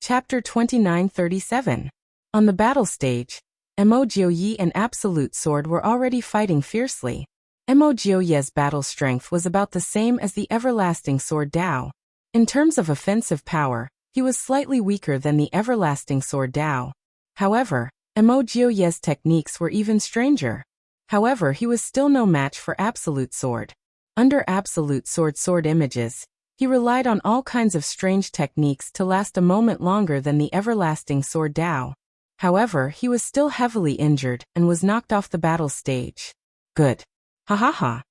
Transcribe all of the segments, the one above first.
Chapter 2937. On the battle stage, Emogyoye and Absolute Sword were already fighting fiercely. Emogyoye's battle strength was about the same as the Everlasting Sword Dao. In terms of offensive power, he was slightly weaker than the Everlasting Sword Dao. However, Emogyoye's techniques were even stranger. However, he was still no match for Absolute Sword. Under Absolute Sword images, he relied on all kinds of strange techniques to last a moment longer than the Everlasting Sword Dao. However, he was still heavily injured and was knocked off the battle stage. Good. Ha ha ha.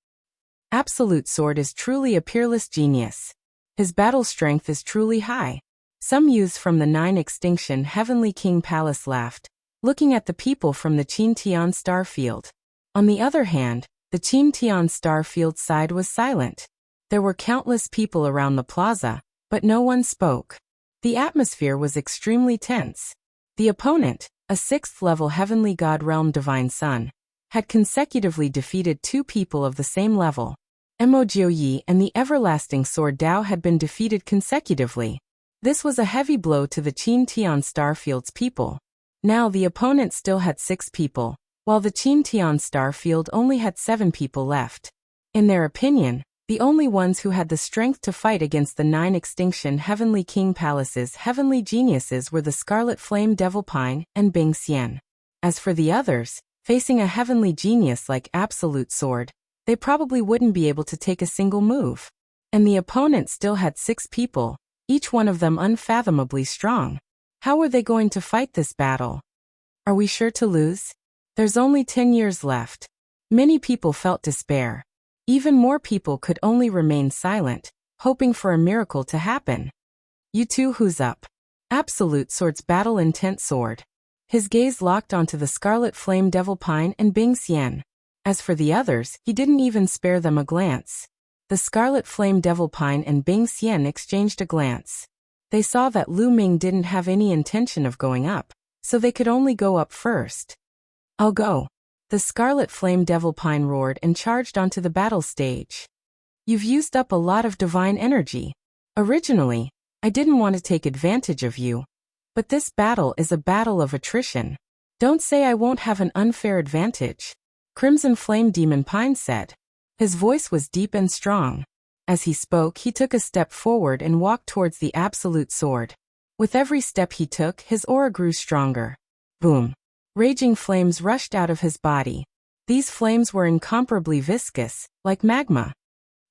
Absolute Sword is truly a peerless genius. His battle strength is truly high. Some youths from the 9 Extinction Heavenly King Palace laughed, looking at the people from the Qintian Starfield. On the other hand, the Qintian Starfield side was silent. There were countless people around the plaza, but no one spoke. The atmosphere was extremely tense. The opponent, a 6th-level Heavenly God Realm Divine Son, had consecutively defeated 2 people of the same level. Emogyoye and the Everlasting Sword Dao had been defeated consecutively. This was a heavy blow to the Qintian Starfield's people. Now the opponent still had 6 people, while the Qintian Starfield only had 7 people left. In their opinion, the only ones who had the strength to fight against the 9 Extinction Heavenly King Palace's heavenly geniuses were the Scarlet Flame Devil Pine and Bing Xian. As for the others, facing a heavenly genius like Absolute Sword, they probably wouldn't be able to take a single move. And the opponent still had 6 people, each one of them unfathomably strong. How were they going to fight this battle? Are we sure to lose? There's only 10 years left. Many people felt despair. Even more people could only remain silent, hoping for a miracle to happen. You two, who's up? Absolute Sword's battle intent soared. His gaze locked onto the Scarlet Flame Devil Pine and Bing Xian. As for the others, he didn't even spare them a glance. The Scarlet Flame Devil Pine and Bing Xian exchanged a glance. They saw that Lu Ming didn't have any intention of going up, so they could only go up first. I'll go. The Scarlet Flame Devil Pine roared and charged onto the battle stage. You've used up a lot of divine energy. Originally, I didn't want to take advantage of you. But this battle is a battle of attrition. Don't say I won't have an unfair advantage. Crimson Flame Demon Pine said. His voice was deep and strong. As he spoke, he took a step forward and walked towards the Absolute Sword. With every step he took, his aura grew stronger. Boom. Raging flames rushed out of his body. These flames were incomparably viscous, like magma.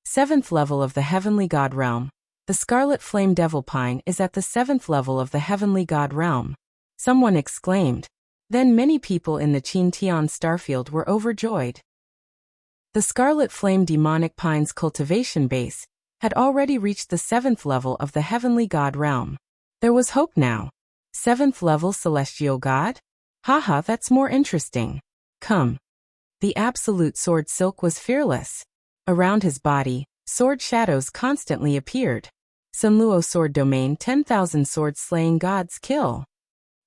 7th level of the Heavenly God Realm. The Scarlet Flame Devil Pine is at the 7th level of the Heavenly God Realm. Someone exclaimed. Then many people in the Qintian Starfield were overjoyed. The Scarlet Flame Demonic Pine's cultivation base had already reached the 7th level of the Heavenly God Realm. There was hope now. 7th level Celestial God? Haha, that's more interesting. Come. The Absolute Sword Silk was fearless. Around his body, sword shadows constantly appeared. Sunluo Sword Domain 10,000 Sword Slaying Gods Kill.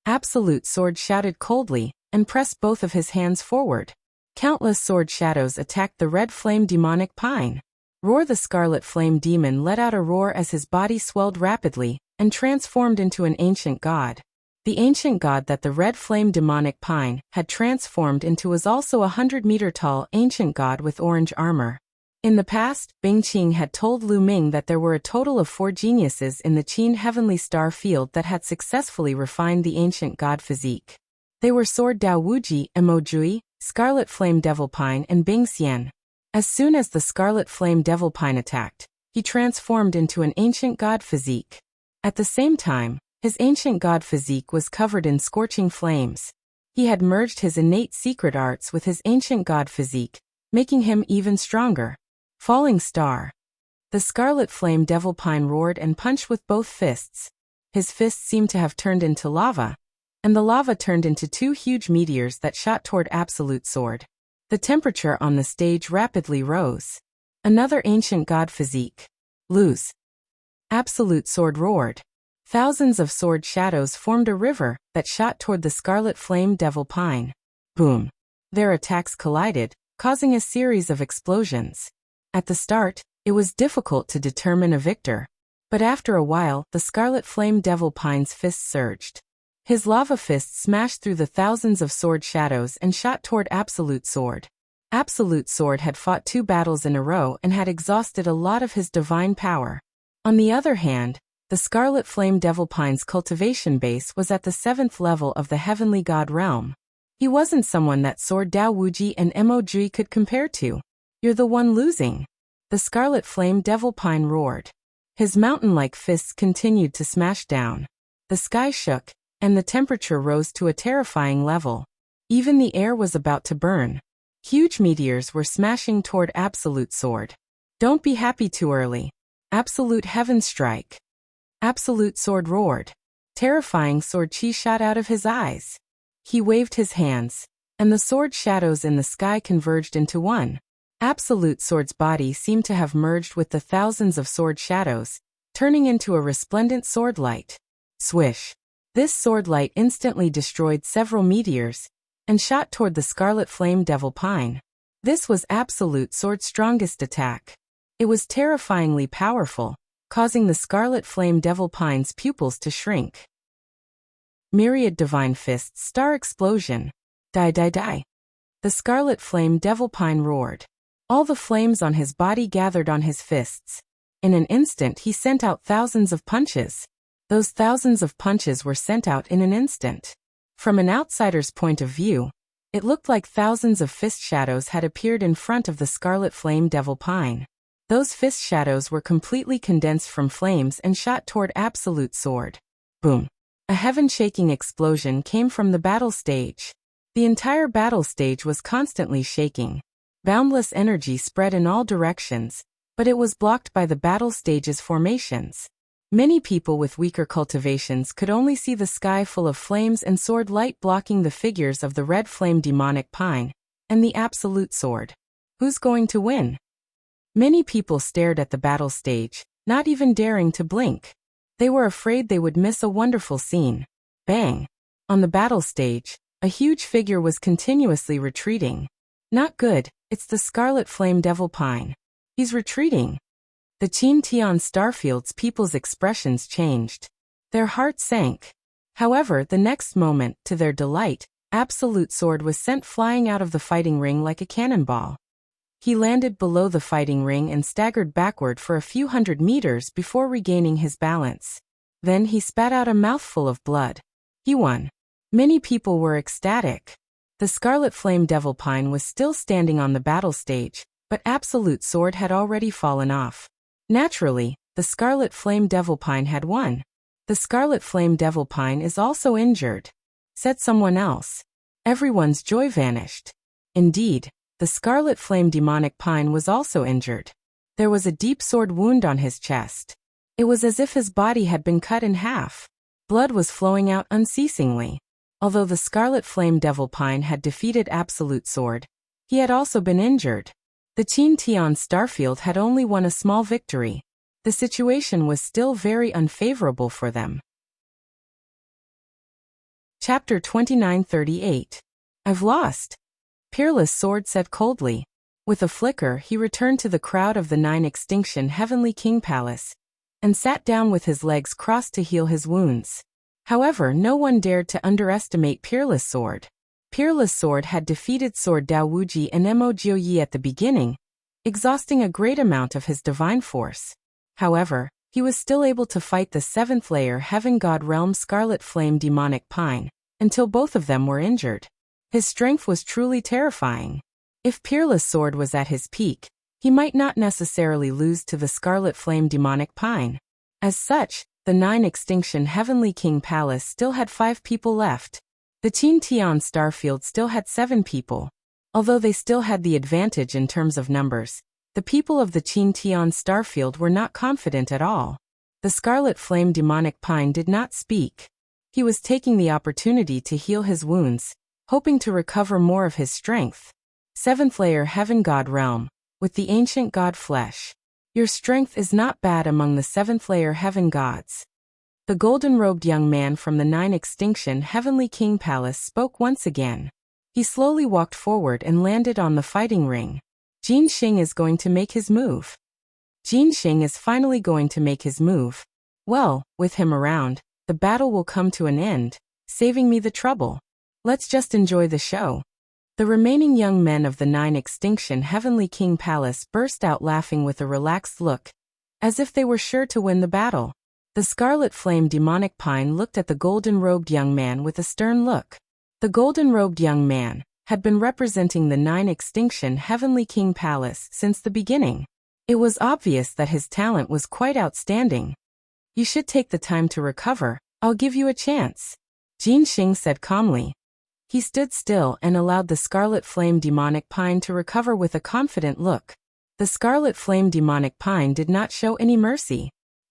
Absolute Sword shouted coldly, and pressed both of his hands forward. Countless sword shadows attacked the Red Flame Demonic Pine. Roar the Scarlet Flame Demon let out a roar as his body swelled rapidly, and transformed into an ancient god. The ancient god that the Red Flame Demonic Pine had transformed into was also a 100-meter-tall ancient god with orange armor. In the past, Bing Qing had told Lu Ming that there were a total of 4 geniuses in the Qin Heavenly Star Field that had successfully refined the ancient god physique. They were Sword Dao Wuji, Emogyoye, Scarlet Flame Devil Pine and Bing Xian. As soon as the Scarlet Flame Devil Pine attacked, he transformed into an ancient god physique. At the same time, his ancient god physique was covered in scorching flames. He had merged his innate secret arts with his ancient god physique, making him even stronger. Falling Star. The Scarlet Flame Devil Pine roared and punched with both fists. His fists seemed to have turned into lava, and the lava turned into 2 huge meteors that shot toward Absolute Sword. The temperature on the stage rapidly rose. Another ancient god physique. Lose. Absolute Sword roared. Thousands of sword shadows formed a river that shot toward the Scarlet Flame Devil Pine. Boom. Their attacks collided, causing a series of explosions. At the start, it was difficult to determine a victor. But after a while, the Scarlet Flame Devil Pine's fists surged. His lava fist smashed through the thousands of sword shadows and shot toward Absolute Sword. Absolute Sword had fought 2 battles in a row and had exhausted a lot of his divine power. On the other hand, the Scarlet Flame Devil Pine's cultivation base was at the 7th level of the Heavenly God realm. He wasn't someone that Sword Dao Wuji and Mo could compare to. "You're the one losing," the Scarlet Flame Devil Pine roared. His mountain-like fists continued to smash down. The sky shook, and the temperature rose to a terrifying level. Even the air was about to burn. Huge meteors were smashing toward Absolute Sword. "Don't be happy too early. Absolute Heaven Strike." Absolute Sword roared. Terrifying sword chi shot out of his eyes. He waved his hands, and the sword shadows in the sky converged into one. Absolute Sword's body seemed to have merged with the thousands of sword shadows, turning into a resplendent sword light. Swish! This sword light instantly destroyed several meteors and shot toward the Scarlet Flame Devil Pine. This was Absolute Sword's strongest attack. It was terrifyingly powerful, causing the Scarlet Flame Devil Pine's pupils to shrink. Myriad Divine Fists Star Explosion. Die die die. The Scarlet Flame Devil Pine roared. All the flames on his body gathered on his fists. In an instant he sent out thousands of punches. Those thousands of punches were sent out in an instant. From an outsider's point of view, it looked like thousands of fist shadows had appeared in front of the Scarlet Flame Devil Pine. Those fist shadows were completely condensed from flames and shot toward Absolute Sword. Boom! A heaven-shaking explosion came from the battle stage. The entire battle stage was constantly shaking. Boundless energy spread in all directions, but it was blocked by the battle stage's formations. Many people with weaker cultivations could only see the sky full of flames and sword light blocking the figures of the Red Flame Demonic Pine and the Absolute Sword. Who's going to win? Many people stared at the battle stage, not even daring to blink. They were afraid they would miss a wonderful scene. Bang! On the battle stage, a huge figure was continuously retreating. Not good, it's the Scarlet Flame Devil Pine. He's retreating. The Qin Tian Starfield's people's expressions changed. Their hearts sank. However, the next moment, to their delight, Absolute Sword was sent flying out of the fighting ring like a cannonball. He landed below the fighting ring and staggered backward for a few hundred meters before regaining his balance. Then he spat out a mouthful of blood. He won. Many people were ecstatic. The Scarlet Flame Devil Pine was still standing on the battle stage, but Absolute Sword had already fallen off. Naturally, the Scarlet Flame Devil Pine had won. "The Scarlet Flame Devil Pine is also injured," said someone else. Everyone's joy vanished. Indeed, the Scarlet Flame Demonic Pine was also injured. There was a deep sword wound on his chest. It was as if his body had been cut in half. Blood was flowing out unceasingly. Although the Scarlet Flame Devil Pine had defeated Absolute Sword, he had also been injured. The Qin Tian Starfield had only won a small victory. The situation was still very unfavorable for them. Chapter 2938. I've lost. Peerless Sword said coldly. With a flicker, he returned to the crowd of the 9 Extinction Heavenly King Palace and sat down with his legs crossed to heal his wounds. However, no one dared to underestimate Peerless Sword. Peerless Sword had defeated Sword Dao Wuji and Mo at the beginning, exhausting a great amount of his divine force. However, he was still able to fight the 7th layer Heaven God Realm Scarlet Flame Demonic Pine, until both of them were injured. His strength was truly terrifying. If Peerless Sword was at his peak, he might not necessarily lose to the Scarlet Flame Demonic Pine. As such, the 9 Extinction Heavenly King Palace still had 5 people left. The Qin Tian Starfield still had 7 people. Although they still had the advantage in terms of numbers, the people of the Qin Tian Starfield were not confident at all. The Scarlet Flame Demonic Pine did not speak. He was taking the opportunity to heal his wounds, hoping to recover more of his strength. 7th layer Heaven God Realm, with the ancient god flesh. Your strength is not bad among the 7th layer Heaven gods. The golden-robed young man from the 9 Extinction Heavenly King Palace spoke once again. He slowly walked forward and landed on the fighting ring. Jin Xing is going to make his move. Jin Xing is finally going to make his move. Well, with him around, the battle will come to an end, saving me the trouble. Let's just enjoy the show. The remaining young men of the 9 Extinction Heavenly King Palace burst out laughing with a relaxed look, as if they were sure to win the battle. The Scarlet Flame Demonic Pine looked at the golden-robed young man with a stern look. The golden-robed young man had been representing the 9 Extinction Heavenly King Palace since the beginning. It was obvious that his talent was quite outstanding. You should take the time to recover. I'll give you a chance, Jin Xing said calmly. He stood still and allowed the Scarlet Flame Demonic Pine to recover with a confident look. The Scarlet Flame Demonic Pine did not show any mercy.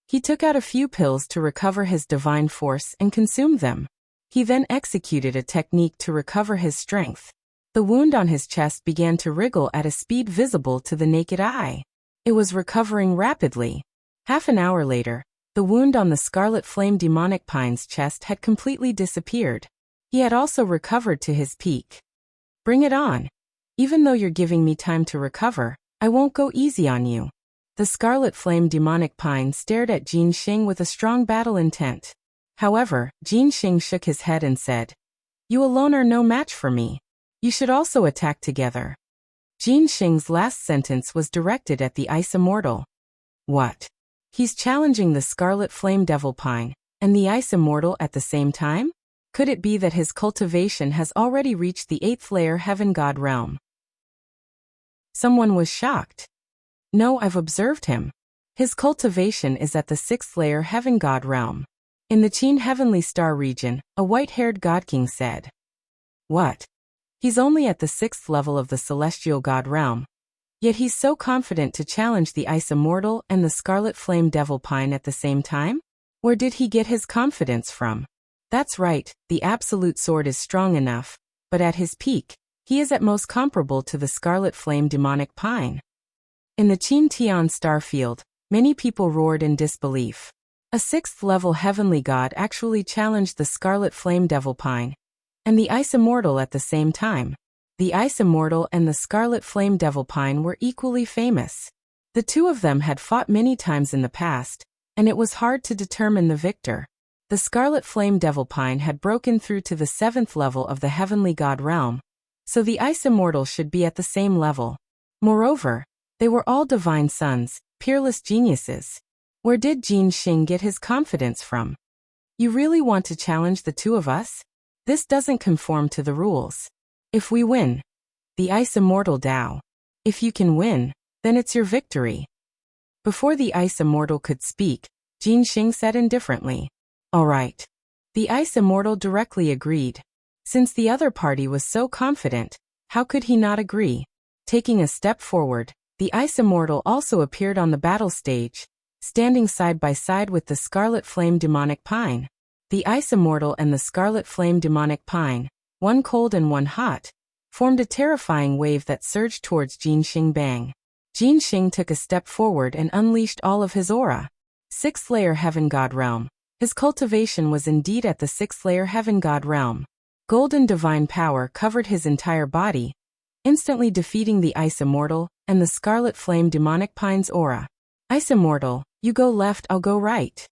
He took out a few pills to recover his divine force and consumed them. He then executed a technique to recover his strength. The wound on his chest began to wriggle at a speed visible to the naked eye. It was recovering rapidly. Half an hour later, the wound on the Scarlet Flame Demonic Pine's chest had completely disappeared. He had also recovered to his peak. Bring it on. Even though you're giving me time to recover, I won't go easy on you. The Scarlet Flame Demonic Pine stared at Jin Xing with a strong battle intent. However, Jin Xing shook his head and said, "You alone are no match for me. You should also attack together." Jin Xing's last sentence was directed at the Ice Immortal. What? He's challenging the Scarlet Flame Devil Pine and the Ice Immortal at the same time? Could it be that his cultivation has already reached the 8th layer Heaven God realm? Someone was shocked. No, I've observed him. His cultivation is at the 6th layer Heaven God realm. In the Qin Heavenly Star region, a white-haired God King said. What? He's only at the 6th level of the Celestial God realm. Yet he's so confident to challenge the Ice Immortal and the Scarlet Flame Devil Pine at the same time? Where did he get his confidence from? That's right, the Absolute Sword is strong enough, but at his peak, he is at most comparable to the Scarlet Flame Demonic Pine. In the Qin Tian star field, many people roared in disbelief. A 6th level heavenly god actually challenged the Scarlet Flame Devil Pine and the Ice Immortal at the same time. The Ice Immortal and the Scarlet Flame Devil Pine were equally famous. The two of them had fought many times in the past, and it was hard to determine the victor. The Scarlet Flame Devil Pine had broken through to the 7th level of the Heavenly God realm, so the Ice Immortal should be at the same level. Moreover, they were all divine sons, peerless geniuses. Where did Jin Xing get his confidence from? You really want to challenge the two of us? This doesn't conform to the rules. If we win, the Ice Immortal Dao. If you can win, then it's your victory. Before the Ice Immortal could speak, Jin Xing said indifferently. All right. The Ice Immortal directly agreed. Since the other party was so confident, how could he not agree? Taking a step forward, the Ice Immortal also appeared on the battle stage, standing side by side with the Scarlet Flame Demonic Pine. The Ice Immortal and the Scarlet Flame Demonic Pine, one cold and one hot, formed a terrifying wave that surged towards Jin Xing. Bang. Jin Xing took a step forward and unleashed all of his aura. 6th layer Heaven God realm. His cultivation was indeed at the 6th layer Heaven God realm. Golden divine power covered his entire body, instantly defeating the Ice Immortal and the Scarlet Flame Demonic Pine's aura. Ice Immortal, you go left, I'll go right.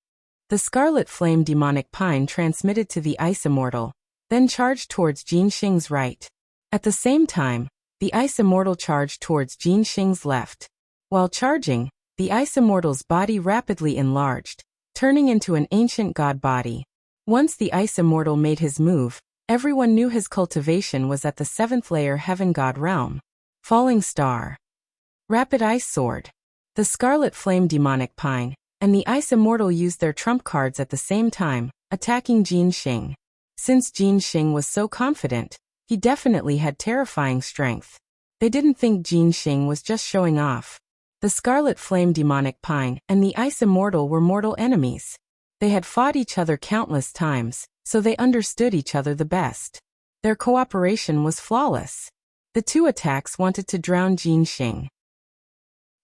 The Scarlet Flame Demonic Pine transmitted to the Ice Immortal, then charged towards Jin Xing's right. At the same time, the Ice Immortal charged towards Jin Xing's left. While charging, the Ice Immortal's body rapidly enlarged, turning into an ancient god body. Once the Ice Immortal made his move, everyone knew his cultivation was at the 7th layer Heaven God realm. Falling Star. Rapid Ice Sword. The Scarlet Flame Demonic Pine and the Ice Immortal used their trump cards at the same time, attacking Jin Xing. Since Jin Xing was so confident, he definitely had terrifying strength. They didn't think Jin Xing was just showing off. The Scarlet Flame Demonic Pine and the Ice Immortal were mortal enemies. They had fought each other countless times, so they understood each other the best. Their cooperation was flawless. The two attacks wanted to drown Jin Xing.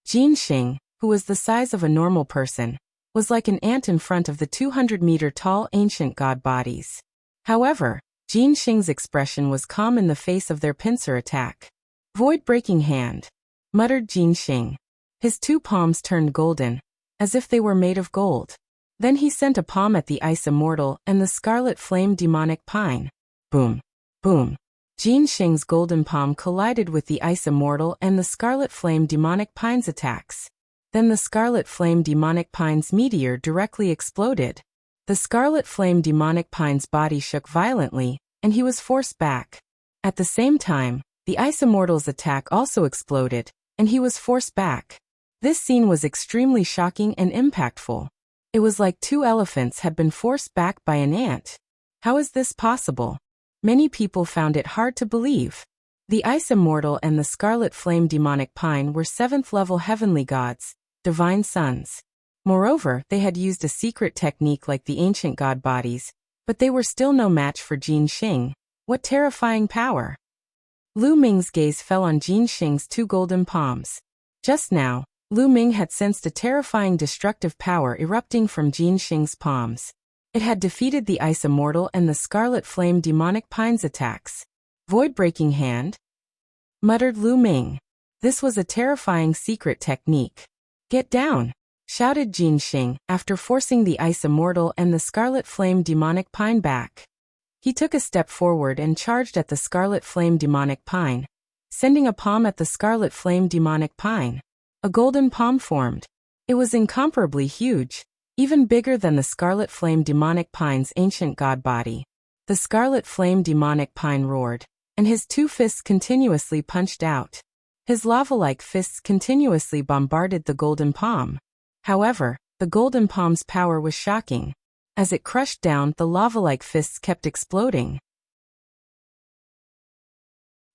Jin Xing, who was the size of a normal person, was like an ant in front of the 200-meter-tall ancient god bodies. However, Jin Xing's expression was calm in the face of their pincer attack. Void-breaking hand, muttered Jin Xing. His two palms turned golden, as if they were made of gold. Then he sent a palm at the ice immortal and the scarlet flame demonic pine. Boom. Boom. Jin Xing's golden palm collided with the ice immortal and the scarlet flame demonic pine's attacks. Then the scarlet flame demonic pine's meteor directly exploded. The scarlet flame demonic pine's body shook violently, and he was forced back. At the same time, the ice immortal's attack also exploded, and he was forced back. This scene was extremely shocking and impactful. It was like two elephants had been forced back by an ant. How is this possible? Many people found it hard to believe. The Ice Immortal and the Scarlet Flame Demonic Pine were 7th-level heavenly gods, divine sons. Moreover, they had used a secret technique like the ancient god bodies, but they were still no match for Jin Xing. What terrifying power! Lu Ming's gaze fell on Jin Xing's two golden palms. Just now, Lu Ming had sensed a terrifying destructive power erupting from Jin Xing's palms. It had defeated the Ice Immortal and the Scarlet Flame Demonic Pine's attacks. Void-breaking hand? Muttered Lu Ming. This was a terrifying secret technique. Get down! Shouted Jin Xing, after forcing the Ice Immortal and the Scarlet Flame Demonic Pine back. He took a step forward and charged at the Scarlet Flame Demonic Pine, sending a palm at the Scarlet Flame Demonic Pine. A golden palm formed. It was incomparably huge, even bigger than the Scarlet Flame Demonic Pine's ancient god body. The Scarlet Flame Demonic Pine roared, and his two fists continuously punched out. His lava-like fists continuously bombarded the golden palm. However, the golden palm's power was shocking. As it crushed down, the lava-like fists kept exploding.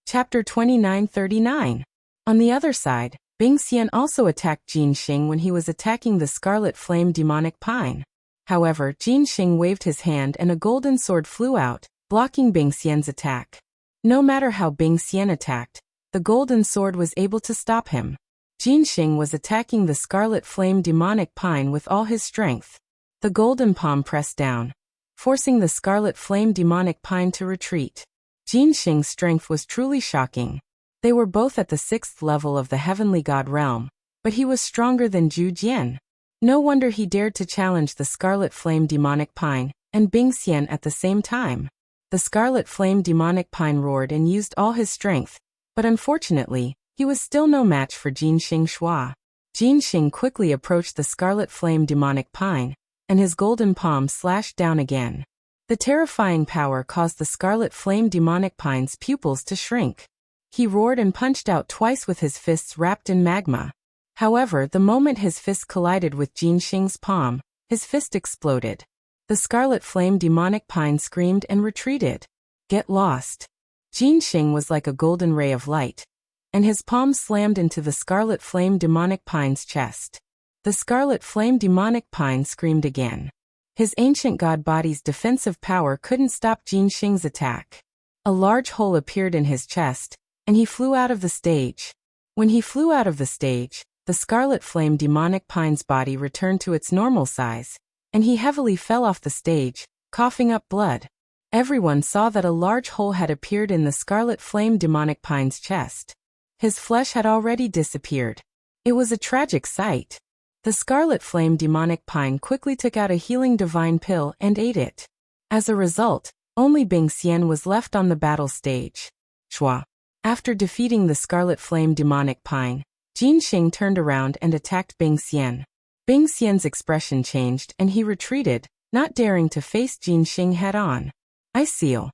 Chapter 2939. On the other side, Bingxian also attacked Jin Xing when he was attacking the Scarlet Flame Demonic Pine. However, Jin Xing waved his hand and a golden sword flew out, blocking Bingxian's attack. No matter how Bingxian attacked, the golden sword was able to stop him. Jin Xing was attacking the Scarlet Flame Demonic Pine with all his strength. The golden palm pressed down, forcing the Scarlet Flame Demonic Pine to retreat. Jin Xing's strength was truly shocking. They were both at the 6th level of the heavenly god realm, but he was stronger than Zhu Jian. No wonder he dared to challenge the Scarlet Flame Demonic Pine and Bingxian at the same time. The Scarlet Flame Demonic Pine roared and used all his strength, but unfortunately, he was still no match for Jin Xing Shua. Jin Xing quickly approached the Scarlet Flame Demonic Pine, and his golden palm slashed down again. The terrifying power caused the Scarlet Flame Demonic Pine's pupils to shrink. He roared and punched out twice with his fists wrapped in magma. However, the moment his fist collided with Jin Xing's palm, his fist exploded. The Scarlet Flame Demonic Pine screamed and retreated. Get lost. Jin Xing was like a golden ray of light, and his palm slammed into the Scarlet Flame Demonic Pine's chest. The Scarlet Flame Demonic Pine screamed again. His ancient god body's defensive power couldn't stop Jin Xing's attack. A large hole appeared in his chest, and he flew out of the stage. When he flew out of the stage, the Scarlet Flame Demonic Pine's body returned to its normal size, and he heavily fell off the stage, coughing up blood. Everyone saw that a large hole had appeared in the Scarlet Flame Demonic Pine's chest. His flesh had already disappeared. It was a tragic sight. The Scarlet Flame Demonic Pine quickly took out a healing divine pill and ate it. As a result, only Bingxian was left on the battle stage. Shua. After defeating the Scarlet Flame Demonic Pine, Jin Xing turned around and attacked Bingxian. Bingxian's expression changed and he retreated, not daring to face Jin Xing head-on. Ice Seal.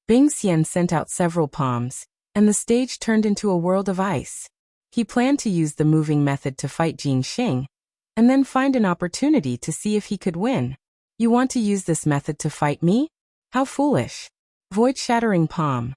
Bingxian sent out several palms, and the stage turned into a world of ice. He planned to use the moving method to fight Jin Xing, and then find an opportunity to see if he could win. You want to use this method to fight me? How foolish. Void-shattering palm.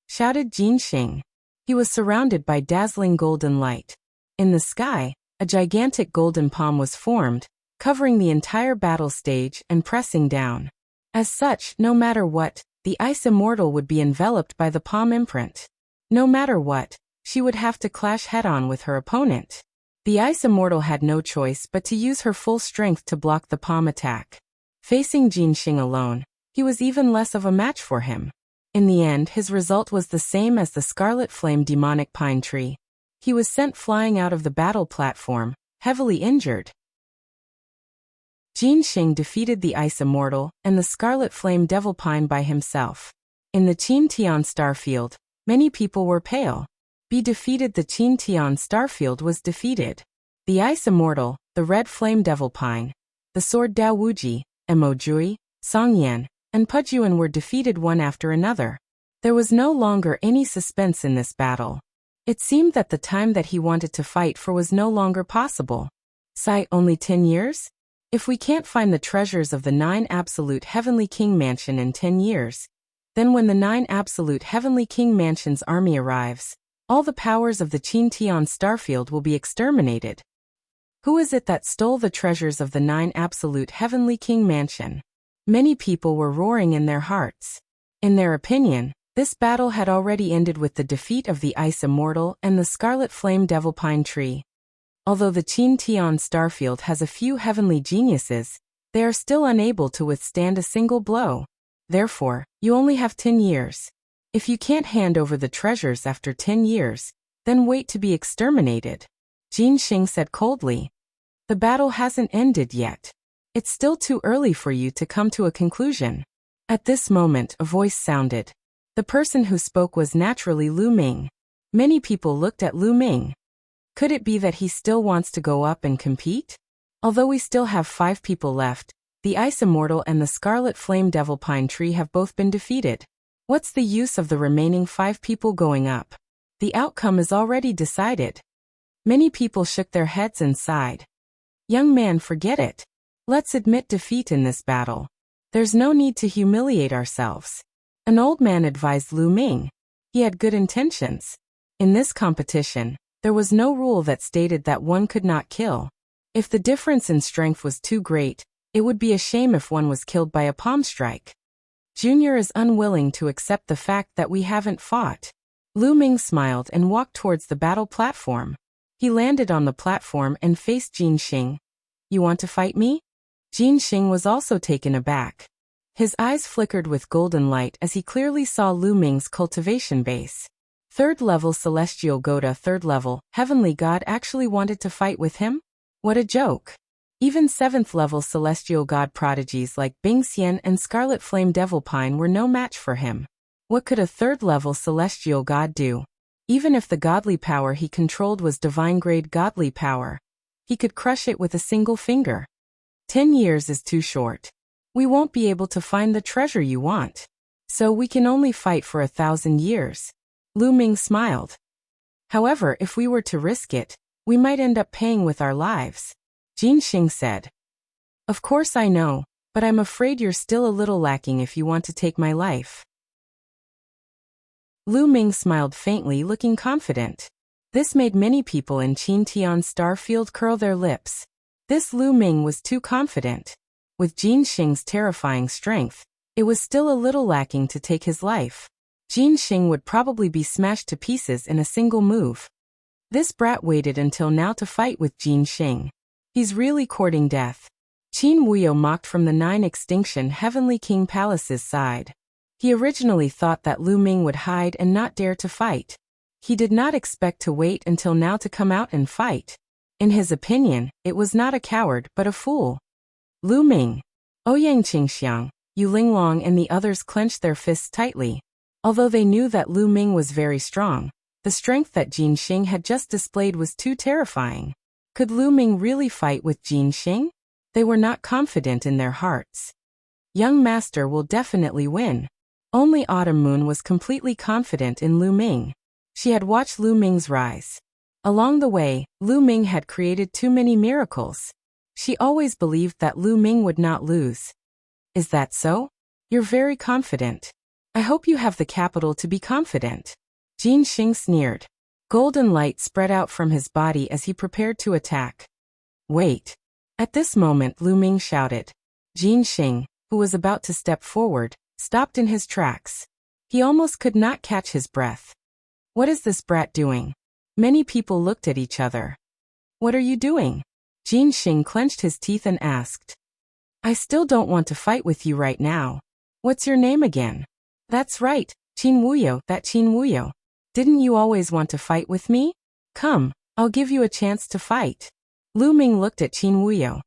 Shouted Jin Xing. He was surrounded by dazzling golden light. In the sky, a gigantic golden palm was formed, covering the entire battle stage and pressing down. As such, no matter what, the Ice Immortal would be enveloped by the palm imprint. No matter what, she would have to clash head-on with her opponent. The Ice Immortal had no choice but to use her full strength to block the palm attack. Facing Jin Xing alone, he was even less of a match for him. In the end, his result was the same as the Scarlet Flame Demonic Pine Tree. He was sent flying out of the battle platform, heavily injured. Jin Xing defeated the Ice Immortal and the Scarlet Flame Devilpine by himself. In the Qin Tian Starfield, many people were pale. Be defeated. The Qin Tian Starfield was defeated. The Ice Immortal, the Red Flame Devilpine, the Sword Dao Wuji, Emojui, Songyan, and Pujuan were defeated one after another. There was no longer any suspense in this battle. It seemed that the time that he wanted to fight for was no longer possible. Sigh, only 10 years? If we can't find the treasures of the 9 Absolute Heavenly King Mansion in 10 years, then when the 9 Absolute Heavenly King Mansion's army arrives, all the powers of the Qin Tian Starfield will be exterminated. Who is it that stole the treasures of the 9 Absolute Heavenly King Mansion? Many people were roaring in their hearts. In their opinion, this battle had already ended with the defeat of the Ice Immortal and the Scarlet Flame Devilpine Tree. Although the Qin Tian Starfield has a few heavenly geniuses, they are still unable to withstand a single blow. Therefore, you only have 10 years. If you can't hand over the treasures after 10 years, then wait to be exterminated. Jin Xing said coldly. The battle hasn't ended yet. It's still too early for you to come to a conclusion. At this moment, a voice sounded. The person who spoke was naturally Lu Ming. Many people looked at Lu Ming. Could it be that he still wants to go up and compete? Although we still have 5 people left, the Ice Immortal and the Scarlet Flame Devilpine Tree have both been defeated. What's the use of the remaining 5 people going up? The outcome is already decided. Many people shook their heads and sighed. Young man, forget it. Let's admit defeat in this battle. There's no need to humiliate ourselves. An old man advised Lu Ming. He had good intentions. In this competition, there was no rule that stated that one could not kill. If the difference in strength was too great, it would be a shame if one was killed by a palm strike. Junior is unwilling to accept the fact that we haven't fought. Lu Ming smiled and walked towards the battle platform. He landed on the platform and faced Jin Xing. You want to fight me? Jin Xing was also taken aback. His eyes flickered with golden light as he clearly saw Lu Ming's cultivation base. 3rd level Celestial Goda, 3rd level Heavenly God actually wanted to fight with him? What a joke. Even 7th level Celestial God prodigies like Bing Xian and Scarlet Flame Devilpine were no match for him. What could a 3rd level Celestial God do? Even if the godly power he controlled was divine grade godly power, he could crush it with a single finger. 10 years is too short. We won't be able to find the treasure you want. So we can only fight for 1,000 years. Lu Ming smiled. However, if we were to risk it, we might end up paying with our lives. Jin Xing said. Of course I know, but I'm afraid you're still a little lacking if you want to take my life. Lu Ming smiled faintly, looking confident. This made many people in Qin Tian Starfield curl their lips. This Lu Ming was too confident. With Jin Xing's terrifying strength, it was still a little lacking to take his life. Jin Xing would probably be smashed to pieces in a single move. This brat waited until now to fight with Jin Xing. He's really courting death. Qin Wuyo mocked from the 9 Extinction Heavenly King Palace's side. He originally thought that Lu Ming would hide and not dare to fight. He did not expect to wait until now to come out and fight. In his opinion, it was not a coward but a fool. Lu Ming, Ouyang Qingxiang, Yu Linglong and the others clenched their fists tightly. Although they knew that Lu Ming was very strong, the strength that Jin Xing had just displayed was too terrifying. Could Lu Ming really fight with Jin Xing? They were not confident in their hearts. Young master will definitely win. Only Autumn Moon was completely confident in Lu Ming. She had watched Lu Ming's rise. Along the way, Lu Ming had created too many miracles. She always believed that Lu Ming would not lose. Is that so? You're very confident. I hope you have the capital to be confident. Jin Xing sneered. Golden light spread out from his body as he prepared to attack. Wait. At this moment Lu Ming shouted. Jin Xing, who was about to step forward, stopped in his tracks. He almost could not catch his breath. What is this brat doing? Many people looked at each other. What are you doing? Jin Xing clenched his teeth and asked. I still don't want to fight with you right now. What's your name again? That's right, Qin Wuyo, that Qin Wuyo. Didn't you always want to fight with me? Come, I'll give you a chance to fight. Lu Ming looked at Qin Wuyo.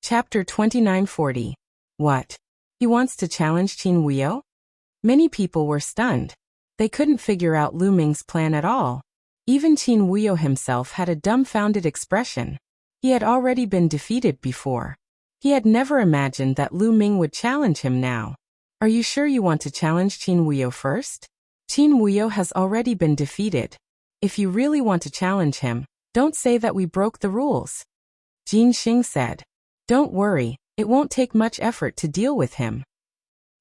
Chapter 2940. What? He wants to challenge Qin Wuyo? Many people were stunned. They couldn't figure out Lu Ming's plan at all. Even Qin Wuyo himself had a dumbfounded expression. He had already been defeated before. He had never imagined that Lu Ming would challenge him now. Are you sure you want to challenge Qin Wuyo first? Qin Wuyo has already been defeated. If you really want to challenge him, don't say that we broke the rules. Jin Xing said. Don't worry, it won't take much effort to deal with him.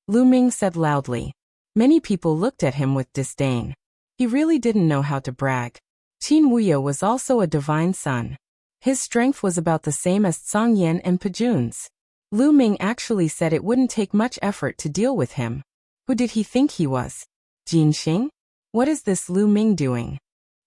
Lu Ming said loudly. Many people looked at him with disdain. He really didn't know how to brag. Qin Wuyo was also a divine son. His strength was about the same as Song Yan and Pajun's. Lu Ming actually said it wouldn't take much effort to deal with him. Who did he think he was? Jin Xing? What is this Lu Ming doing?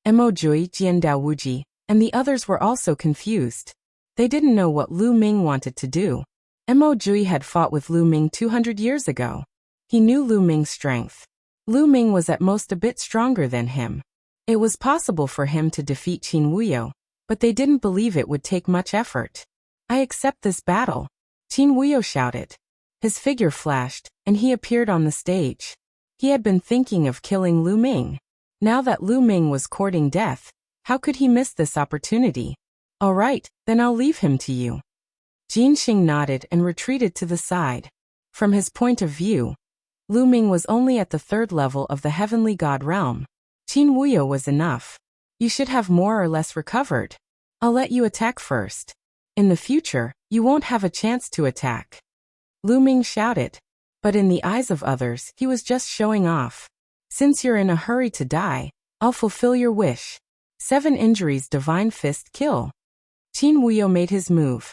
Mo Jui, Jiandao Wuji, and the others were also confused. They didn't know what Lu Ming wanted to do. Mo Jui had fought with Lu Ming 200 years ago. He knew Lu Ming's strength. Lu Ming was at most a bit stronger than him. It was possible for him to defeat Qin Wuyo, but they didn't believe it would take much effort. I accept this battle. Qin Wuyo shouted. His figure flashed, and he appeared on the stage. He had been thinking of killing Lu Ming. Now that Lu Ming was courting death, how could he miss this opportunity? All right, then I'll leave him to you. Jin Xing nodded and retreated to the side. From his point of view, Lu Ming was only at the 3rd level of the heavenly god realm. Qin Wuyo was enough. You should have more or less recovered. I'll let you attack first. In the future, you won't have a chance to attack. Lu Ming shouted. But in the eyes of others, he was just showing off. Since you're in a hurry to die, I'll fulfill your wish. 7 injuries divine fist kill. Qin Wuyo made his move.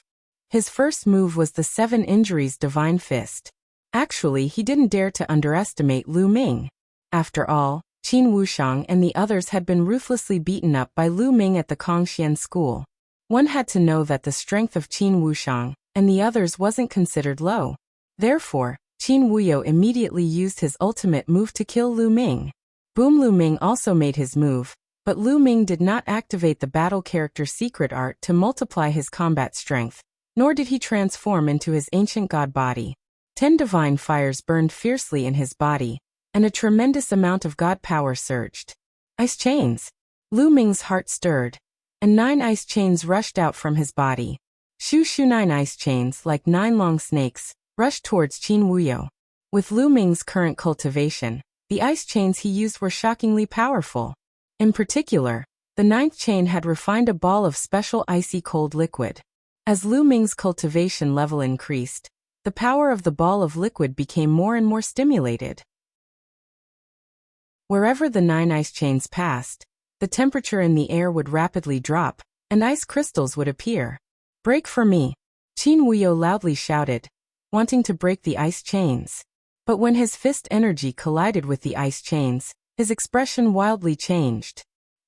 His first move was the 7 injuries divine fist. Actually, he didn't dare to underestimate Lu Ming. After all, Qin Wushang and the others had been ruthlessly beaten up by Lu Ming at the Kongxian school. One had to know that the strength of Qin Wushang and the others wasn't considered low. Therefore, Qin Wuyo immediately used his ultimate move to kill Lu Ming. Boom! Lu Ming also made his move, but Lu Ming did not activate the battle character secret art to multiply his combat strength, nor did he transform into his ancient god body. 10 divine fires burned fiercely in his body, and a tremendous amount of god power surged. Ice chains! Lu Ming's heart stirred, and 9 ice chains rushed out from his body. Shoo shoo! 9 ice chains, like 9 long snakes, rushed towards Qin Wuyo. With Lu Ming's current cultivation, the ice chains he used were shockingly powerful. In particular, the 9th chain had refined a ball of special icy cold liquid. As Lu Ming's cultivation level increased, the power of the ball of liquid became more and more stimulated. Wherever the 9 ice chains passed, the temperature in the air would rapidly drop, and ice crystals would appear. Break for me! Qin Wuyo loudly shouted, wanting to break the ice chains. But when his fist energy collided with the ice chains, his expression wildly changed.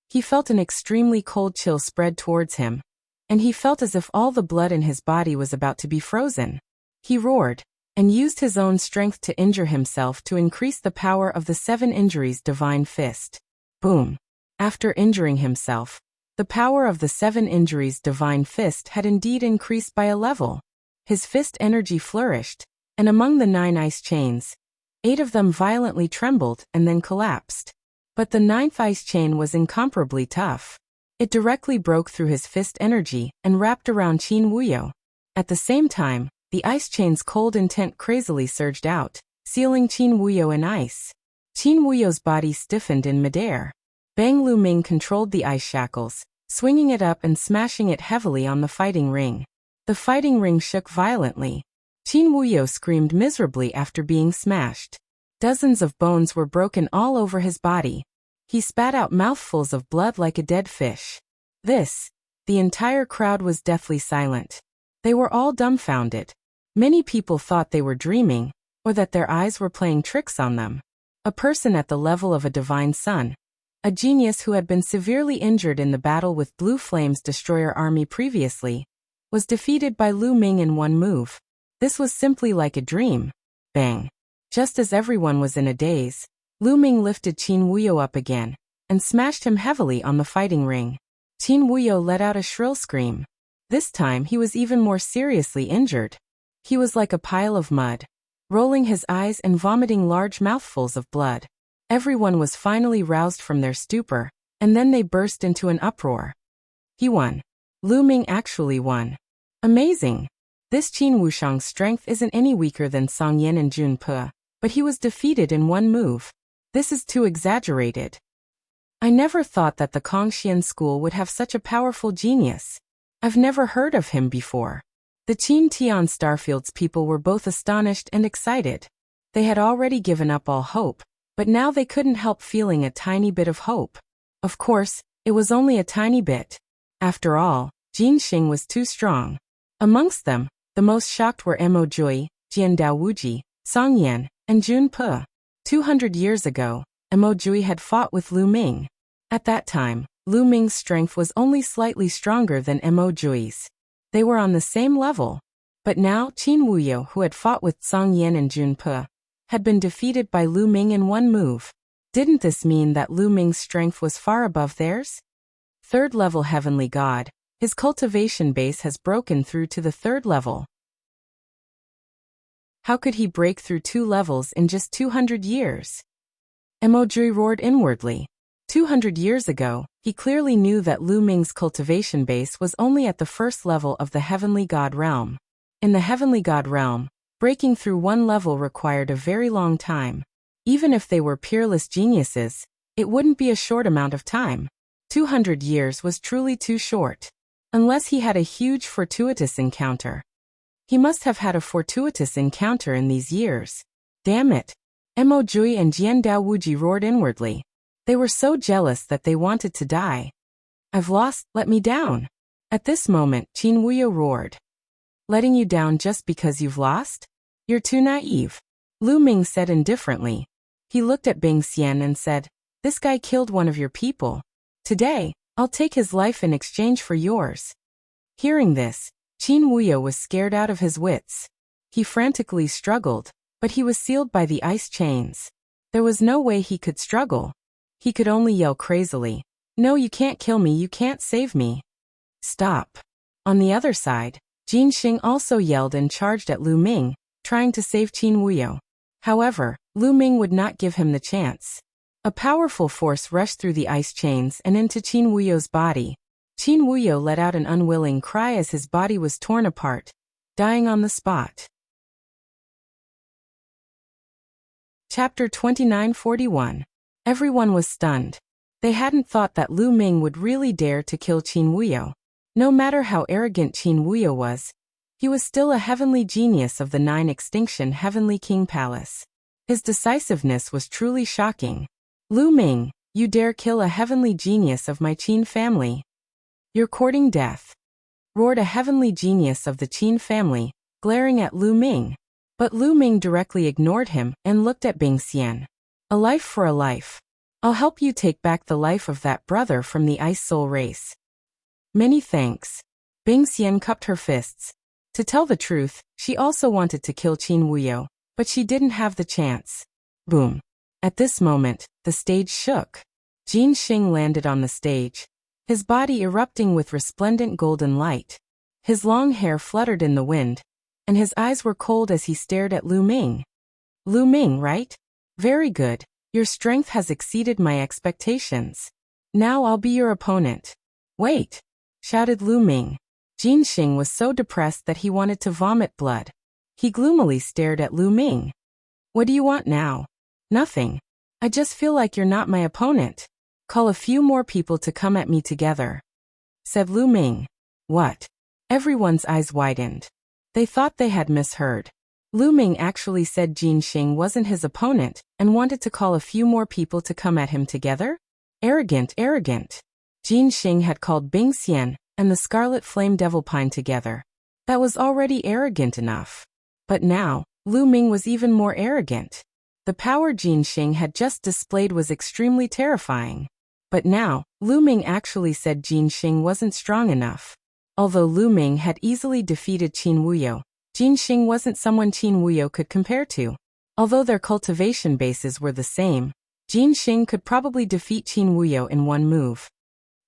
He felt an extremely cold chill spread towards him, and he felt as if all the blood in his body was about to be frozen. He roared, and used his own strength to injure himself to increase the power of the 7 injuries divine fist. Boom! After injuring himself, the power of the 7 injuries divine fist had indeed increased by a level. His fist energy flourished, and among the 9 ice chains, 8 of them violently trembled and then collapsed. But the 9th ice chain was incomparably tough. It directly broke through his fist energy and wrapped around Qin Wuyo. At the same time, the ice chain's cold intent crazily surged out, sealing Qin Wuyo in ice. Qin Wuyo's body stiffened in midair. Bang! Lu Ming controlled the ice shackles, swinging it up and smashing it heavily on the fighting ring. The fighting ring shook violently. Qin Wuyo screamed miserably after being smashed. Dozens of bones were broken all over his body. He spat out mouthfuls of blood like a dead fish. The entire crowd was deathly silent. They were all dumbfounded. Many people thought they were dreaming, or that their eyes were playing tricks on them. A person at the level of a divine son, a genius who had been severely injured in the battle with Blue Flame's destroyer army previously, was defeated by Lu Ming in one move. This was simply like a dream. Bang! Just as everyone was in a daze, Lu Ming lifted Qin Wuyo up again and smashed him heavily on the fighting ring. Qin Wuyo let out a shrill scream. This time he was even more seriously injured. He was like a pile of mud, rolling his eyes and vomiting large mouthfuls of blood. Everyone was finally roused from their stupor, and then they burst into an uproar. He won. Lu Ming actually won. Amazing! This Qin Wushang's strength isn't any weaker than Song Yan and Jun Pe, but he was defeated in one move. This is too exaggerated. I never thought that the Kongxian school would have such a powerful genius. I've never heard of him before. The Qin Tian Starfield's people were both astonished and excited. They had already given up all hope, but now they couldn't help feeling a tiny bit of hope. Of course, it was only a tiny bit. After all, Jin Xing was too strong. Amongst them, the most shocked were Mo Jui, Jian Daowuji, Song Yan, and Jun Pe. 200 years ago, Mo Jui had fought with Lu Ming. At that time, Lu Ming's strength was only slightly stronger than Mo Jui's. They were on the same level. But now Qin Wuyo, who had fought with Song Yan and Jun Pe, had been defeated by Lu Ming in one move. Didn't this mean that Lu Ming's strength was far above theirs? Third level heavenly god, his cultivation base has broken through to the third level. How could he break through 2 levels in just 200 years? Mo Jui roared inwardly. 200 years ago, he clearly knew that Lu Ming's cultivation base was only at the first level of the heavenly god realm. In the heavenly god realm, breaking through one level required a very long time. Even if they were peerless geniuses, it wouldn't be a short amount of time. 200 years was truly too short. Unless he had a huge fortuitous encounter. He must have had a fortuitous encounter in these years. Damn it! Mo Jui and Jian Daowuji roared inwardly. They were so jealous that they wanted to die. I've lost, let me down. At this moment, Qin Wuyo roared. Letting you down just because you've lost? You're too naive. Lu Ming said indifferently. He looked at Bing Xian and said, this guy killed one of your people. Today, I'll take his life in exchange for yours. Hearing this, Qin Wuyo was scared out of his wits. He frantically struggled, but he was sealed by the ice chains. There was no way he could struggle. He could only yell crazily, no, you can't kill me, you can't save me. Stop. On the other side, Jin Xing also yelled and charged at Lu Ming, trying to save Qin Wuyo. However, Lu Ming would not give him the chance. A powerful force rushed through the ice chains and into Qin Wuyo's body. Qin Wuyo let out an unwilling cry as his body was torn apart, dying on the spot. Chapter 2941. Everyone was stunned. They hadn't thought that Lu Ming would really dare to kill Qin Wuyo. No matter how arrogant Qin Wuyo was, he was still a heavenly genius of the 9 extinction Heavenly King Palace. His decisiveness was truly shocking. Lu Ming, you dare kill a heavenly genius of my Qin family. You're courting death. Roared a heavenly genius of the Qin family, glaring at Lu Ming. But Lu Ming directly ignored him and looked at Bing Xian. A life for a life. I'll help you take back the life of that brother from the Ice Soul race. Many thanks. Bing Xian cupped her fists. To tell the truth, she also wanted to kill Qin Wuyo, but she didn't have the chance. Boom. At this moment, the stage shook. Jin Xing landed on the stage, his body erupting with resplendent golden light. His long hair fluttered in the wind, and his eyes were cold as he stared at Lu Ming. Lu Ming, right? Very good. Your strength has exceeded my expectations. Now I'll be your opponent. Wait! Shouted Lu Ming. Jin Xing was so depressed that he wanted to vomit blood. He gloomily stared at Lu Ming. What do you want now? Nothing. I just feel like you're not my opponent. Call a few more people to come at me together. Said Lu Ming. What? Everyone's eyes widened. They thought they had misheard. Lu Ming actually said Jin Xing wasn't his opponent and wanted to call a few more people to come at him together? Arrogant, arrogant. Jin Xing had called Bing Xian and the Scarlet Flame Devil Pine together. That was already arrogant enough. But now, Lu Ming was even more arrogant. The power Jin Xing had just displayed was extremely terrifying. But now, Lu Ming actually said Jin Xing wasn't strong enough. Although Lu Ming had easily defeated Qin Wuyo, Jin Xing wasn't someone Qin Wuyo could compare to. Although their cultivation bases were the same, Jin Xing could probably defeat Qin Wuyo in one move.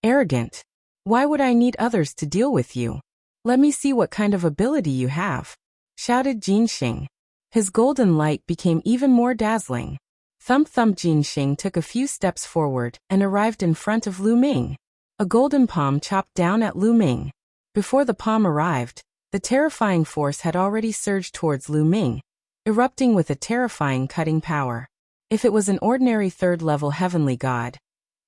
Arrogant. Why would I need others to deal with you? Let me see what kind of ability you have, shouted Jin Xing. His golden light became even more dazzling. Thump thump. Jin Xing took a few steps forward and arrived in front of Lu Ming. A golden palm chopped down at Lu Ming. Before the palm arrived, the terrifying force had already surged towards Lu Ming, erupting with a terrifying cutting power. If it was an ordinary third-level heavenly god,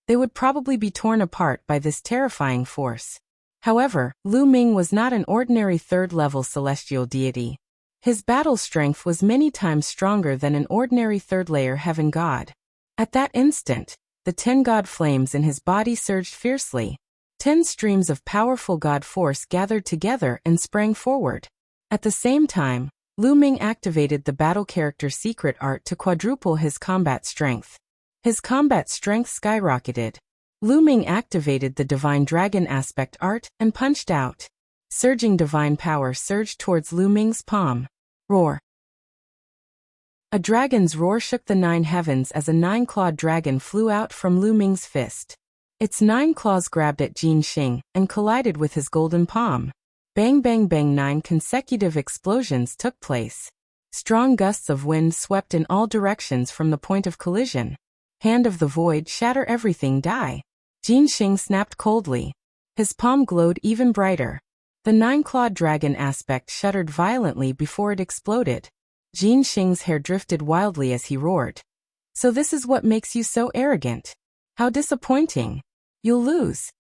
they would probably be torn apart by this terrifying force. However, Lu Ming was not an ordinary third-level celestial deity. His battle strength was many times stronger than an ordinary third-layer heaven god. At that instant, the 10 god flames in his body surged fiercely. 10 streams of powerful god force gathered together and sprang forward. At the same time, Lu Ming activated the battle character secret art to quadruple his combat strength. His combat strength skyrocketed. Lu Ming activated the divine dragon aspect art and punched out. Surging divine power surged towards Lu Ming's palm. Roar. A dragon's roar shook the 9 heavens as a 9-clawed dragon flew out from Lu Ming's fist. Its 9 claws grabbed at Jin Xing and collided with his golden palm. Bang bang bang. 9 consecutive explosions took place. Strong gusts of wind swept in all directions from the point of collision. Hand of the void, shatter everything, die. Jin Xing snapped coldly. His palm glowed even brighter. The 9-clawed dragon aspect shuddered violently before it exploded. Jin Xing's hair drifted wildly as he roared. So this is what makes you so arrogant? How disappointing. You'll lose.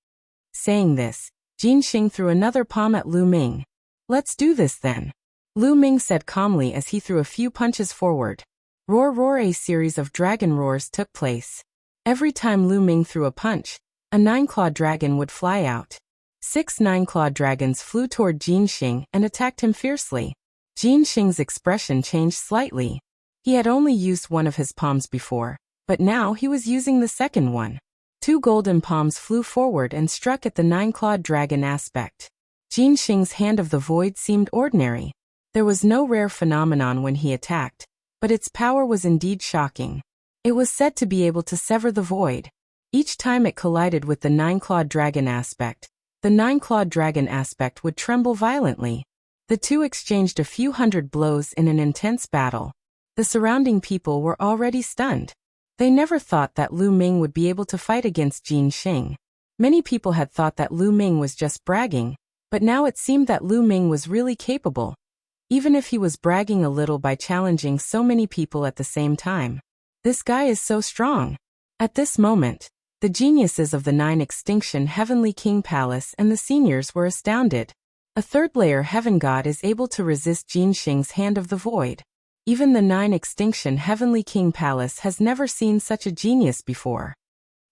Saying this, Jin Xing threw another palm at Lu Ming. Let's do this then, Lu Ming said calmly as he threw a few punches forward. Roar roar. A series of dragon roars took place. Every time Lu Ming threw a punch, a 9-clawed dragon would fly out. 6 9-clawed dragons flew toward Jin Xing and attacked him fiercely. Jin Xing's expression changed slightly. He had only used one of his palms before, but now he was using the second one. 2 golden palms flew forward and struck at the 9-clawed dragon aspect. Jin Xing's hand of the void seemed ordinary. There was no rare phenomenon when he attacked, but its power was indeed shocking. It was said to be able to sever the void. Each time it collided with the 9-clawed dragon aspect, the 9-clawed dragon aspect would tremble violently. The two exchanged a few hundred blows in an intense battle. The surrounding people were already stunned. They never thought that Lu Ming would be able to fight against Jin Xing. Many people had thought that Lu Ming was just bragging, but now it seemed that Lu Ming was really capable, even if he was bragging a little by challenging so many people at the same time. This guy is so strong. At this moment, the geniuses of the 9 Extinction Heavenly King Palace and the seniors were astounded. A third-layer heaven god is able to resist Jin Xing's hand of the void. Even the 9 Extinction Heavenly King Palace has never seen such a genius before.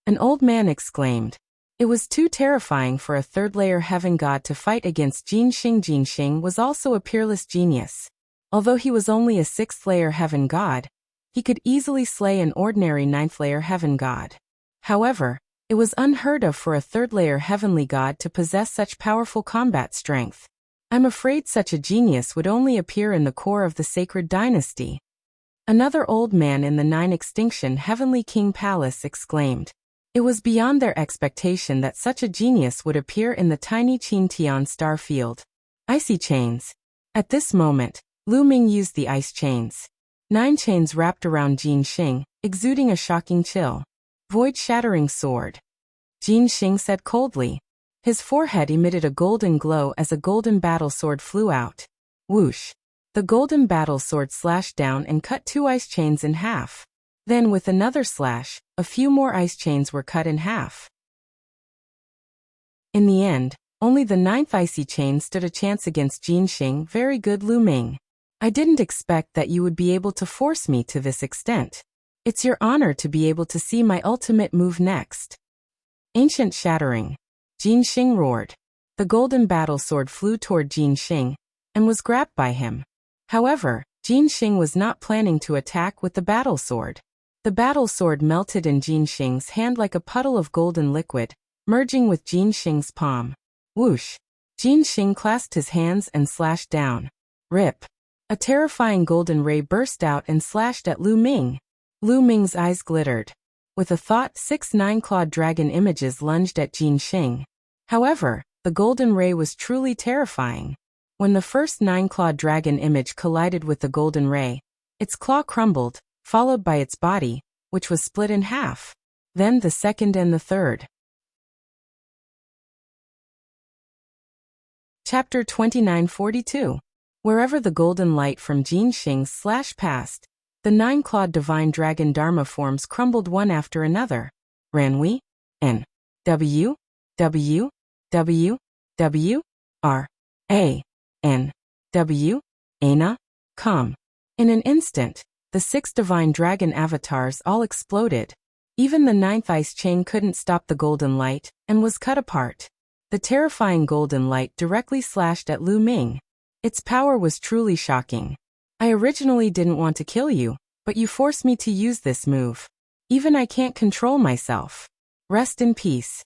An old man exclaimed. It was too terrifying for a third-layer heaven god to fight against Jin Xing. Jin Xing was also a peerless genius. Although he was only a 6th-layer heaven god, he could easily slay an ordinary 9th-layer heaven god. However, it was unheard of for a third-layer heavenly god to possess such powerful combat strength. I'm afraid such a genius would only appear in the core of the sacred dynasty. Another old man in the 9 Extinction Heavenly King Palace exclaimed. It was beyond their expectation that such a genius would appear in the tiny Qintian star field. Icy chains. At this moment, Lu Ming used the ice chains. 9 chains wrapped around Jin Xing, exuding a shocking chill. Void-shattering sword. Jin Xing said coldly. His forehead emitted a golden glow as a golden battle sword flew out. Whoosh. The golden battle sword slashed down and cut 2 ice chains in half. Then with another slash, a few more ice chains were cut in half. In the end, only the 9th icy chain stood a chance against Jin Xing. Very good, Lu Ming. I didn't expect that you would be able to force me to this extent. It's your honor to be able to see my ultimate move next. Ancient shattering. Jin Xing roared. The golden battle sword flew toward Jin Xing and was grabbed by him. However, Jin Xing was not planning to attack with the battle sword. The battle sword melted in Jin Xing's hand like a puddle of golden liquid, merging with Jin Xing's palm. Whoosh! Jin Xing clasped his hands and slashed down. Rip! A terrifying golden ray burst out and slashed at Lu Ming. Lu Ming's eyes glittered. With a thought, 6 nine-clawed dragon images lunged at Jin Xing. However, the golden ray was truly terrifying. When the first nine-clawed dragon image collided with the golden ray, its claw crumbled, followed by its body, which was split in half. Then the second and the third. Chapter 2942. Wherever the golden light from Jin Xing slashed past, the nine-clawed divine dragon Dharma forms crumbled one after another. Ranwi, N, W, W, W, W, R, A, N, W, Ana, Com. In an instant, the 6 divine dragon avatars all exploded. Even the 9th ice chain couldn't stop the golden light, and was cut apart. The terrifying golden light directly slashed at Lu Ming. Its power was truly shocking. I originally didn't want to kill you, but you forced me to use this move. Even I can't control myself. Rest in peace.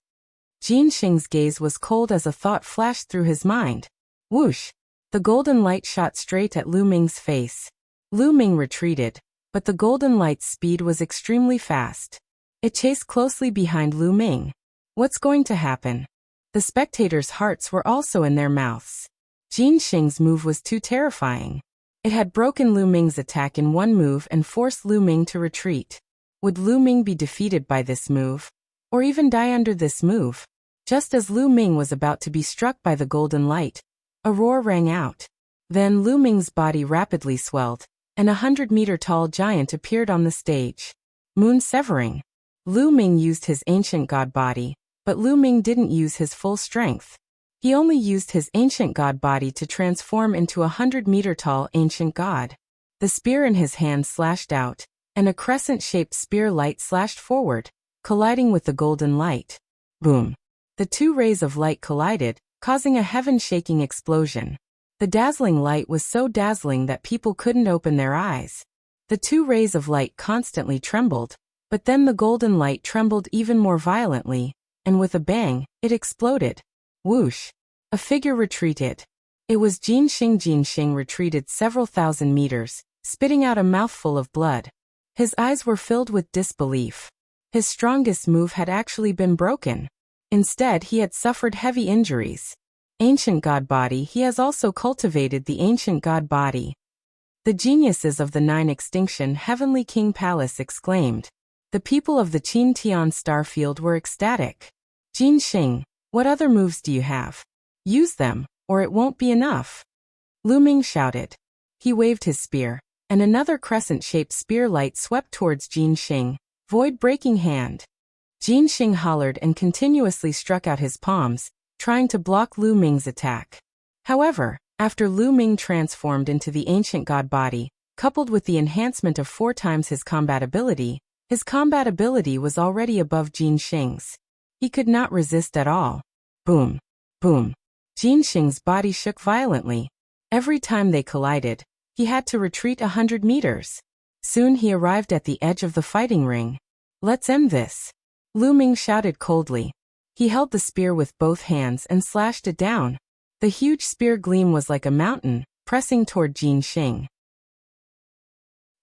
Jin Xing's gaze was cold as a thought flashed through his mind. Whoosh! The golden light shot straight at Lu Ming's face. Lu Ming retreated, but the golden light's speed was extremely fast. It chased closely behind Lu Ming. What's going to happen? The spectators' hearts were also in their mouths. Jin Xing's move was too terrifying. It had broken Lu Ming's attack in one move and forced Lu Ming to retreat. Would Lu Ming be defeated by this move? Or even die under this move? Just as Lu Ming was about to be struck by the golden light, a roar rang out. Then Lu Ming's body rapidly swelled, and a 100-meter-tall giant appeared on the stage. Moon severing. Lu Ming used his ancient god body, but Lu Ming didn't use his full strength. He only used his ancient god body to transform into a 100-meter-tall ancient god. The spear in his hand slashed out, and a crescent-shaped spear light slashed forward, colliding with the golden light. Boom! The 2 rays of light collided, causing a heaven-shaking explosion. The dazzling light was so dazzling that people couldn't open their eyes. The 2 rays of light constantly trembled, but then the golden light trembled even more violently, and with a bang, it exploded. Whoosh! A figure retreated. It was Jin Xing. Jin Xing retreated several thousand meters, spitting out a mouthful of blood. His eyes were filled with disbelief. His strongest move had actually been broken. Instead, he had suffered heavy injuries. Ancient god body. He has also cultivated the ancient god body. The geniuses of the 9 Extinction Heavenly King Palace exclaimed. The people of the Qin Tian Starfield were ecstatic. Jin Xing, what other moves do you have? Use them, or it won't be enough. Lu Ming shouted. He waved his spear, and another crescent-shaped spear light swept towards Jin Xing, void-breaking hand. Jin Xing hollered and continuously struck out his palms, trying to block Lu Ming's attack. However, after Lu Ming transformed into the ancient god body, coupled with the enhancement of 4 times his combat ability was already above Jin Xing's. He could not resist at all. Boom! Boom! Jin Xing's body shook violently. Every time they collided, he had to retreat 100 meters. Soon he arrived at the edge of the fighting ring. Let's end this. Lu Ming shouted coldly. He held the spear with both hands and slashed it down. The huge spear gleam was like a mountain, pressing toward Jin Xing.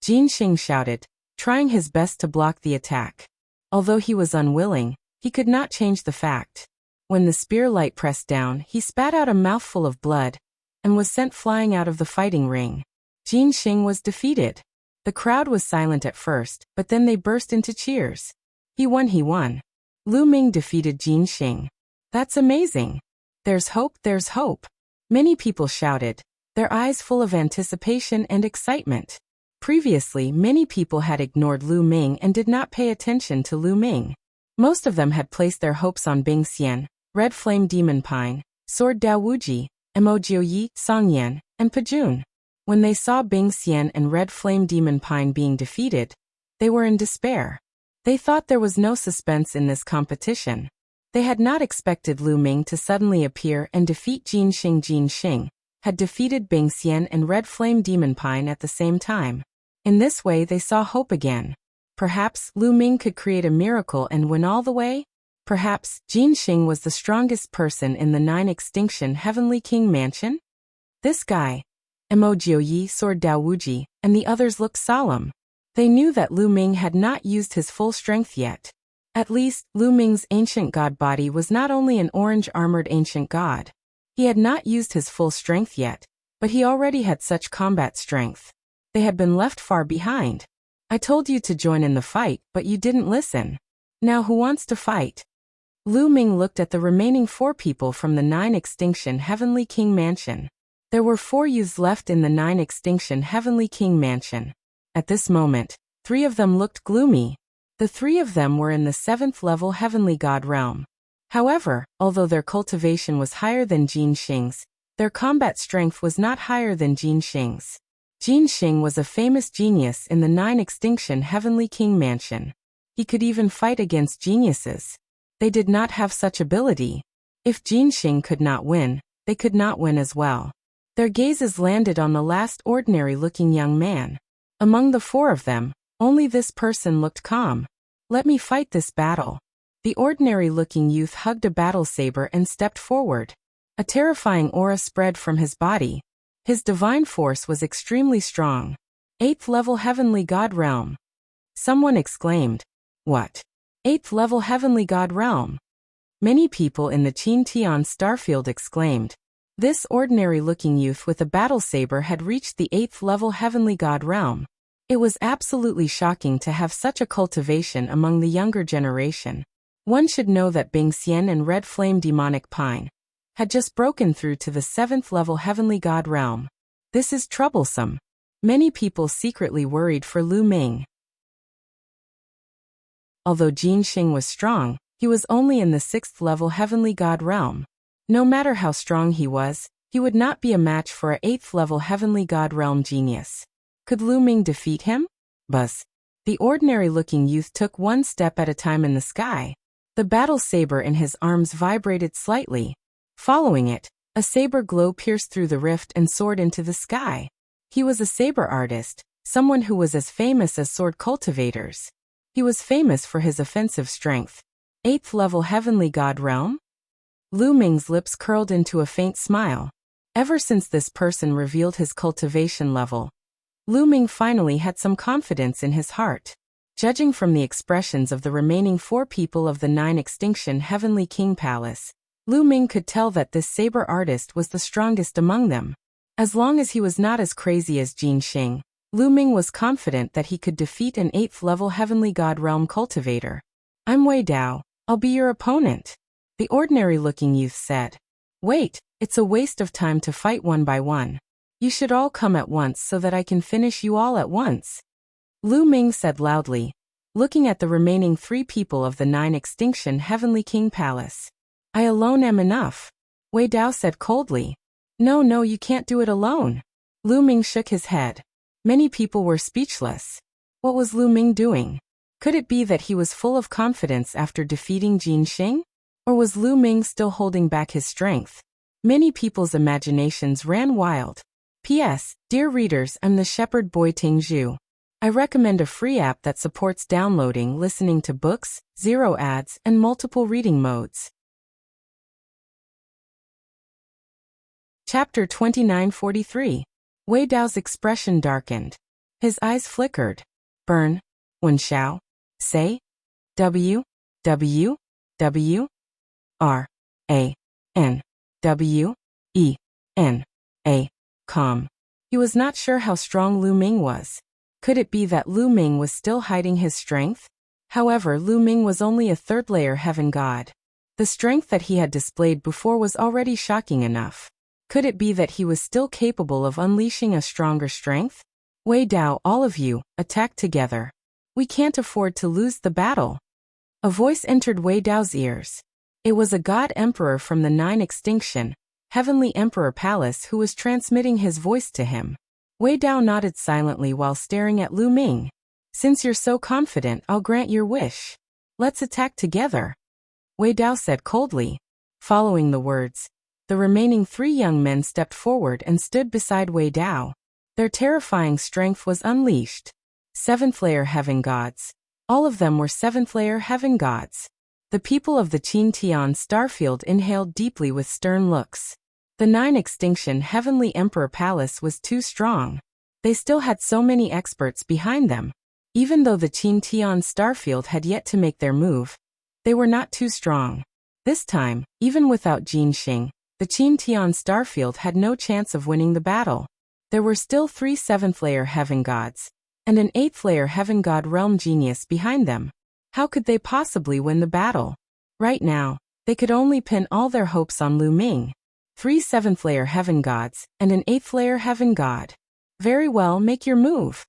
Jin Xing shouted, trying his best to block the attack. Although he was unwilling, he could not change the fact. When the spear light pressed down, he spat out a mouthful of blood, and was sent flying out of the fighting ring. Jin Xing was defeated. The crowd was silent at first, but then they burst into cheers. He won. Lu Ming defeated Jin Xing. That's amazing. There's hope, there's hope. Many people shouted, their eyes full of anticipation and excitement. Previously, many people had ignored Lu Ming and did not pay attention to Lu Ming. Most of them had placed their hopes on Bing Xian, Red Flame Demon Pine, Sword Dao Wuji, Emogio Yi, Song Yan, and Pajun. When they saw Bing Xian and Red Flame Demon Pine being defeated, they were in despair. They thought there was no suspense in this competition. They had not expected Lu Ming to suddenly appear and defeat Jin Xing. Jin Xing had defeated Bing Xian and Red Flame Demon Pine at the same time. In this way they saw hope again. Perhaps Lu Ming could create a miracle and win all the way? Perhaps Jin Xing was the strongest person in the 9 Extinction Heavenly King Mansion? This guy, Emogio Yi, Sword Dao Wuji, and the others looked solemn. They knew that Lu Ming had not used his full strength yet. At least, Lu Ming's ancient god body was not only an orange-armored ancient god. He had not used his full strength yet, but he already had such combat strength. They had been left far behind. I told you to join in the fight, but you didn't listen. Now who wants to fight? Lu Ming looked at the remaining 4 people from the 9 Extinction Heavenly King Mansion. There were 4 youths left in the 9 Extinction Heavenly King Mansion. At this moment, 3 of them looked gloomy. The 3 of them were in the 7th level Heavenly God realm. However, although their cultivation was higher than Jin Xing's, their combat strength was not higher than Jin Xing's. Jin Xing was a famous genius in the 9 Extinction Heavenly King Mansion. He could even fight against geniuses. They did not have such ability. If Jin Xing could not win, they could not win as well. Their gazes landed on the last ordinary-looking young man. Among the 4 of them, only this person looked calm. Let me fight this battle. The ordinary-looking youth hugged a battle saber and stepped forward. A terrifying aura spread from his body. His divine force was extremely strong. 8th level Heavenly God realm. Someone exclaimed. What? 8th level Heavenly God realm. Many people in the Qin Tian starfield exclaimed. This ordinary-looking youth with a battle saber had reached the 8th level Heavenly God realm. It was absolutely shocking to have such a cultivation among the younger generation. One should know that Bing Xian and Red Flame Demonic Pine had just broken through to the 7th level Heavenly God realm. This is troublesome. Many people secretly worried for Lu Ming. Although Jin Xing was strong, he was only in the 6th level Heavenly God realm. No matter how strong he was, he would not be a match for a 8th level Heavenly God realm genius. Could Lu Ming defeat him? Buzz. The ordinary-looking youth took 1 step at a time in the sky. The battle saber in his arms vibrated slightly. Following it, a saber glow pierced through the rift and soared into the sky. He was a saber artist, someone who was as famous as sword cultivators. He was famous for his offensive strength. 8th level Heavenly God realm? Lu Ming's lips curled into a faint smile. Ever since this person revealed his cultivation level, Lu Ming finally had some confidence in his heart. Judging from the expressions of the remaining 4 people of the 9 Extinction Heavenly King Palace, Lu Ming could tell that this saber artist was the strongest among them. As long as he was not as crazy as Jin Xing, Lu Ming was confident that he could defeat an 8th level Heavenly God realm cultivator. I'm Wei Dao, I'll be your opponent. The ordinary-looking youth said. Wait, it's a waste of time to fight one by one. You should all come at once so that I can finish you all at once. Lu Ming said loudly, looking at the remaining 3 people of the 9 Extinction Heavenly King Palace. I alone am enough. Wei Dao said coldly. No, you can't do it alone. Lu Ming shook his head. Many people were speechless. What was Lu Ming doing? Could it be that he was full of confidence after defeating Jin Xing? Or was Lu Ming still holding back his strength? Many people's imaginations ran wild. P.S. Dear readers, I'm the shepherd boy Ting Zhu. I recommend a free app that supports downloading, listening to books, 0 ads, and multiple reading modes. Chapter 2943. Wei Dao's expression darkened. His eyes flickered. Burn. Wen Xiao. Say. W. W. W. R. A. N. W. E. N. A. Calm. He was not sure how strong Lu Ming was. Could it be that Lu Ming was still hiding his strength? However, Lu Ming was only a 3rd-layer heaven god. The strength that he had displayed before was already shocking enough. Could it be that he was still capable of unleashing a stronger strength? Wei Dao, all of you, attack together. We can't afford to lose the battle. A voice entered Wei Dao's ears. It was a god emperor from the 9 Extinction Heavenly Emperor Palace who was transmitting his voice to him. Wei Dao nodded silently while staring at Lu Ming. Since you're so confident, I'll grant your wish. Let's attack together. Wei Dao said coldly. Following the words, the remaining 3 young men stepped forward and stood beside Wei Dao. Their terrifying strength was unleashed. 7th-layer heaven gods. All of them were 7th-layer heaven gods. The people of the Qin Tian starfield inhaled deeply with stern looks. The 9 Extinction Heavenly Emperor Palace was too strong. They still had so many experts behind them. Even though the Qin Tian Starfield had yet to make their move, they were not too strong. This time, even without Jin Xing, the Qin Tian Starfield had no chance of winning the battle. There were still 3 7th-layer heaven gods, and an 8th-layer heaven god realm genius behind them. How could they possibly win the battle? Right now, they could only pin all their hopes on Lu Ming. 3 7th-layer heaven gods, and an 8th-layer heaven god. Very well, make your move.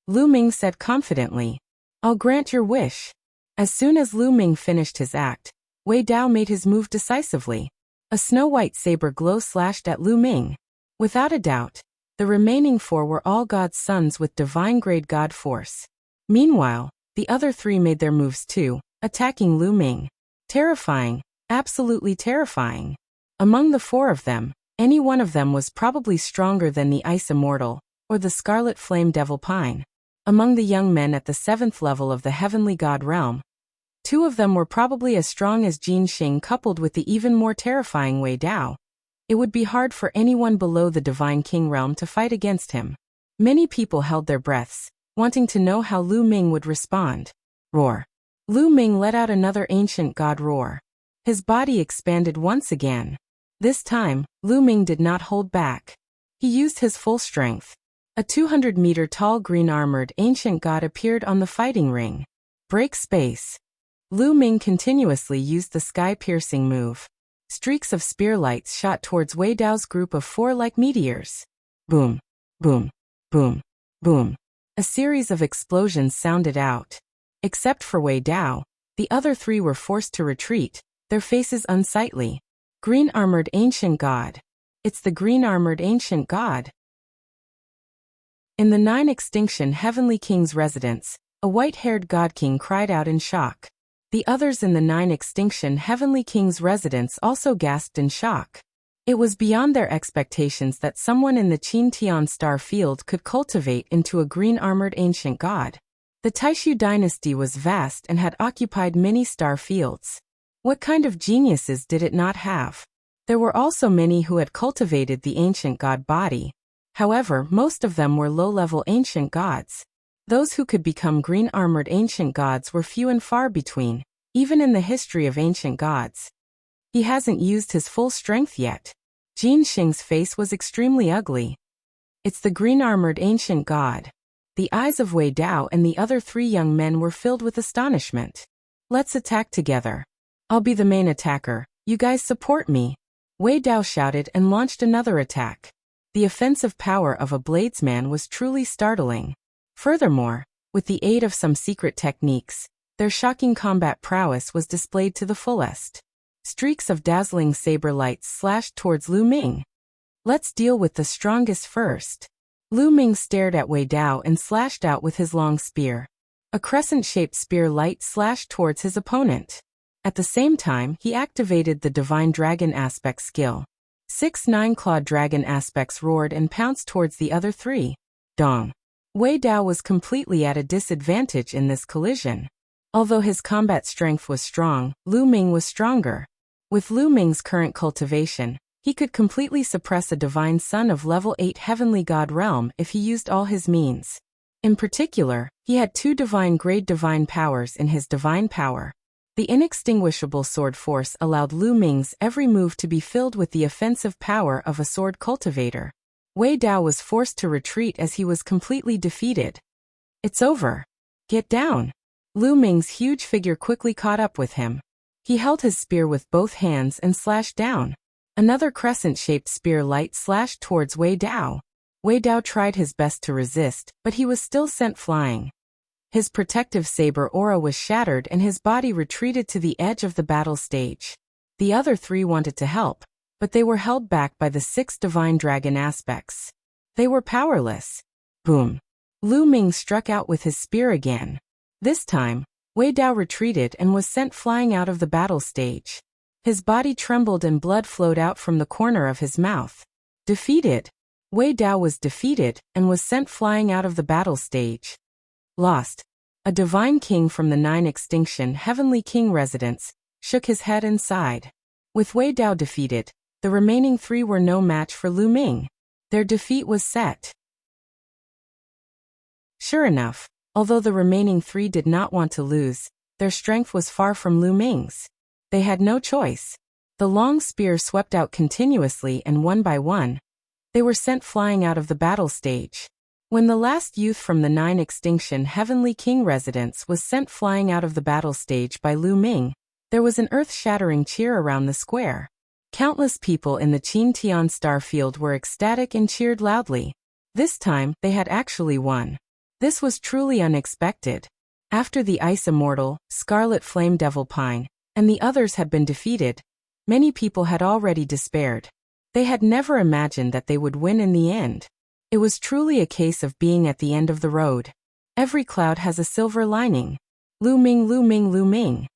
Lu Ming said confidently. I'll grant your wish. As soon as Lu Ming finished his act, Wei Dao made his move decisively. A snow-white saber glow slashed at Lu Ming. Without a doubt, the remaining 4 were all God's sons with divine-grade God force. Meanwhile, the other 3 made their moves too, attacking Lu Ming. Terrifying, absolutely terrifying. Among the 4 of them, any one of them was probably stronger than the Ice Immortal, or the Scarlet Flame Devil Pine. Among the young men at the 7th level of the Heavenly God realm, 2 of them were probably as strong as Jin Xing coupled with the even more terrifying Wei Dao. It would be hard for anyone below the Divine King realm to fight against him. Many people held their breaths, wanting to know how Lu Ming would respond. Roar. Lu Ming let out another ancient god roar. His body expanded once again. This time, Lu Ming did not hold back. He used his full strength. A 200-meter-tall green-armored ancient god appeared on the fighting ring. Break space. Lu Ming continuously used the sky-piercing move. Streaks of spear lights shot towards Wei Dao's group of 4 like meteors. Boom, boom, boom, boom. A series of explosions sounded out. Except for Wei Dao, the other 3 were forced to retreat, their faces unsightly. Green-armored ancient god. It's the green-armored ancient god. In the 9 Extinction Heavenly King's residence, a white-haired god king cried out in shock. The others in the 9 Extinction Heavenly King's residence also gasped in shock. It was beyond their expectations that someone in the Qin Tian star field could cultivate into a green-armored ancient god. The Taishu dynasty was vast and had occupied many star fields. What kind of geniuses did it not have? There were also many who had cultivated the ancient god body. However, most of them were low-level ancient gods. Those who could become green-armored ancient gods were few and far between, even in the history of ancient gods. He hasn't used his full strength yet. Jin Xing's face was extremely ugly. It's the green-armored ancient god. The eyes of Wei Dao and the other 3 young men were filled with astonishment. Let's attack together. I'll be the main attacker, you guys support me. Wei Dao shouted and launched another attack. The offensive power of a bladesman was truly startling. Furthermore, with the aid of some secret techniques, their shocking combat prowess was displayed to the fullest. Streaks of dazzling saber lights slashed towards Lu Ming. Let's deal with the strongest first. Lu Ming stared at Wei Dao and slashed out with his long spear. A crescent-shaped spear light slashed towards his opponent. At the same time, he activated the Divine Dragon Aspect skill. 6 9-clawed dragon aspects roared and pounced towards the other 3. Dong. Wei Dao was completely at a disadvantage in this collision. Although his combat strength was strong, Lu Ming was stronger. With Lu Ming's current cultivation, he could completely suppress a divine son of level 8 heavenly god realm if he used all his means. In particular, he had 2 divine-grade divine powers in his divine power. The inextinguishable sword force allowed Lu Ming's every move to be filled with the offensive power of a sword cultivator. Wei Dao was forced to retreat as he was completely defeated. It's over. Get down. Lu Ming's huge figure quickly caught up with him. He held his spear with both hands and slashed down. Another crescent-shaped spear light slashed towards Wei Dao. Wei Dao tried his best to resist, but he was still sent flying. His protective saber aura was shattered and his body retreated to the edge of the battle stage. The other 3 wanted to help, but they were held back by the 6 divine dragon aspects. They were powerless. Boom. Lu Ming struck out with his spear again. This time, Wei Dao retreated and was sent flying out of the battle stage. His body trembled and blood flowed out from the corner of his mouth. Defeated. Wei Dao was defeated and was sent flying out of the battle stage. Lost. A divine king from the 9 Extinction Heavenly King residence shook his head and sighed. With Wei Dao defeated, the remaining 3 were no match for Lu Ming. Their defeat was set. Sure enough, Although the remaining 3 did not want to lose, their strength was far from Lu Ming's. They had no choice. The long spear swept out continuously, and one by one, they were sent flying out of the battle stage. When the last youth from the 9 Extinction Heavenly King residence was sent flying out of the battle stage by Lu Ming, there was an earth-shattering cheer around the square. Countless people in the Qin Tian star field were ecstatic and cheered loudly. This time, they had actually won. This was truly unexpected. After the Ice Immortal, Scarlet Flame Devil Pine, and the others had been defeated, many people had already despaired. They had never imagined that they would win in the end. It was truly a case of being at the end of the road. Every cloud has a silver lining. Lu Ming, Lu Ming, Lu Ming.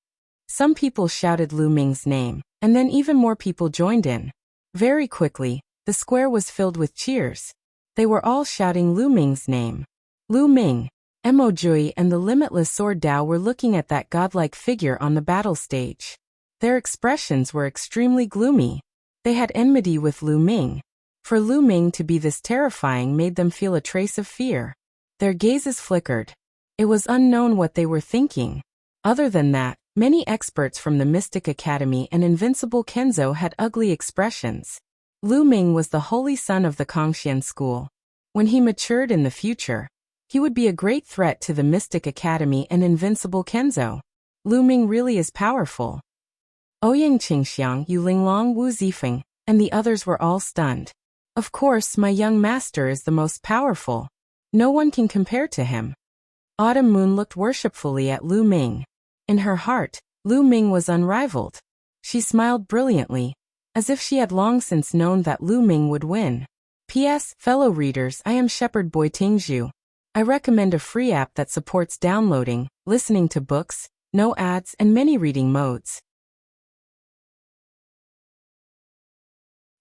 Some people shouted Lu Ming's name, and then even more people joined in. Very quickly, the square was filled with cheers. They were all shouting Lu Ming's name. Lu Ming, Mo Jui and the limitless Sword Dao were looking at that godlike figure on the battle stage. Their expressions were extremely gloomy. They had enmity with Lu Ming. For Lu Ming to be this terrifying made them feel a trace of fear. Their gazes flickered. It was unknown what they were thinking. Other than that, many experts from the Mystic Academy and Invincible Kenzo had ugly expressions. Lu Ming was the holy son of the Kangxian school. When he matured in the future, he would be a great threat to the Mystic Academy and Invincible Kenzo. Lu Ming really is powerful. Ouyang Qingxiang, Yu Linglong, Wu Zifeng, and the others were all stunned. Of course, my young master is the most powerful. No one can compare to him. Autumn Moon looked worshipfully at Lu Ming. In her heart, Lu Ming was unrivaled. She smiled brilliantly, as if she had long since known that Lu Ming would win. P.S. Fellow readers, I am Shepherd Boy Tingzhu. I recommend a free app that supports downloading, listening to books, no ads, and many reading modes.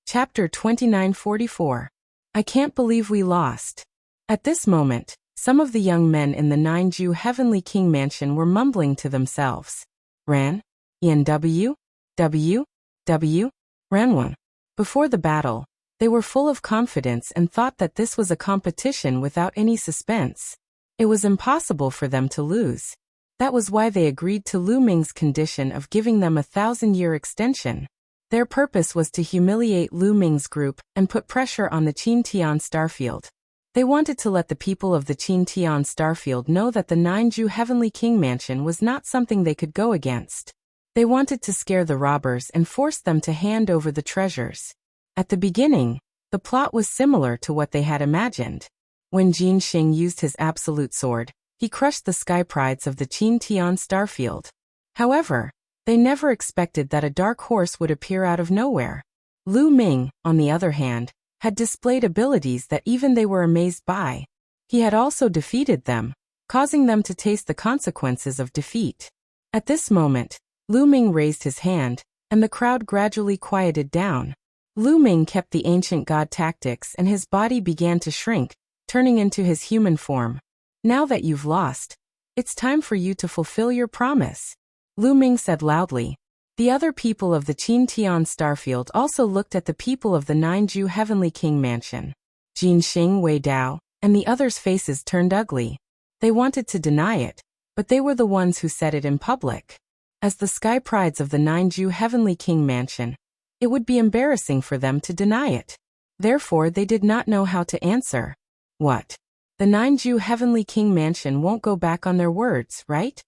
Chapter 2944. I can't believe we lost. At this moment, some of the young men in the Ninju Heavenly King Mansion were mumbling to themselves. Ran? ENW? W? W? Ranwan. Before the battle, they were full of confidence and thought that this was a competition without any suspense. It was impossible for them to lose. That was why they agreed to Lu Ming's condition of giving them a 1,000-year extension. Their purpose was to humiliate Lu Ming's group and put pressure on the Qin Tian Starfield. They wanted to let the people of the Qin Tian Starfield know that the Ninju Heavenly King Mansion was not something they could go against. They wanted to scare the robbers and force them to hand over the treasures. At the beginning, the plot was similar to what they had imagined. When Jin Xing used his absolute sword, he crushed the sky prides of the Qin Tian Starfield. However, they never expected that a dark horse would appear out of nowhere. Lu Ming, on the other hand, had displayed abilities that even they were amazed by. He had also defeated them, causing them to taste the consequences of defeat. At this moment, Lu Ming raised his hand, and the crowd gradually quieted down. Lu Ming kept the ancient god tactics and his body began to shrink, turning into his human form. Now that you've lost, it's time for you to fulfill your promise, Lu Ming said loudly. The other people of the Qin Tian Starfield also looked at the people of the Ninju Heavenly King Mansion. Jin Xing, Wei Dao, and the others' faces turned ugly. They wanted to deny it, but they were the ones who said it in public. As the sky prides of the Ninju Heavenly King Mansion, it would be embarrassing for them to deny it. Therefore, they did not know how to answer. What? The Ninju Heavenly King Mansion won't go back on their words, right?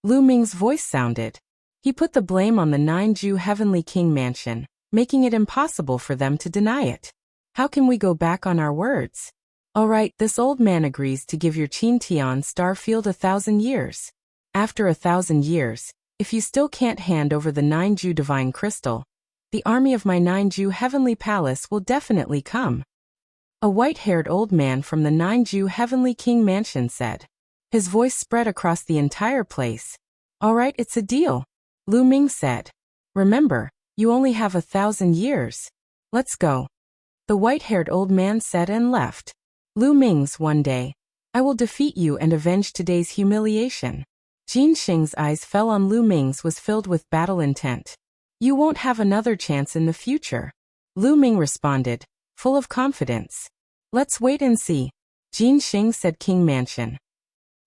Lu Ming's voice sounded. He put the blame on the Ninju Heavenly King Mansion, making it impossible for them to deny it. How can we go back on our words? All right, this old man agrees to give your Qin Tian Starfield 1,000 years. After 1,000 years, if you still can't hand over the Ninju Divine Crystal, the army of my Ninju Heavenly Palace will definitely come. A white-haired old man from the Ninju Heavenly King Mansion said. His voice spread across the entire place. All right, it's a deal, Lu Ming said. Remember, you only have 1,000 years. Let's go. The white-haired old man said and left. Lu Ming's one day. I will defeat you and avenge today's humiliation. Jin Xing's eyes fell on Lu Ming's was filled with battle intent. You won't have another chance in the future, Lu Ming responded, full of confidence. Let's wait and see, Jin Xing said. King Mansion.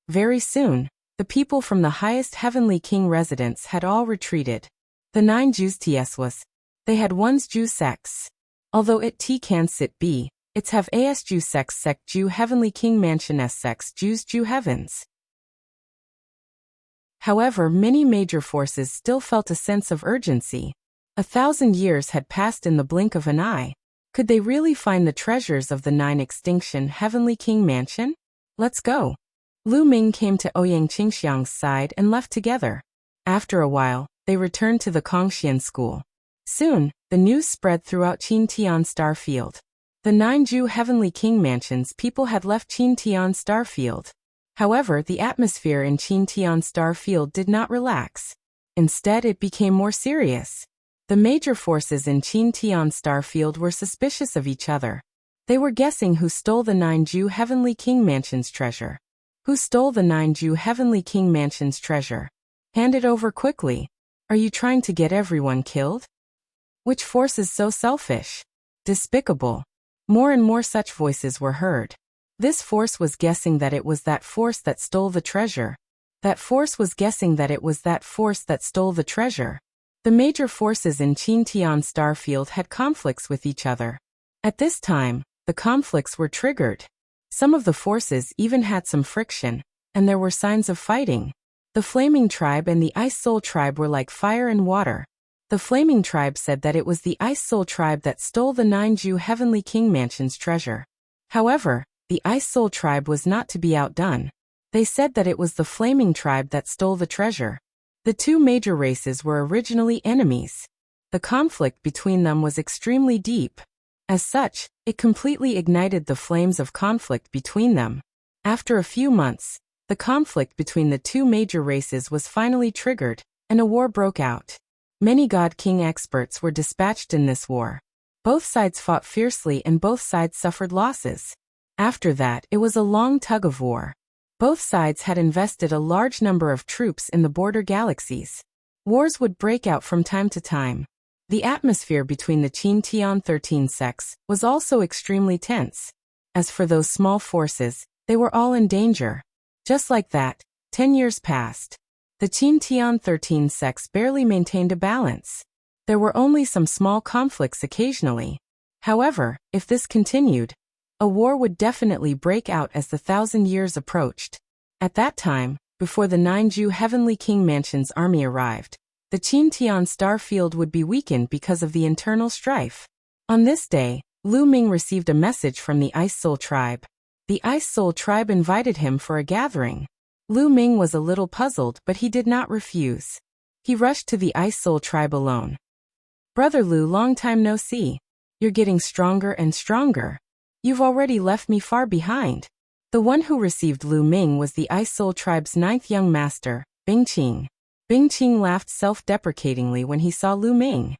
Very soon, the people from the highest heavenly king residence had all retreated. The 9 Jews tswas. They had one's Jew sex. Although it t can sit be, it's have as Jew sex sec Jew heavenly king mansion s sex Jews Jew heavens. However, many major forces still felt a sense of urgency. 1,000 years had passed in the blink of an eye. Could they really find the treasures of the 9 extinction heavenly king mansion? Let's go. Lu Ming came to Ouyang Qingxiang's side and left together. After a while, they returned to the Kongxian school. Soon, the news spread throughout Qintian Star Field. The 9 Jew heavenly king mansions people had left Qintian Star Field. However, the atmosphere in Qintian Star Field did not relax. Instead, it became more serious. The major forces in Qintian Star Field were suspicious of each other. They were guessing who stole the 9 Jew heavenly king mansion's treasure. Who stole the 9 Jew heavenly king mansion's treasure? Hand it over quickly. Are you trying to get everyone killed? Which force is so selfish? Despicable. More and more such voices were heard. This force was guessing that it was that force that stole the treasure. That force was guessing that it was that force that stole the treasure. The major forces in Qintian Star Field had conflicts with each other. At this time, the conflicts were triggered. Some of the forces even had some friction, and there were signs of fighting. The Flaming Tribe and the Ice Soul Tribe were like fire and water. The Flaming Tribe said that it was the Ice Soul Tribe that stole the 9 Jew heavenly king mansion's treasure. However, the Ice Soul Tribe was not to be outdone. They said that it was the Flaming Tribe that stole the treasure. The two major races were originally enemies. The conflict between them was extremely deep. As such, it completely ignited the flames of conflict between them. After a few months, the conflict between the two major races was finally triggered, and a war broke out. Many God King experts were dispatched in this war. Both sides fought fiercely and both sides suffered losses. After that, it was a long tug of war. Both sides had invested a large number of troops in the border galaxies. Wars would break out from time to time. The atmosphere between the Qintian 13 sects was also extremely tense. As for those small forces, they were all in danger. Just like that, 10 years passed. The Qintian 13 sects barely maintained a balance. There were only some small conflicts occasionally. However, if this continued, a war would definitely break out as the 1,000 years approached. At that time, before the 9 Jew heavenly king mansion's army arrived, the Qintian Star Field would be weakened because of the internal strife. On this day, Lu Ming received a message from the Ice Soul Tribe. The Ice Soul Tribe invited him for a gathering. Lu Ming was a little puzzled, but he did not refuse. He rushed to the Ice Soul Tribe alone. Brother Lu, long time no see. You're getting stronger and stronger. You've already left me far behind. The one who received Lu Ming was the Ice Soul Tribe's 9th young master, Bing Qing. Bing Qing laughed self-deprecatingly when he saw Lu Ming.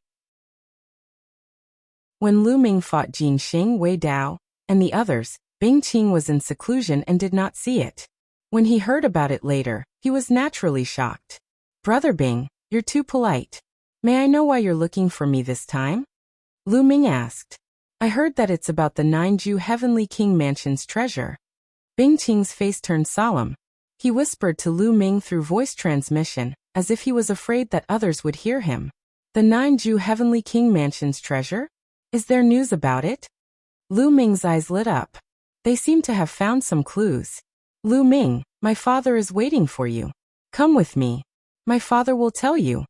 When Lu Ming fought Jin Xing, Wei Dao, and the others, Bing Qing was in seclusion and did not see it. When he heard about it later, he was naturally shocked. Brother Bing, you're too polite. May I know why you're looking for me this time? Lu Ming asked. I heard that it's about the 9 Jew heavenly king mansion's treasure. Bing Qing's face turned solemn. He whispered to Lu Ming through voice transmission, as if he was afraid that others would hear him. The 9 Jew heavenly king mansion's treasure? Is there news about it? Lu Ming's eyes lit up. They seem to have found some clues. Lu Ming, my father is waiting for you. Come with me. My father will tell you.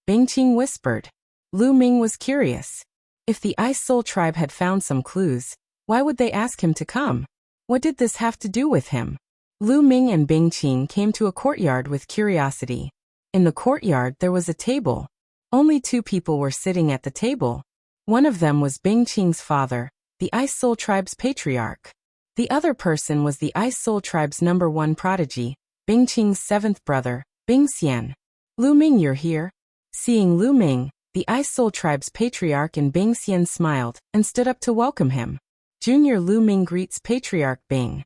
Bing Qing whispered. Lu Ming was curious. If the Ice Soul Tribe had found some clues, why would they ask him to come? What did this have to do with him? Lu Ming and Bing Qing came to a courtyard with curiosity. In the courtyard there was a table. Only 2 people were sitting at the table. One of them was Bing Qing's father, the Ice Soul Tribe's patriarch. The other person was the Ice Soul Tribe's #1 prodigy, Bing Qing's 7th brother, Bing Xian. Lu Ming, you're here? Seeing Lu Ming, the Ice Soul Tribe's patriarch and Bing Xian smiled and stood up to welcome him. Junior Lu Ming greets Patriarch Bing.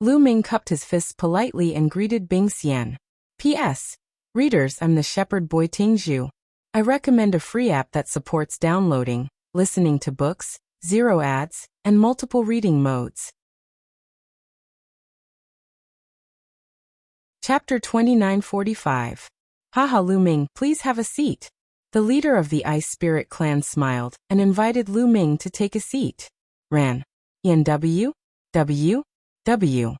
Lu Ming cupped his fists politely and greeted Bing Xian. P.S. Readers, I'm the shepherd boy Tingzhu. I recommend a free app that supports downloading, listening to books, 0 ads, and multiple reading modes. Chapter 2945. Haha Lu Ming, please have a seat. The leader of the Ice Spirit clan smiled and invited Lu Ming to take a seat. Ran. ENW? W? W.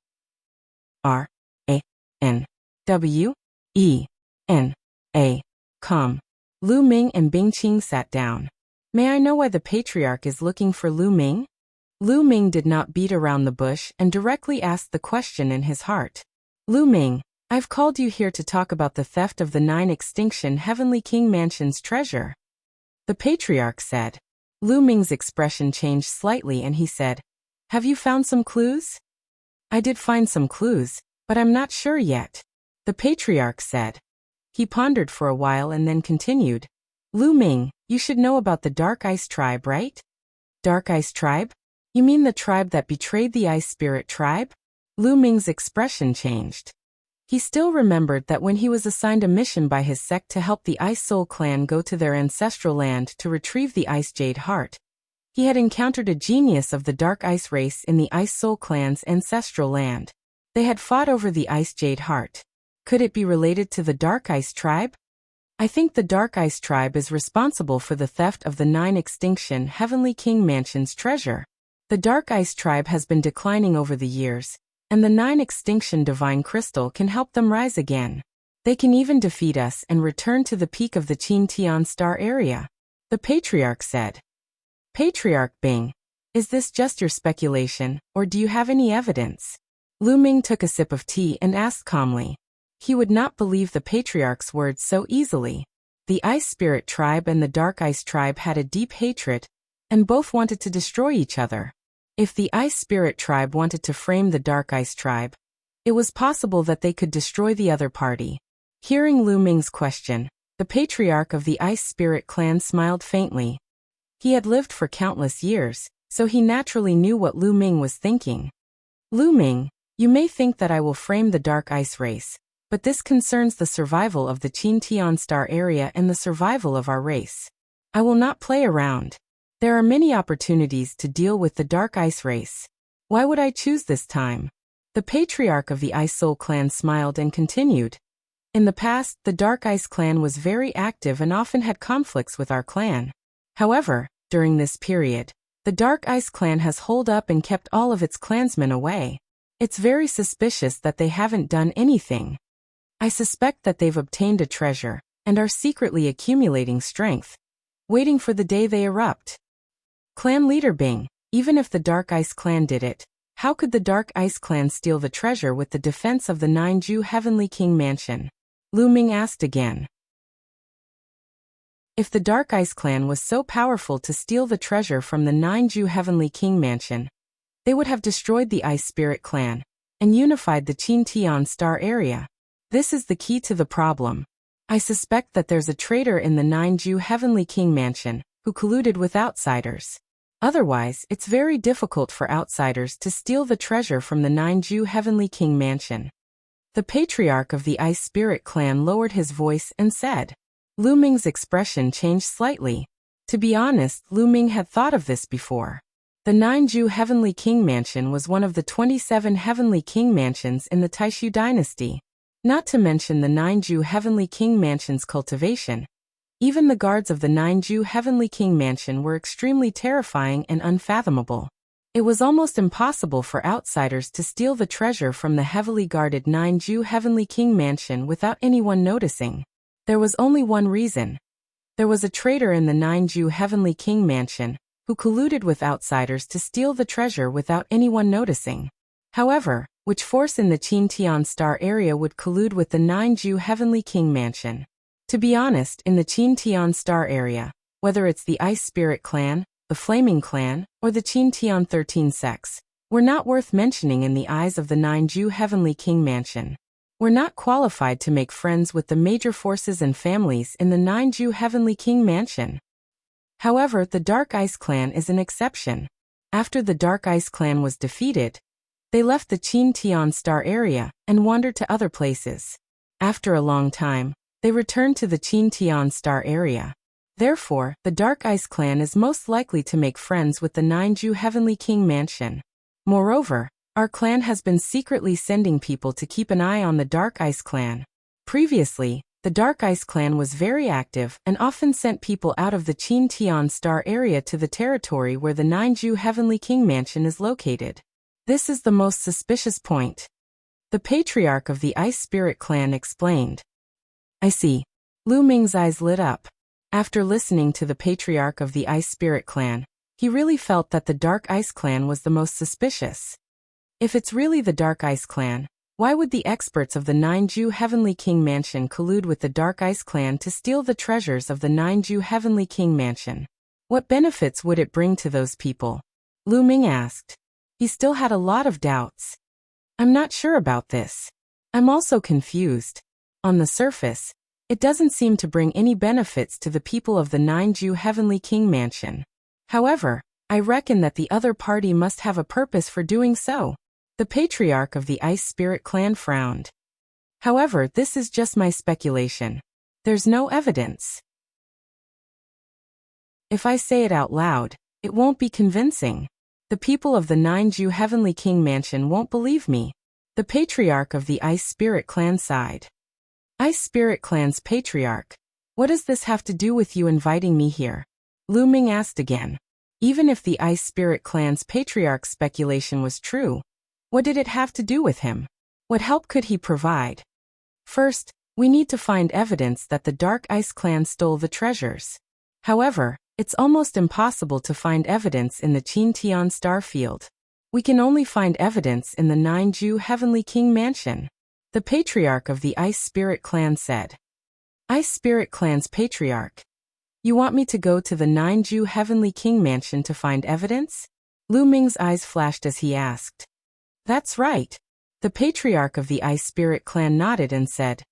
R. A. N. W. E. N. A. Com. Lu Ming and Bing Qing sat down. May I know why the patriarch is looking for Lu Ming? Lu Ming did not beat around the bush and directly asked the question in his heart. Lu Ming, I've called you here to talk about the theft of the 9 extinction Heavenly King Mansion's treasure. The patriarch said. Lu Ming's expression changed slightly and he said, Have you found some clues? I did find some clues, but I'm not sure yet. The patriarch said. He pondered for a while and then continued. Lu Ming, you should know about the Dark Ice Tribe, right? Dark Ice Tribe? You mean the tribe that betrayed the Ice Spirit tribe? Lu Ming's expression changed. He still remembered that when he was assigned a mission by his sect to help the Ice Soul clan go to their ancestral land to retrieve the Ice Jade Heart, he had encountered a genius of the Dark Ice race in the Ice Soul clan's ancestral land. They had fought over the Ice Jade Heart. Could it be related to the Dark Ice Tribe? I think the Dark Ice Tribe is responsible for the theft of the 9 extinction Heavenly King Mansion's treasure. The Dark Ice Tribe has been declining over the years, and the 9 extinction Divine Crystal can help them rise again. They can even defeat us and return to the peak of the Qin Tian Star area. The Patriarch said. Patriarch Bing, is this just your speculation, or do you have any evidence? Lu Ming took a sip of tea and asked calmly. He would not believe the Patriarch's words so easily. The Ice Spirit Tribe and the Dark Ice Tribe had a deep hatred, and both wanted to destroy each other. If the Ice Spirit Tribe wanted to frame the Dark Ice Tribe, it was possible that they could destroy the other party. Hearing Lu Ming's question, the Patriarch of the Ice Spirit clan smiled faintly. He had lived for countless years, so he naturally knew what Lu Ming was thinking. Lu Ming, you may think that I will frame the Dark Ice race, but this concerns the survival of the Qin Tian Star area and the survival of our race. I will not play around. There are many opportunities to deal with the Dark Ice race. Why would I choose this time? The Patriarch of the Ice Soul clan smiled and continued. In the past, the Dark Ice clan was very active and often had conflicts with our clan. However, during this period, the Dark Ice clan has holed up and kept all of its clansmen away. It's very suspicious that they haven't done anything. I suspect that they've obtained a treasure and are secretly accumulating strength, waiting for the day they erupt. Clan leader Bing, even if the Dark Ice clan did it, how could the Dark Ice clan steal the treasure with the defense of the 9-Ju Heavenly King Mansion? Lu Ming asked again. If the Dark Ice clan was so powerful to steal the treasure from the 9-Ju Heavenly King Mansion, they would have destroyed the Ice Spirit clan and unified the Qin Tian Star area. This is the key to the problem. I suspect that there's a traitor in the 9-Ju Heavenly King Mansion who colluded with outsiders. Otherwise, it's very difficult for outsiders to steal the treasure from the 9-Ju Heavenly King Mansion. The Patriarch of the Ice Spirit clan lowered his voice and said. Lu Ming's expression changed slightly. To be honest, Lu Ming had thought of this before. The 9-Ju Heavenly King Mansion was one of the 27 Heavenly King Mansions in the Taishu dynasty. Not to mention the 9-Ju Heavenly King Mansion's cultivation. Even the guards of the 9-Ju Heavenly King Mansion were extremely terrifying and unfathomable. It was almost impossible for outsiders to steal the treasure from the heavily guarded 9-Ju Heavenly King Mansion without anyone noticing. There was only one reason. There was a traitor in the 9-Ju Heavenly King Mansion who colluded with outsiders to steal the treasure without anyone noticing. However, which force in the Qin Tian Star area would collude with the 9-Ju Heavenly King Mansion? To be honest, in the Qin Tian Star area, whether it's the Ice Spirit clan, the Flaming clan, or the Qin Tian 13 sects, were not worth mentioning in the eyes of the 9-Ju Heavenly King Mansion. We're not qualified to make friends with the major forces and families in the 9-Ju Heavenly King Mansion. However, the Dark Ice clan is an exception. After the Dark Ice clan was defeated, they left the Qin Tian Star area and wandered to other places. After a long time, they returned to the Qin Tian Star area. Therefore, the Dark Ice clan is most likely to make friends with the 9-Ju Heavenly King Mansion. Moreover, Our clan has been secretly sending people to keep an eye on the Dark Ice Clan. Previously, the Dark Ice Clan was very active and often sent people out of the Qin Tian Star area to the territory where the Ninju Heavenly King Mansion is located. This is the most suspicious point. The Patriarch of the Ice Spirit Clan explained. I see. Lu Ming's eyes lit up. After listening to the Patriarch of the Ice Spirit Clan, he really felt that the Dark Ice Clan was the most suspicious. If it's really the Dark Ice Clan, why would the experts of the Ninju Heavenly King Mansion collude with the Dark Ice Clan to steal the treasures of the Ninju Heavenly King Mansion? What benefits would it bring to those people? Lu Ming asked. He still had a lot of doubts. I'm not sure about this. I'm also confused. On the surface, it doesn't seem to bring any benefits to the people of the Ninju Heavenly King Mansion. However, I reckon that the other party must have a purpose for doing so. The Patriarch of the Ice Spirit Clan frowned. However, this is just my speculation. There's no evidence. If I say it out loud, it won't be convincing. The people of the Ninju Heavenly King Mansion won't believe me. The Patriarch of the Ice Spirit Clan sighed. Ice Spirit Clan's Patriarch. What does this have to do with you inviting me here? Lu Ming asked again. Even if the Ice Spirit Clan's Patriarch's speculation was true, what did it have to do with him? What help could he provide? First, we need to find evidence that the Dark Ice Clan stole the treasures. However, it's almost impossible to find evidence in the Qin Tian Star Field. We can only find evidence in the Ninju Heavenly King Mansion. The Patriarch of the Ice Spirit Clan said. Ice Spirit Clan's Patriarch. You want me to go to the Ninju Heavenly King Mansion to find evidence? Lu Ming's eyes flashed as he asked. That's right. The Patriarch of the Ice Spirit Clan nodded and said.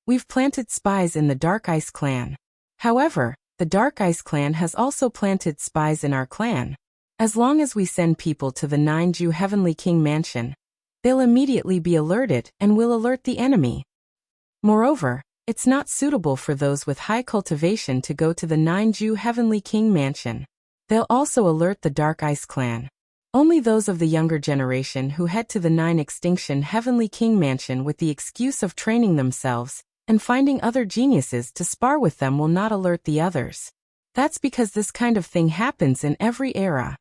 We've planted spies in the Dark Ice Clan. However, the Dark Ice Clan has also planted spies in our clan. As long as we send people to the Ninju Heavenly King Mansion, they'll immediately be alerted and will alert the enemy. Moreover, it's not suitable for those with high cultivation to go to the Ninju Heavenly King Mansion. They'll also alert the Dark Ice Clan. Only those of the younger generation who head to the Nine Extinction Heavenly King Mansion with the excuse of training themselves and finding other geniuses to spar with them will not alert the others. That's because this kind of thing happens in every era.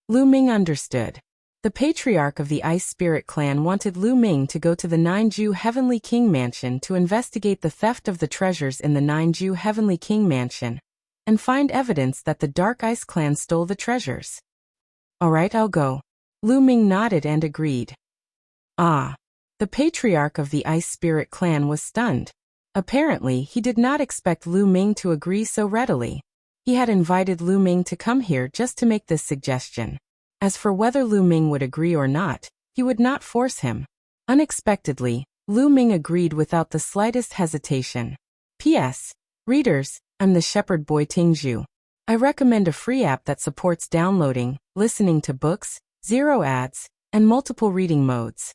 Lu Ming understood. The Patriarch of the Ice Spirit Clan wanted Lu Ming to go to the Ninju Heavenly King Mansion to investigate the theft of the treasures in the Ninju Heavenly King Mansion and find evidence that the Dark Ice Clan stole the treasures. Alright, I'll go. Lu Ming nodded and agreed. Ah. The Patriarch of the Ice Spirit Clan was stunned. Apparently, he did not expect Lu Ming to agree so readily. He had invited Lu Ming to come here just to make this suggestion. As for whether Lu Ming would agree or not, he would not force him. Unexpectedly, Lu Ming agreed without the slightest hesitation. P.S. Readers, I'm the Shepherd Boy Tingzhu. I recommend a free app that supports downloading, listening to books, zero ads, and multiple reading modes.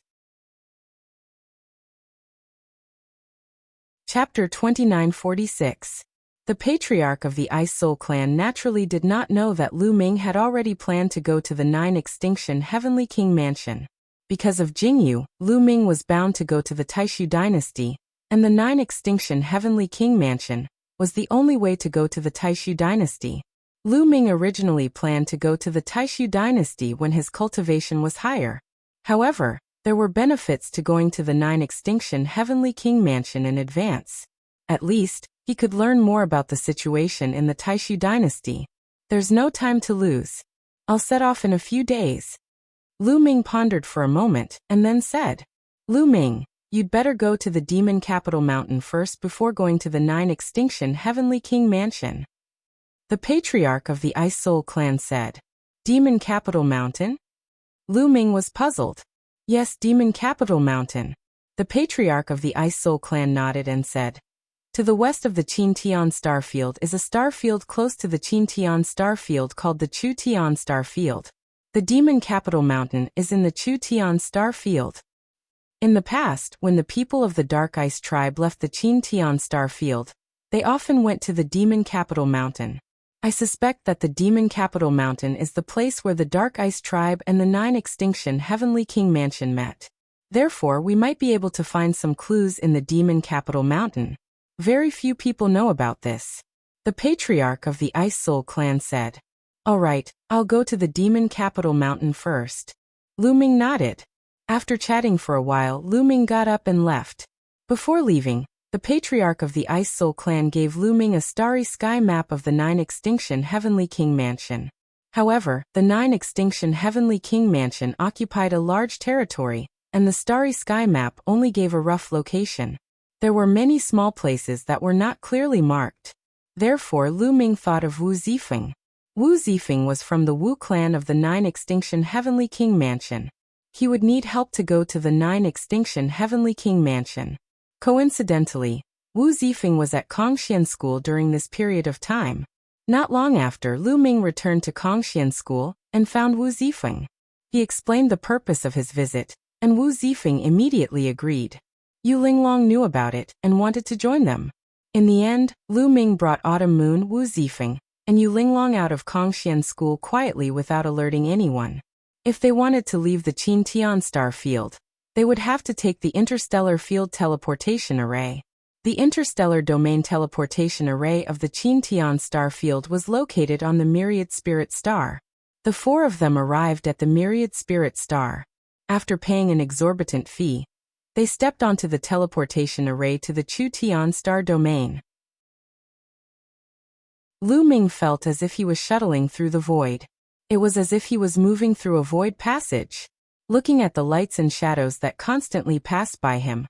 Chapter 2946. The Patriarch of the Ice Soul Clan naturally did not know that Lu Ming had already planned to go to the Nine Extinction Heavenly King Mansion. Because of Jingyu, Lu Ming was bound to go to the Taishu Dynasty, and the Nine Extinction Heavenly King Mansion was the only way to go to the Taishu Dynasty. Lu Ming originally planned to go to the Taishu Dynasty when his cultivation was higher. However, there were benefits to going to the Nine Extinction Heavenly King Mansion in advance. At least, he could learn more about the situation in the Taishu Dynasty. There's no time to lose. I'll set off in a few days. Lu Ming pondered for a moment and then said, Lu Ming, you'd better go to the Demon Capital Mountain first before going to the Nine Extinction Heavenly King Mansion. The Patriarch of the Ice Soul Clan said, Demon Capital Mountain? Lu Ming was puzzled. Yes, Demon Capital Mountain. The Patriarch of the Ice Soul Clan nodded and said, To the west of the Qin Tian Star Field is a star field close to the Qin Tian Star Field called the Chu Tian Star Field. The Demon Capital Mountain is in the Chu Tian Star Field. In the past, when the people of the Dark Ice tribe left the Qin Tian Star Field, they often went to the Demon Capital Mountain. I suspect that the Demon Capital Mountain is the place where the Dark Ice Tribe and the 9 Extinction Heavenly King Mansion met. Therefore, we might be able to find some clues in the Demon Capital Mountain. Very few people know about this. The patriarch of the Ice Soul clan said. All right, I'll go to the Demon Capital Mountain first. Lu Ming nodded. After chatting for a while, Lu Ming got up and left. Before leaving, the patriarch of the Ice Soul clan gave Lu Ming a starry sky map of the 9 Extinction Heavenly King Mansion. However, the 9 Extinction Heavenly King Mansion occupied a large territory, and the starry sky map only gave a rough location. There were many small places that were not clearly marked. Therefore, Lu Ming thought of Wu Zifeng. Wu Zifeng was from the Wu clan of the 9 Extinction Heavenly King Mansion. He would need help to go to the 9 Extinction Heavenly King Mansion. Coincidentally, Wu Zifeng was at Kongxian School during this period of time. Not long after, Lu Ming returned to Kongxian School and found Wu Zifeng. He explained the purpose of his visit, and Wu Zifeng immediately agreed. Yu Linglong knew about it and wanted to join them. In the end, Lu Ming brought Autumn Moon, Wu Zifeng, and Yu Linglong out of Kongxian School quietly without alerting anyone. If they wanted to leave the Qin Tian star field, they would have to take the Interstellar Field Teleportation Array. The Interstellar Domain Teleportation Array of the Qin Tian star field was located on the Myriad Spirit Star. The 4 of them arrived at the Myriad Spirit Star. After paying an exorbitant fee, they stepped onto the teleportation array to the Chu Tian star domain. Lu Ming felt as if he was shuttling through the void. It was as if he was moving through a void passage. Looking at the lights and shadows that constantly passed by him,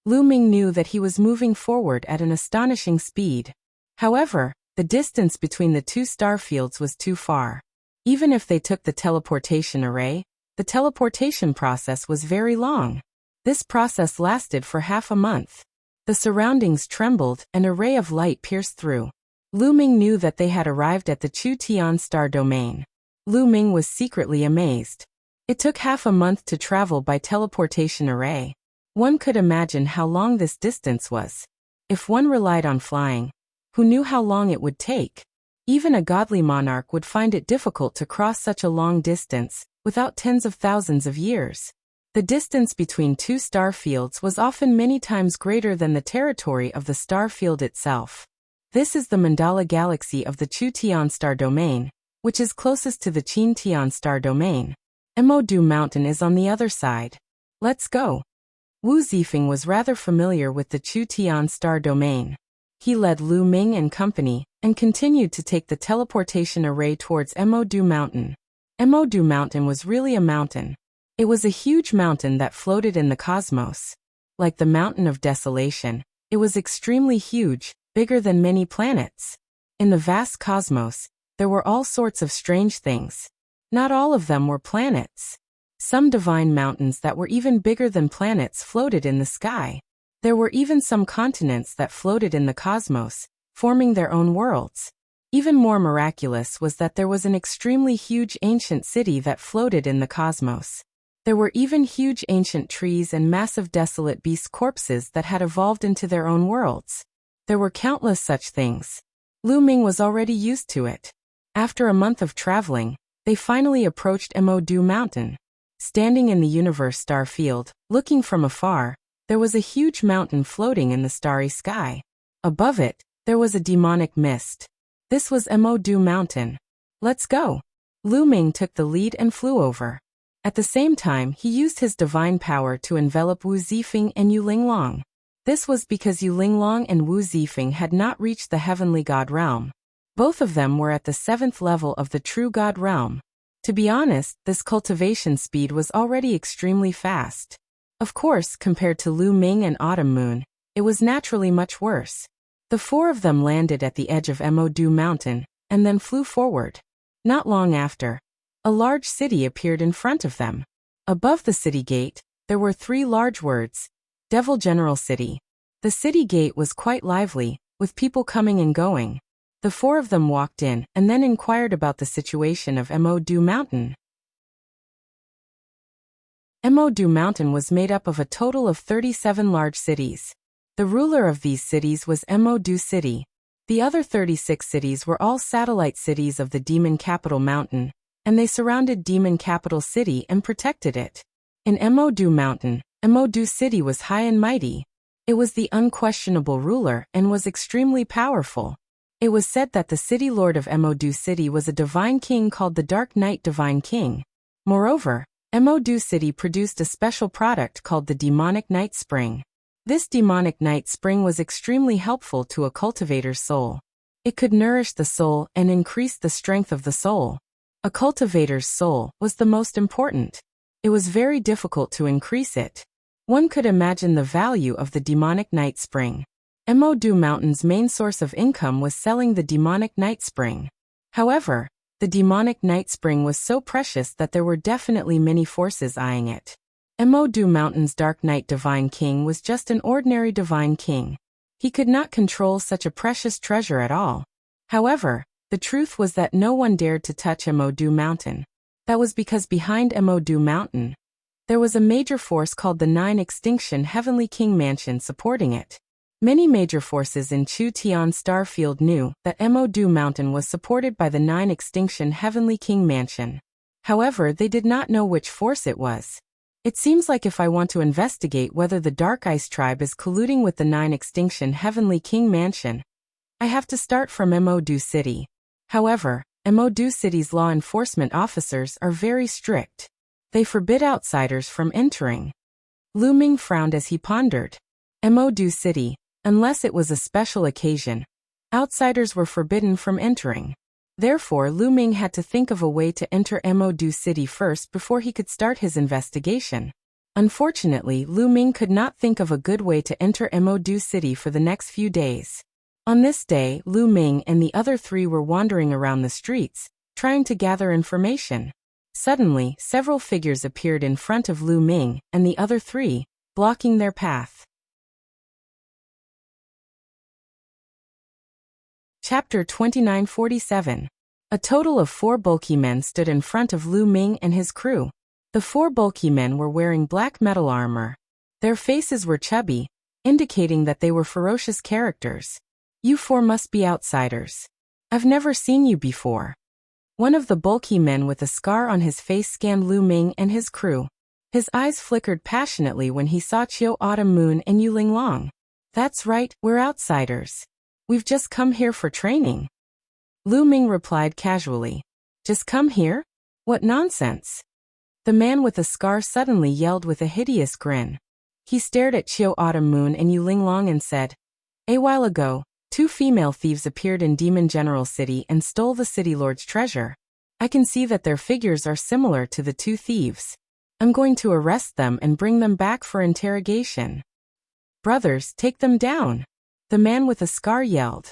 Lu Ming knew that he was moving forward at an astonishing speed. However, the distance between the 2 star fields was too far. Even if they took the teleportation array, the teleportation process was very long. This process lasted for half a month. The surroundings trembled and a ray of light pierced through. Lu Ming knew that they had arrived at the Chu Tian star domain. Lu Ming was secretly amazed. It took half a month to travel by teleportation array. One could imagine how long this distance was. If one relied on flying, who knew how long it would take? Even a godly monarch would find it difficult to cross such a long distance, without tens of thousands of years. The distance between 2 star fields was often many times greater than the territory of the star field itself. This is the Mandala galaxy of the Chu Tian star domain, which is closest to the Qin Tian star domain. Emodu Mountain is on the other side. Let's go. Wu Zifeng was rather familiar with the Chu Tian star domain. He led Lu Ming and company, and continued to take the teleportation array towards Emodu Mountain. Emodu Mountain was really a mountain. It was a huge mountain that floated in the cosmos. Like the Mountain of Desolation, it was extremely huge, bigger than many planets. In the vast cosmos, there were all sorts of strange things. Not all of them were planets. Some divine mountains that were even bigger than planets floated in the sky. There were even some continents that floated in the cosmos, forming their own worlds. Even more miraculous was that there was an extremely huge ancient city that floated in the cosmos. There were even huge ancient trees and massive desolate beast corpses that had evolved into their own worlds. There were countless such things. Lu Ming was already used to it. After a month of traveling, they finally approached Emodu Mountain. Standing in the universe star field, looking from afar, there was a huge mountain floating in the starry sky. Above it, there was a demonic mist. This was Emodu Mountain. Let's go. Lu Ming took the lead and flew over. At the same time, he used his divine power to envelop Wu Zifeng and Yu Linglong. This was because Yu Linglong and Wu Zifeng had not reached the heavenly god realm. Both of them were at the 7th level of the true god realm. To be honest, this cultivation speed was already extremely fast. Of course, compared to Lu Ming and Autumn Moon, it was naturally much worse. The 4 of them landed at the edge of Emodu Mountain, and then flew forward. Not long after, a large city appeared in front of them. Above the city gate, there were 3 large words, Devil General City. The city gate was quite lively, with people coming and going. The 4 of them walked in and then inquired about the situation of Emodu Mountain. Emodu Mountain was made up of a total of 37 large cities. The ruler of these cities was Emodu City. The other 36 cities were all satellite cities of the demon capital mountain, and they surrounded demon capital city and protected it. In Emodu Mountain, Emodu City was high and mighty. It was the unquestionable ruler and was extremely powerful. It was said that the city lord of Emodu City was a divine king called the Dark Knight Divine King. Moreover, Emodu City produced a special product called the Demonic Night Spring. This Demonic Night Spring was extremely helpful to a cultivator's soul. It could nourish the soul and increase the strength of the soul. A cultivator's soul was the most important. It was very difficult to increase it. One could imagine the value of the Demonic Night Spring. Emodu Mountain's main source of income was selling the Demonic Night Spring. However, the Demonic Night Spring was so precious that there were definitely many forces eyeing it. Emodu Mountain's Dark Knight Divine King was just an ordinary divine king. He could not control such a precious treasure at all. However, the truth was that no one dared to touch Emodu Mountain. That was because behind Emodu Mountain, there was a major force called the Nine Extinction Heavenly King Mansion supporting it. Many major forces in Chu Tian Starfield knew that Emodu Mountain was supported by the Nine Extinction Heavenly King Mansion. However, they did not know which force it was. It seems like if I want to investigate whether the Dark Ice Tribe is colluding with the Nine Extinction Heavenly King Mansion, I have to start from Emodu City. However, Emodu City's law enforcement officers are very strict. They forbid outsiders from entering. Lu Ming frowned as he pondered. Emodu City, unless it was a special occasion, outsiders were forbidden from entering. Therefore, Lu Ming had to think of a way to enter Emodu City first before he could start his investigation. Unfortunately, Lu Ming could not think of a good way to enter Emodu City for the next few days. On this day, Lu Ming and the other three were wandering around the streets, trying to gather information. Suddenly, several figures appeared in front of Lu Ming and the other three, blocking their path. Chapter 2947. A total of 4 bulky men stood in front of Lu Ming and his crew. The 4 bulky men were wearing black metal armor. Their faces were chubby, indicating that they were ferocious characters. You 4 must be outsiders. I've never seen you before. One of the bulky men with a scar on his face scanned Lu Ming and his crew. His eyes flickered passionately when he saw Chiu Autumn Moon and Yu Linglong. That's right, we're outsiders. We've just come here for training. Lu Ming replied casually. Just come here? What nonsense. The man with the scar suddenly yelled with a hideous grin. He stared at Chiu Autumn Moon and Yu Linglong and said, A while ago, 2 female thieves appeared in Demon General City and stole the city lord's treasure. I can see that their figures are similar to the 2 thieves. I'm going to arrest them and bring them back for interrogation. Brothers, take them down. The man with a scar yelled.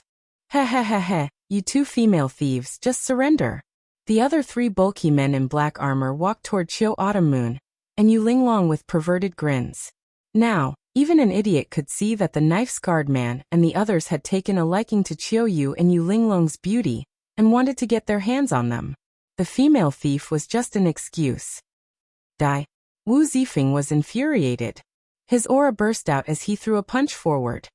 Ha ha ha ha, you 2 female thieves, just surrender. The other 3 bulky men in black armor walked toward Chiu Autumn Moon, and Yu Linglong with perverted grins. Now, even an idiot could see that the knife-scarred man and the others had taken a liking to Chiu Yu and Yu Linglong's beauty, and wanted to get their hands on them. The female thief was just an excuse. Die. Wu Zifeng was infuriated. His aura burst out as he threw a punch forward.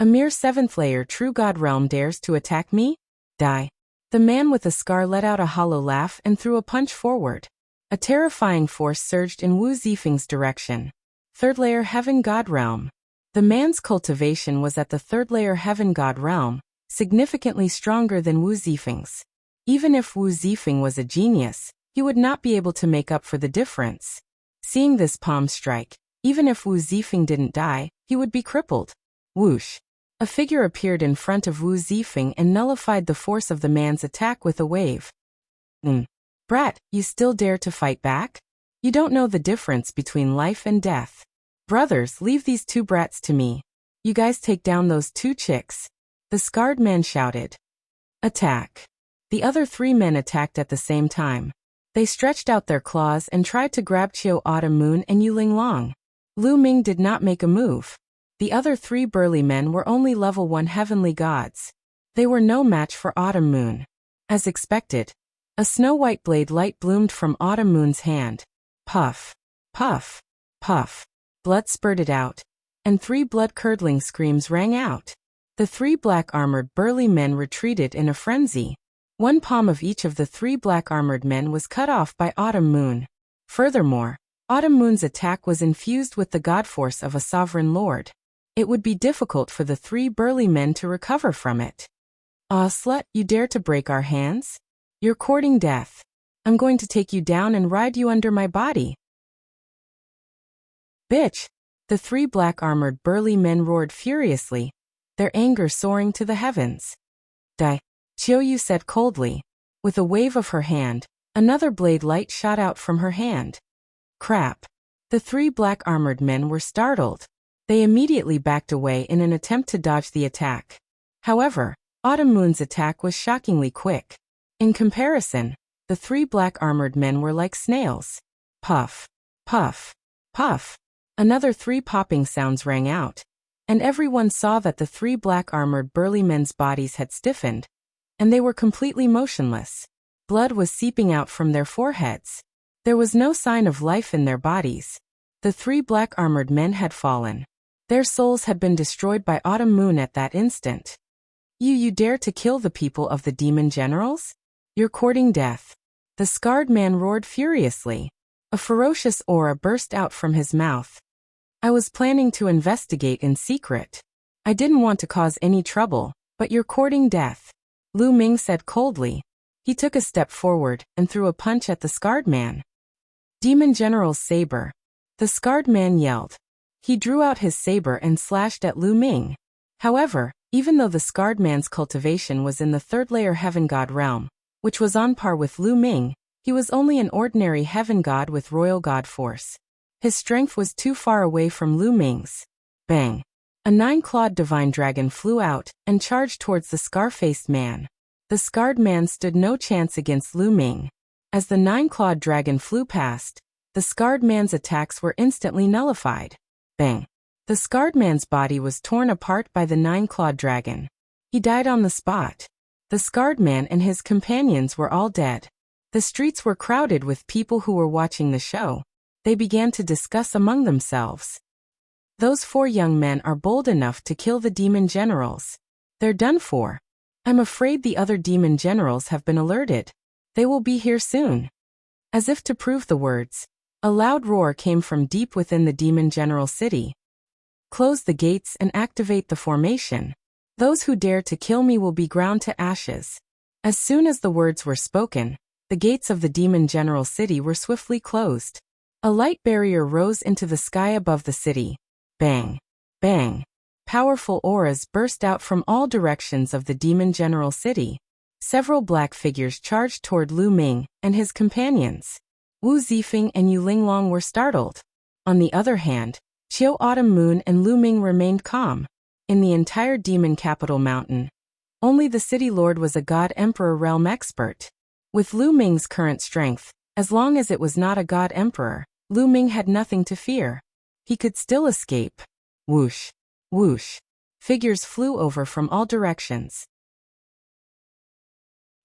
A mere 7th layer True God Realm dares to attack me? Die. The man with the scar let out a hollow laugh and threw a punch forward. A terrifying force surged in Wu Zifeng's direction. 3rd layer Heaven God Realm. The man's cultivation was at the 3rd layer Heaven God Realm, significantly stronger than Wu Zifeng's. Even if Wu Zifeng was a genius, he would not be able to make up for the difference. Seeing this palm strike, even if Wu Zifeng didn't die, he would be crippled. Whoosh. A figure appeared in front of Wu Zifeng and nullified the force of the man's attack with a wave. Brat, you still dare to fight back? You don't know the difference between life and death. Brothers, leave these 2 brats to me. You guys take down those 2 chicks. The scarred man shouted. Attack. The other 3 men attacked at the same time. They stretched out their claws and tried to grab Chiu Autumn Moon and Yu Linglong. Lu Ming did not make a move. The other 3 burly men were only level 1 heavenly gods. They were no match for Autumn Moon. As expected, a snow-white blade light bloomed from Autumn Moon's hand. Puff, puff, puff. Blood spurted out, and 3 blood-curdling screams rang out. The three black-armored burly men retreated in a frenzy. One palm of each of the three black-armored men was cut off by Autumn Moon. Furthermore, Autumn Moon's attack was infused with the god force of a sovereign lord. It would be difficult for the three burly men to recover from it. "Ah, slut, you dare to break our hands? You're courting death. I'm going to take you down and ride you under my body." "Bitch!" The three black-armored burly men roared furiously, their anger soaring to the heavens. "Die," Chiyoyu said coldly. With a wave of her hand, another blade light shot out from her hand. Crap! The three black-armored men were startled. They immediately backed away in an attempt to dodge the attack. However, Autumn Moon's attack was shockingly quick. In comparison, the three black-armored men were like snails. Puff, puff, puff. Another three popping sounds rang out, and everyone saw that the three black-armored burly men's bodies had stiffened, and they were completely motionless. Blood was seeping out from their foreheads. There was no sign of life in their bodies. The three black-armored men had fallen. Their souls had been destroyed by Autumn Moon at that instant. You dare to kill the people of the demon generals? You're courting death." The scarred man roared furiously. A ferocious aura burst out from his mouth. "I was planning to investigate in secret. I didn't want to cause any trouble, but you're courting death," Lu Ming said coldly. He took a step forward and threw a punch at the scarred man. "Demon General's saber." The scarred man yelled. He drew out his saber and slashed at Lu Ming. However, even though the scarred man's cultivation was in the third-layer heaven god realm, which was on par with Lu Ming, he was only an ordinary heaven god with royal god force. His strength was too far away from Lu Ming's. Bang! A nine-clawed divine dragon flew out and charged towards the scar-faced man. The scarred man stood no chance against Lu Ming. As the nine-clawed dragon flew past, the scarred man's attacks were instantly nullified. Bang! The scarred man's body was torn apart by the nine-clawed dragon. He died on the spot. The scarred man and his companions were all dead. The streets were crowded with people who were watching the show. They began to discuss among themselves. "Those four young men are bold enough to kill the demon generals. They're done for. I'm afraid the other demon generals have been alerted. They will be here soon." As if to prove the words, a loud roar came from deep within the demon general city. "Close the gates and activate the formation. Those who dare to kill me will be ground to ashes." As soon as the words were spoken, the gates of the demon general city were swiftly closed. A light barrier rose into the sky above the city. Bang! Bang! Powerful auras burst out from all directions of the demon general city. Several black figures charged toward Lu Ming and his companions. Wu Zifeng and Yu Linglong were startled. On the other hand, Qiu Autumn Moon and Lu Ming remained calm. In the entire demon capital mountain, only the city lord was a god emperor realm expert. With Lu Ming's current strength, as long as it was not a god emperor, Lu Ming had nothing to fear. He could still escape. Whoosh! Whoosh! Figures flew over from all directions.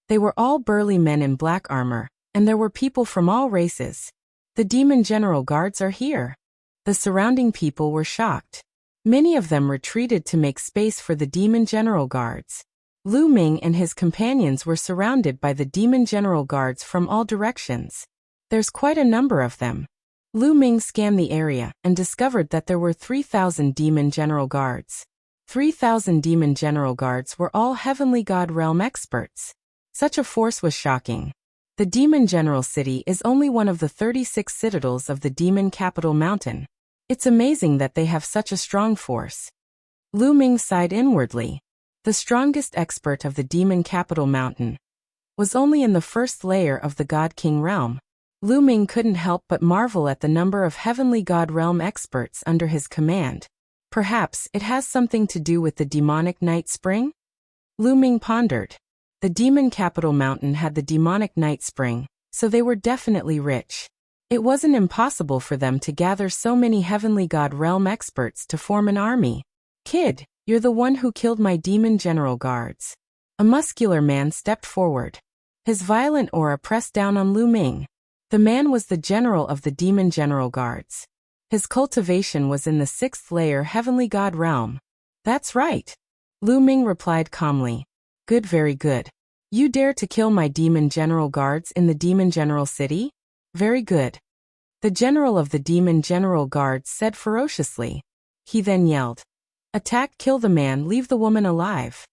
They were all burly men in black armor, and there were people from all races. "The demon general guards are here." The surrounding people were shocked. Many of them retreated to make space for the demon general guards. Lu Ming and his companions were surrounded by the demon general guards from all directions. There's quite a number of them. Lu Ming scanned the area and discovered that there were 3,000 demon general guards. 3,000 demon general guards were all heavenly god realm experts. Such a force was shocking. The demon general city is only one of the 36 citadels of the demon capital mountain. It's amazing that they have such a strong force. Lu Ming sighed inwardly. The strongest expert of the demon capital mountain was only in the first layer of the God King realm. Lu Ming couldn't help but marvel at the number of heavenly god realm experts under his command. Perhaps it has something to do with the demonic night spring? Lu Ming pondered. The demon capital mountain had the demonic night spring, so they were definitely rich. It wasn't impossible for them to gather so many heavenly god realm experts to form an army. "Kid, you're the one who killed my demon general guards." A muscular man stepped forward. His violent aura pressed down on Lu Ming. The man was the general of the demon general guards. His cultivation was in the 6th layer heavenly god realm. That's right. Lu Ming replied calmly. Good, very good. You dare to kill my demon general guards in the demon general city? Very good. The general of the demon general guards said ferociously. He then yelled. Attack, kill the man, leave the woman alive.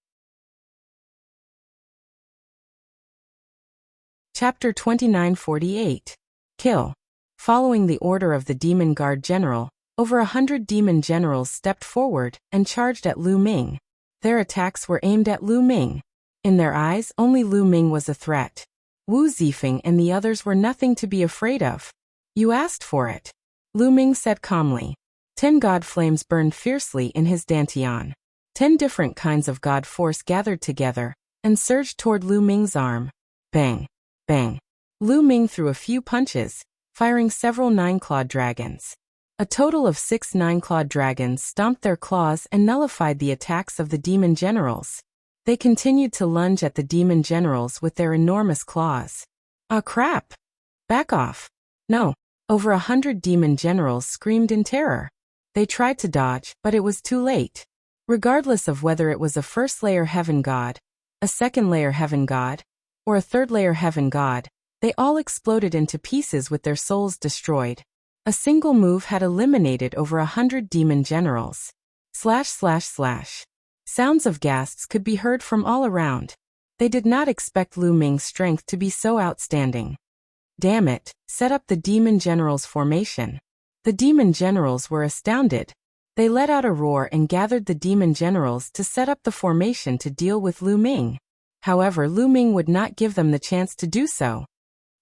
Chapter 2948. Kill. Following the order of the demon guard general, over 100 demon generals stepped forward and charged at Lu Ming. Their attacks were aimed at Lu Ming. In their eyes, only Lu Ming was a threat. Wu Zifeng and the others were nothing to be afraid of. You asked for it. Lu Ming said calmly. 10 god flames burned fiercely in his dantian. 10 different kinds of god force gathered together and surged toward Lu Ming's arm. Bang! Bang! Lu Ming threw a few punches, firing several 9-clawed dragons. A total of 6 9-clawed dragons stomped their claws and nullified the attacks of the demon generals. They continued to lunge at the demon generals with their enormous claws. Ah, crap! Back off! No! Over 100 demon generals screamed in terror. They tried to dodge, but it was too late. Regardless of whether it was a first-layer heaven god, a second-layer heaven god, or a third-layer heaven god, they all exploded into pieces with their souls destroyed. A single move had eliminated over 100 demon generals. Slash slash slash. Sounds of gasps could be heard from all around. They did not expect Lu Ming's strength to be so outstanding. Damn it, set up the demon generals formation. The demon generals were astounded. They let out a roar and gathered the demon generals to set up the formation to deal with Lu Ming. However, Lu Ming would not give them the chance to do so.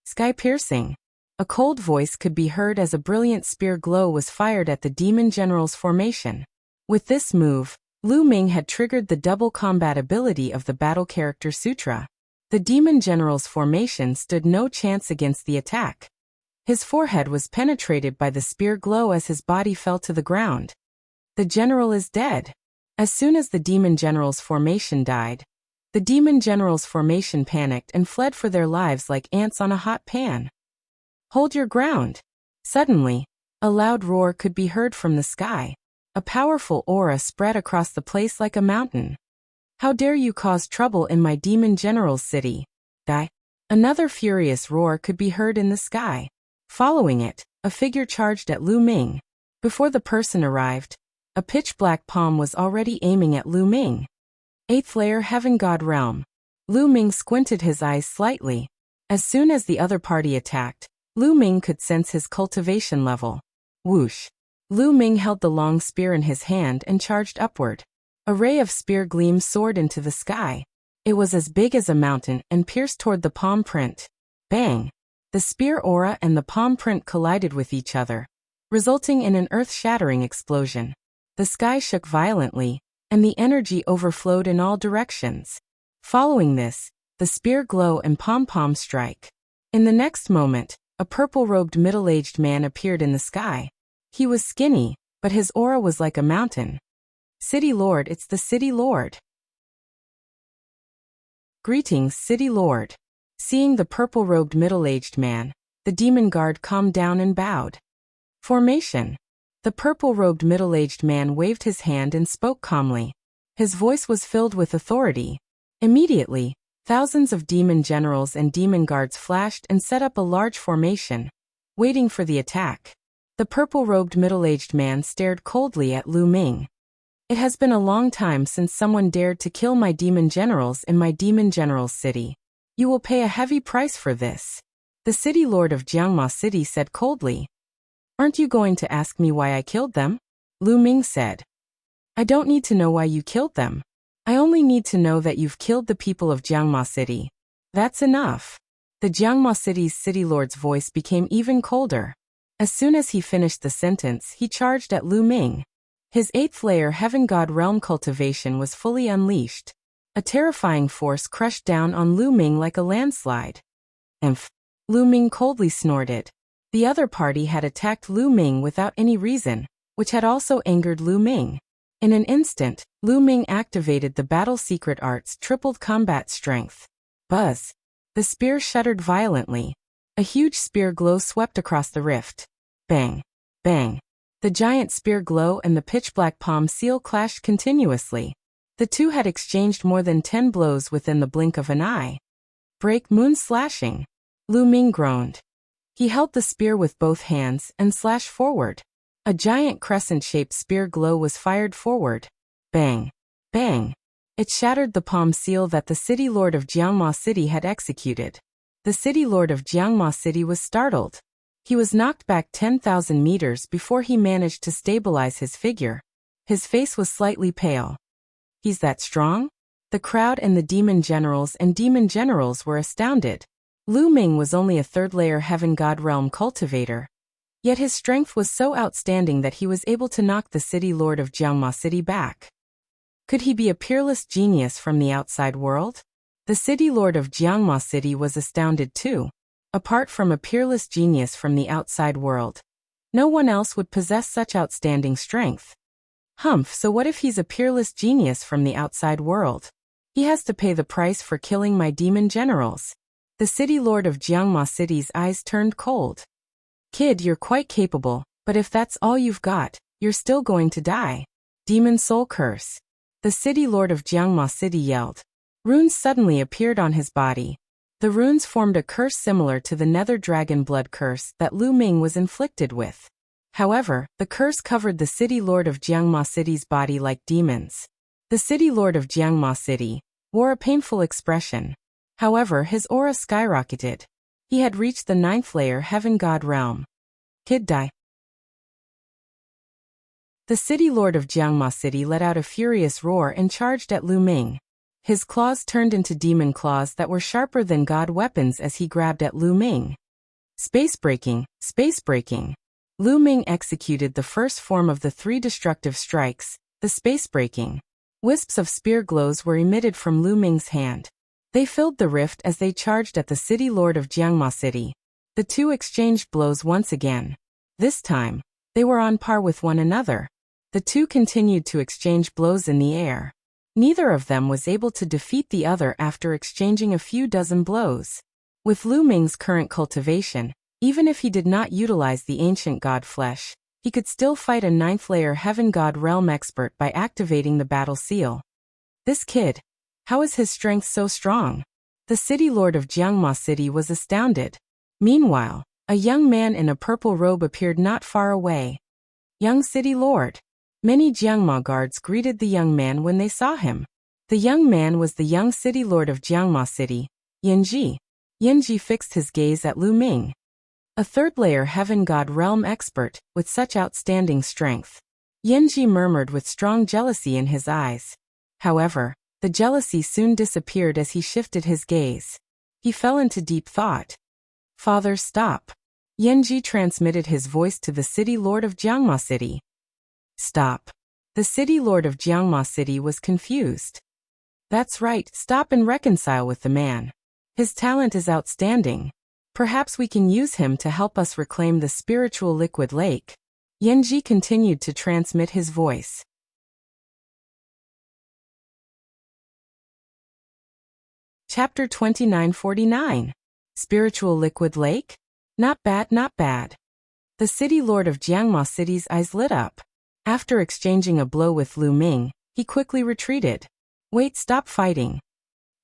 Sky-piercing. A cold voice could be heard as a brilliant spear glow was fired at the demon generals formation. With this move, Lu Ming had triggered the double combat ability of the Battle Character Sutra. The demon general's formation stood no chance against the attack. His forehead was penetrated by the spear glow as his body fell to the ground. The general is dead. As soon as the demon general's formation died, the demon general's formation panicked and fled for their lives like ants on a hot pan. Hold your ground. Suddenly, a loud roar could be heard from the sky. A powerful aura spread across the place like a mountain. How dare you cause trouble in my demon general's city? Die. Another furious roar could be heard in the sky. Following it, a figure charged at Lu Ming. Before the person arrived, a pitch-black palm was already aiming at Lu Ming. 8th layer Heaven God Realm. Lu Ming squinted his eyes slightly. As soon as the other party attacked, Lu Ming could sense his cultivation level. Whoosh. Lu Ming held the long spear in his hand and charged upward. A ray of spear gleam soared into the sky. It was as big as a mountain and pierced toward the palm print. Bang! The spear aura and the palm print collided with each other, resulting in an earth-shattering explosion. The sky shook violently, and the energy overflowed in all directions. Following this, the spear glow and pom-pom strike. In the next moment, a purple-robed middle-aged man appeared in the sky. He was skinny, but his aura was like a mountain. City Lord, it's the City Lord. Greetings, City Lord. Seeing the purple-robed middle-aged man, the demon guard calmed down and bowed. Formation. The purple-robed middle-aged man waved his hand and spoke calmly. His voice was filled with authority. Immediately, thousands of demon generals and demon guards flashed and set up a large formation, waiting for the attack. The purple-robed middle-aged man stared coldly at Lu Ming. It has been a long time since someone dared to kill my demon generals in my demon general's city. You will pay a heavy price for this. The city lord of Jiangma City said coldly. Aren't you going to ask me why I killed them? Lu Ming said. I don't need to know why you killed them. I only need to know that you've killed the people of Jiangma City. That's enough. The Jiangma City's city lord's voice became even colder. As soon as he finished the sentence, he charged at Lu Ming. His 8th layer Heaven God Realm cultivation was fully unleashed. A terrifying force crushed down on Lu Ming like a landslide. Emph! Lu Ming coldly snorted. The other party had attacked Lu Ming without any reason, which had also angered Lu Ming. In an instant, Lu Ming activated the Battle Secret Art's tripled combat strength. Buzz! The spear shuddered violently. A huge spear glow swept across the rift. Bang! Bang! The giant spear glow and the pitch-black palm seal clashed continuously. The two had exchanged more than 10 blows within the blink of an eye. Break moon slashing. Lu Ming groaned. He held the spear with both hands and slashed forward. A giant crescent-shaped spear glow was fired forward. Bang! Bang! It shattered the palm seal that the city lord of Jiangma City had executed. The city lord of Jiangma City was startled. He was knocked back 10,000 meters before he managed to stabilize his figure. His face was slightly pale. He's that strong? The crowd and the demon generals were astounded. Lu Ming was only a third-layer heaven god realm cultivator. Yet his strength was so outstanding that he was able to knock the city lord of Jiangma City back. Could he be a peerless genius from the outside world? The city lord of Jiangma City was astounded too. Apart from a peerless genius from the outside world, no one else would possess such outstanding strength. Humph, so what if he's a peerless genius from the outside world? He has to pay the price for killing my demon generals. The city lord of Jiangma City's eyes turned cold. Kid, you're quite capable, but if that's all you've got, you're still going to die. Demon soul curse. The city lord of Jiangma City yelled. Runes suddenly appeared on his body. The runes formed a curse similar to the nether dragon blood curse that Lu Ming was inflicted with. However, the curse covered the city lord of Jiangma City's body like demons. The city lord of Jiangma City wore a painful expression. However, his aura skyrocketed. He had reached the 9th layer heaven god realm. Kid, die. The city lord of Jiangma City let out a furious roar and charged at Lu Ming. His claws turned into demon claws that were sharper than god weapons as he grabbed at Lu Ming. Space breaking, space breaking. Lu Ming executed the first form of the 3 destructive strikes, the space breaking. Wisps of spear glows were emitted from Lu Ming's hand. They filled the rift as they charged at the city lord of Jiangma City. The two exchanged blows once again. This time, they were on par with one another. The two continued to exchange blows in the air. Neither of them was able to defeat the other after exchanging a few dozen blows. With Lu Ming's current cultivation, even if he did not utilize the ancient god flesh, he could still fight a 9th layer heaven god realm expert by activating the battle seal. This kid, how is his strength so strong? The city lord of Jiangma City was astounded. Meanwhile, a young man in a purple robe appeared not far away. Young city lord. Many Jiangma guards greeted the young man when they saw him. The young man was the young city lord of Jiangma City, Yanji. Yanji fixed his gaze at Lu Ming. A 3rd layer heaven god realm expert, with such outstanding strength. Yanji murmured with strong jealousy in his eyes. However, the jealousy soon disappeared as he shifted his gaze. He fell into deep thought. Father, stop. Yanji transmitted his voice to the city lord of Jiangma City. Stop. The city lord of Jiangma City was confused. That's right, stop and reconcile with the man. His talent is outstanding. Perhaps we can use him to help us reclaim the spiritual liquid lake. Yanji continued to transmit his voice. Chapter 2949. Spiritual liquid lake? Not bad, not bad. The city lord of Jiangma City's eyes lit up. After exchanging a blow with Lu Ming, he quickly retreated. Wait, stop fighting.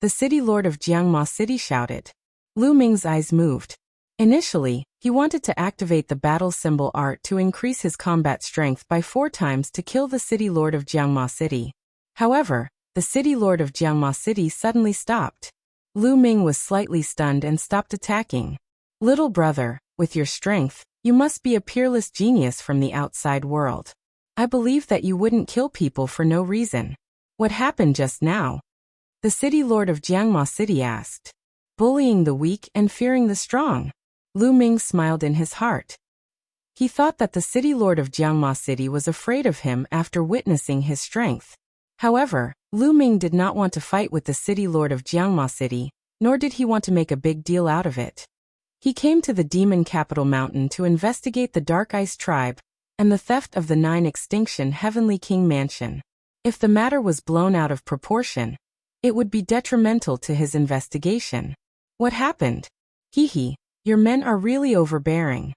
The city lord of Jiangma City shouted. Lu Ming's eyes moved. Initially, he wanted to activate the battle symbol art to increase his combat strength by 4 times to kill the city lord of Jiangma City. However, the city lord of Jiangma City suddenly stopped. Lu Ming was slightly stunned and stopped attacking. Little brother, with your strength, you must be a peerless genius from the outside world. I believe that you wouldn't kill people for no reason. What happened just now? The city lord of Jiangma City asked. Bullying the weak and fearing the strong. Lu Ming smiled in his heart. He thought that the city lord of Jiangma City was afraid of him after witnessing his strength. However, Lu Ming did not want to fight with the city lord of Jiangma City, nor did he want to make a big deal out of it. He came to the demon capital mountain to investigate the Dark Ice tribe and the theft of the 9 extinction Heavenly King mansion. If the matter was blown out of proportion, it would be detrimental to his investigation. What happened? Hee, your men are really overbearing.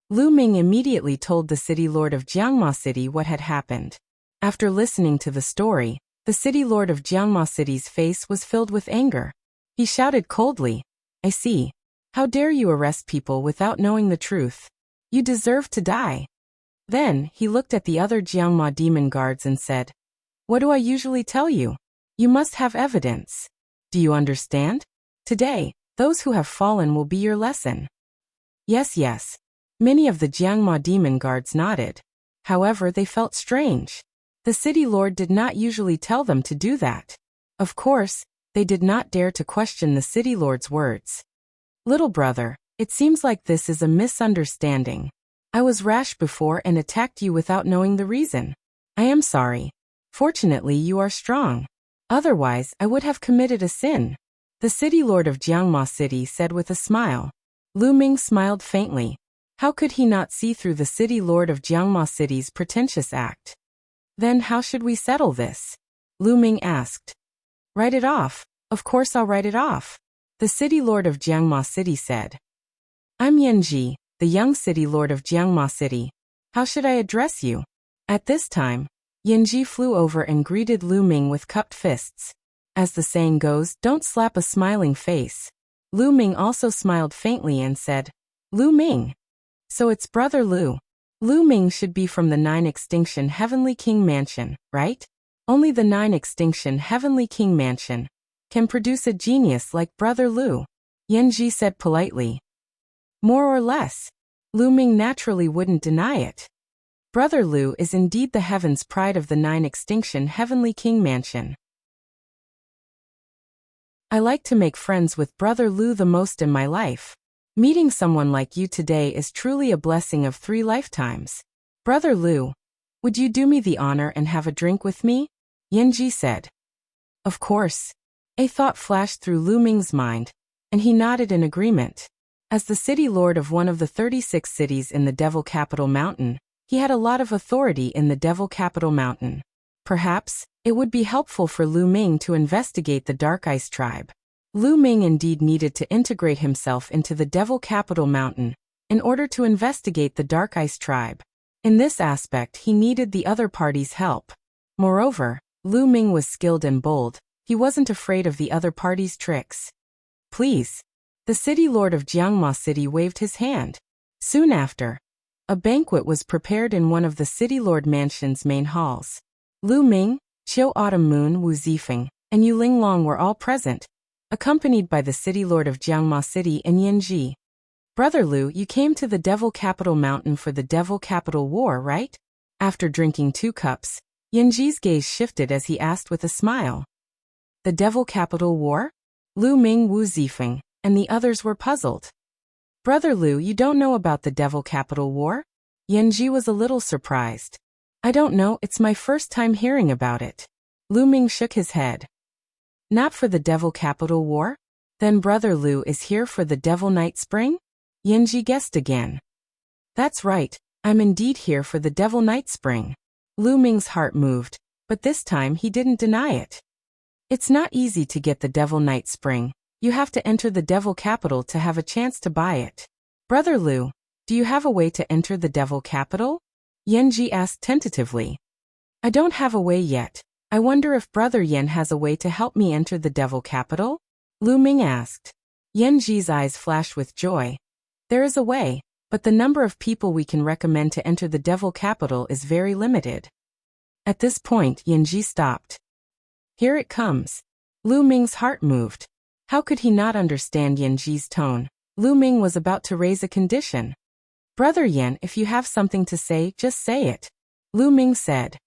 Lu Ming immediately told the city lord of Jiangma City what had happened. After listening to the story, The city lord of Jiangma City's face was filled with anger. He shouted coldly, "I see. How dare you arrest people without knowing the truth? You deserve to die." Then, he looked at the other Jiangma demon guards and said, "What do I usually tell you? You must have evidence. Do you understand? Today, those who have fallen will be your lesson." Yes, yes. Many of the Jiangma demon guards nodded. However, they felt strange. The city lord did not usually tell them to do that. Of course, they did not dare to question the city lord's words. "Little brother, it seems like this is a misunderstanding. I was rash before and attacked you without knowing the reason. I am sorry. Fortunately, you are strong. Otherwise, I would have committed a sin," the city lord of Jiangma City said with a smile. Lu Ming smiled faintly. How could he not see through the city lord of Jiangma City's pretentious act? "Then how should we settle this?" Lu Ming asked. "Write it off. Of course I'll write it off," the city lord of Jiangma City said. "I'm Yanji, the young city lord of Jiangma City. How should I address you?" At this time, Yanji flew over and greeted Lu Ming with cupped fists. As the saying goes, don't slap a smiling face. Lu Ming also smiled faintly and said, "Lu Ming. So it's Brother Lu. Lu Ming should be from the 9 Extinction Heavenly King Mansion, right? Only the 9 Extinction Heavenly King Mansion can produce a genius like Brother Lu," Yanji said politely. More or less. Lu Ming naturally wouldn't deny it. Brother Lu is indeed the heaven's pride of the 9 Extinction Heavenly King Mansion. I like to make friends with Brother Lu the most in my life. Meeting someone like you today is truly a blessing of 3 lifetimes. Brother Lu, would you do me the honor and have a drink with me? Yanji said. Of course. A thought flashed through Lu Ming's mind, and he nodded in agreement. As the city lord of one of the 36 cities in the Devil Capital Mountain, he had a lot of authority in the Devil Capital Mountain. Perhaps, it would be helpful for Lu Ming to investigate the Dark Ice tribe. Lu Ming indeed needed to integrate himself into the Devil Capital Mountain in order to investigate the Dark Ice tribe. In this aspect, he needed the other party's help. Moreover, Lu Ming was skilled and bold. He wasn't afraid of the other party's tricks. Please. The city lord of Jiangma City waved his hand. Soon after, a banquet was prepared in one of the city lord mansion's main halls. Lu Ming, Qiu Autumn Moon Wu Zifeng, and Yu Linglong were all present, accompanied by the city lord of Jiangma City and Yanji. Brother Lu, you came to the Devil Capital Mountain for the Devil Capital War, right? After drinking 2 cups, Yanji's gaze shifted as he asked with a smile. The Devil Capital War? Lu Ming Wu Zifeng and the others were puzzled. Brother Lu, you don't know about the Devil Capital War? Yanji was a little surprised. I don't know, it's my first time hearing about it. Lu Ming shook his head. Not for the Devil Capital War? Then Brother Lu is here for the Devil Night Spring? Yanji guessed again. That's right, I'm indeed here for the Devil Night Spring. Lu Ming's heart moved, but this time he didn't deny it. It's not easy to get the Devil Night Spring. You have to enter the Devil Capital to have a chance to buy it. Brother Lu, do you have a way to enter the Devil Capital? Yanji asked tentatively. I don't have a way yet. I wonder if Brother Yan has a way to help me enter the Devil Capital? Lu Ming asked. Yanji's eyes flashed with joy. There is a way, but the number of people we can recommend to enter the Devil Capital is very limited. At this point, Yanji stopped. Here it comes. Lu Ming's heart moved. How could he not understand Yanji's tone? Lu Ming was about to raise a condition. Brother Yan, if you have something to say, just say it. Lu Ming said.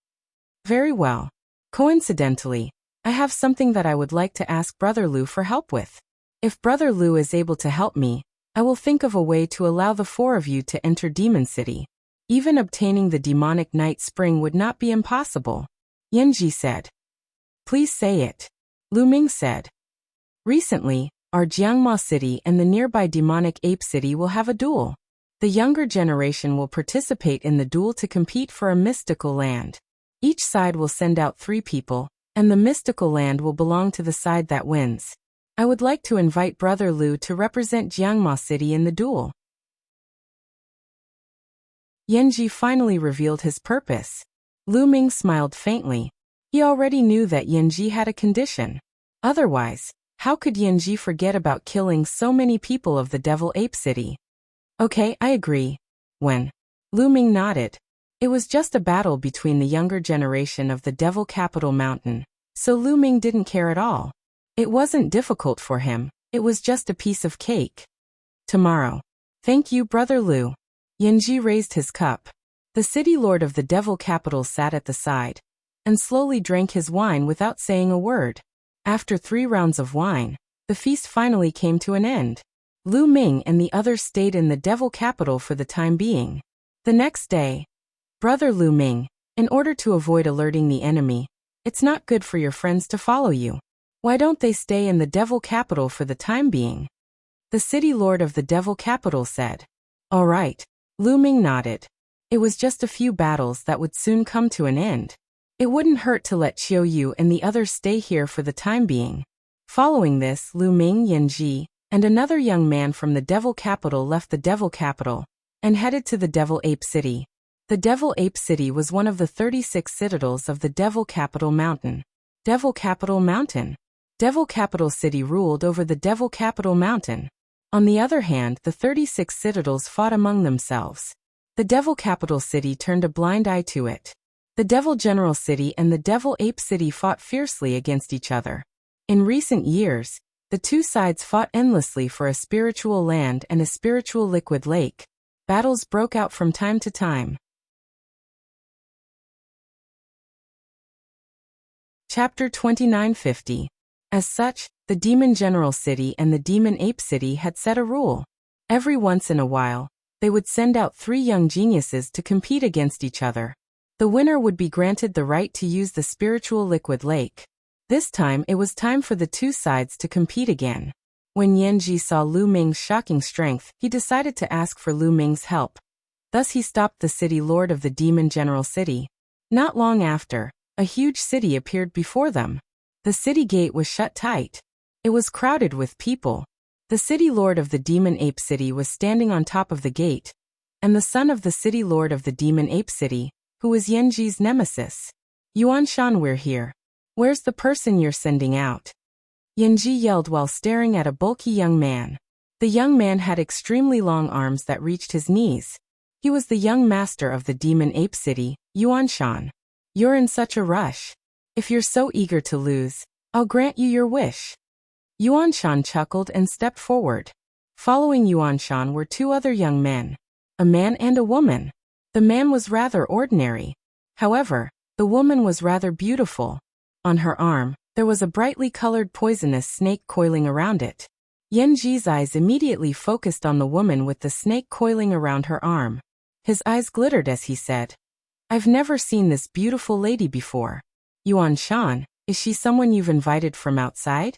Very well. Coincidentally, I have something that I would like to ask Brother Lu for help with. If Brother Lu is able to help me, I will think of a way to allow the 4 of you to enter Demon City. Even obtaining the demonic night spring would not be impossible. Yanji said. Please say it. Lu Ming said. Recently, our Jiangma City and the nearby demonic ape city will have a duel. The younger generation will participate in the duel to compete for a mystical land. Each side will send out 3 people, and the mystical land will belong to the side that wins. I would like to invite Brother Lu to represent Jiangma City in the duel. Yanji finally revealed his purpose. Lu Ming smiled faintly. He already knew that Yanji had a condition. Otherwise, how could Yanji forget about killing so many people of the Devil Ape City? Okay, I agree. When Lu Ming nodded. It was just a battle between the younger generation of the Devil Capital Mountain, so Lu Ming didn't care at all. It wasn't difficult for him, it was just a piece of cake. Tomorrow. Thank you, Brother Lu. Yanji raised his cup. The city lord of the Devil Capital sat at the side and slowly drank his wine without saying a word. After 3 rounds of wine, the feast finally came to an end. Lu Ming and the others stayed in the Devil Capital for the time being. The next day, Brother Lu Ming, in order to avoid alerting the enemy, it's not good for your friends to follow you. Why don't they stay in the Devil Capital for the time being? The city lord of the Devil Capital said. All right. Lu Ming nodded. It was just a few battles that would soon come to an end. It wouldn't hurt to let Qiu Yu and the others stay here for the time being. Following this, Lu Ming, Yanji, and another young man from the Devil Capital left the Devil Capital and headed to the Devil Ape City. The Devil Ape City was one of the 36 citadels of the Devil Capital Mountain. Devil Capital Mountain. Devil Capital City ruled over the Devil Capital Mountain. On the other hand, the 36 citadels fought among themselves. The Devil Capital City turned a blind eye to it. The Devil General City and the Devil Ape City fought fiercely against each other. In recent years, the two sides fought endlessly for a spiritual land and a spiritual liquid lake. Battles broke out from time to time. Chapter 2950. As such, the Demon General City and the Demon Ape City had set a rule. Every once in a while, they would send out 3 young geniuses to compete against each other. The winner would be granted the right to use the spiritual liquid lake. This time it was time for the two sides to compete again. When Yanji saw Lu Ming's shocking strength, he decided to ask for Lu Ming's help. Thus he stopped the city lord of the Demon General City. Not long after, a huge city appeared before them. The city gate was shut tight. It was crowded with people. The city lord of the Demon Ape City was standing on top of the gate, and the son of the city lord of the Demon Ape City, who was Yanji's nemesis. Yuan Shan, we're here. Where's the person you're sending out? Yanji yelled while staring at a bulky young man. The young man had extremely long arms that reached his knees. He was the young master of the Demon Ape City, Yuan Shan. You're in such a rush. If you're so eager to lose, I'll grant you your wish. Yuan Shan chuckled and stepped forward. Following Yuan Shan were 2 other young men, a man and a woman. The man was rather ordinary. However, the woman was rather beautiful. On her arm, there was a brightly colored poisonous snake coiling around it. Yanji's eyes immediately focused on the woman with the snake coiling around her arm. His eyes glittered as he said, I've never seen this beautiful lady before. Yuan Shan, is she someone you've invited from outside?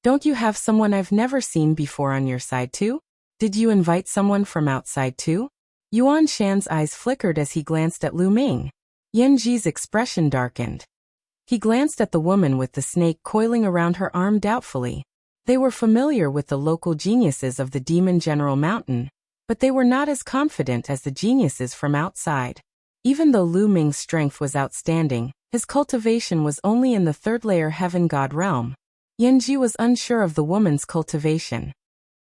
Don't you have someone I've never seen before on your side too? Did you invite someone from outside too? Yuan Shan's eyes flickered as he glanced at Lu Ming. Yanji's expression darkened. He glanced at the woman with the snake coiling around her arm doubtfully. They were familiar with the local geniuses of the Demon General Mountain, but they were not as confident as the geniuses from outside. Even though Lu Ming's strength was outstanding, his cultivation was only in the 3rd layer Heaven God realm. Yanji was unsure of the woman's cultivation.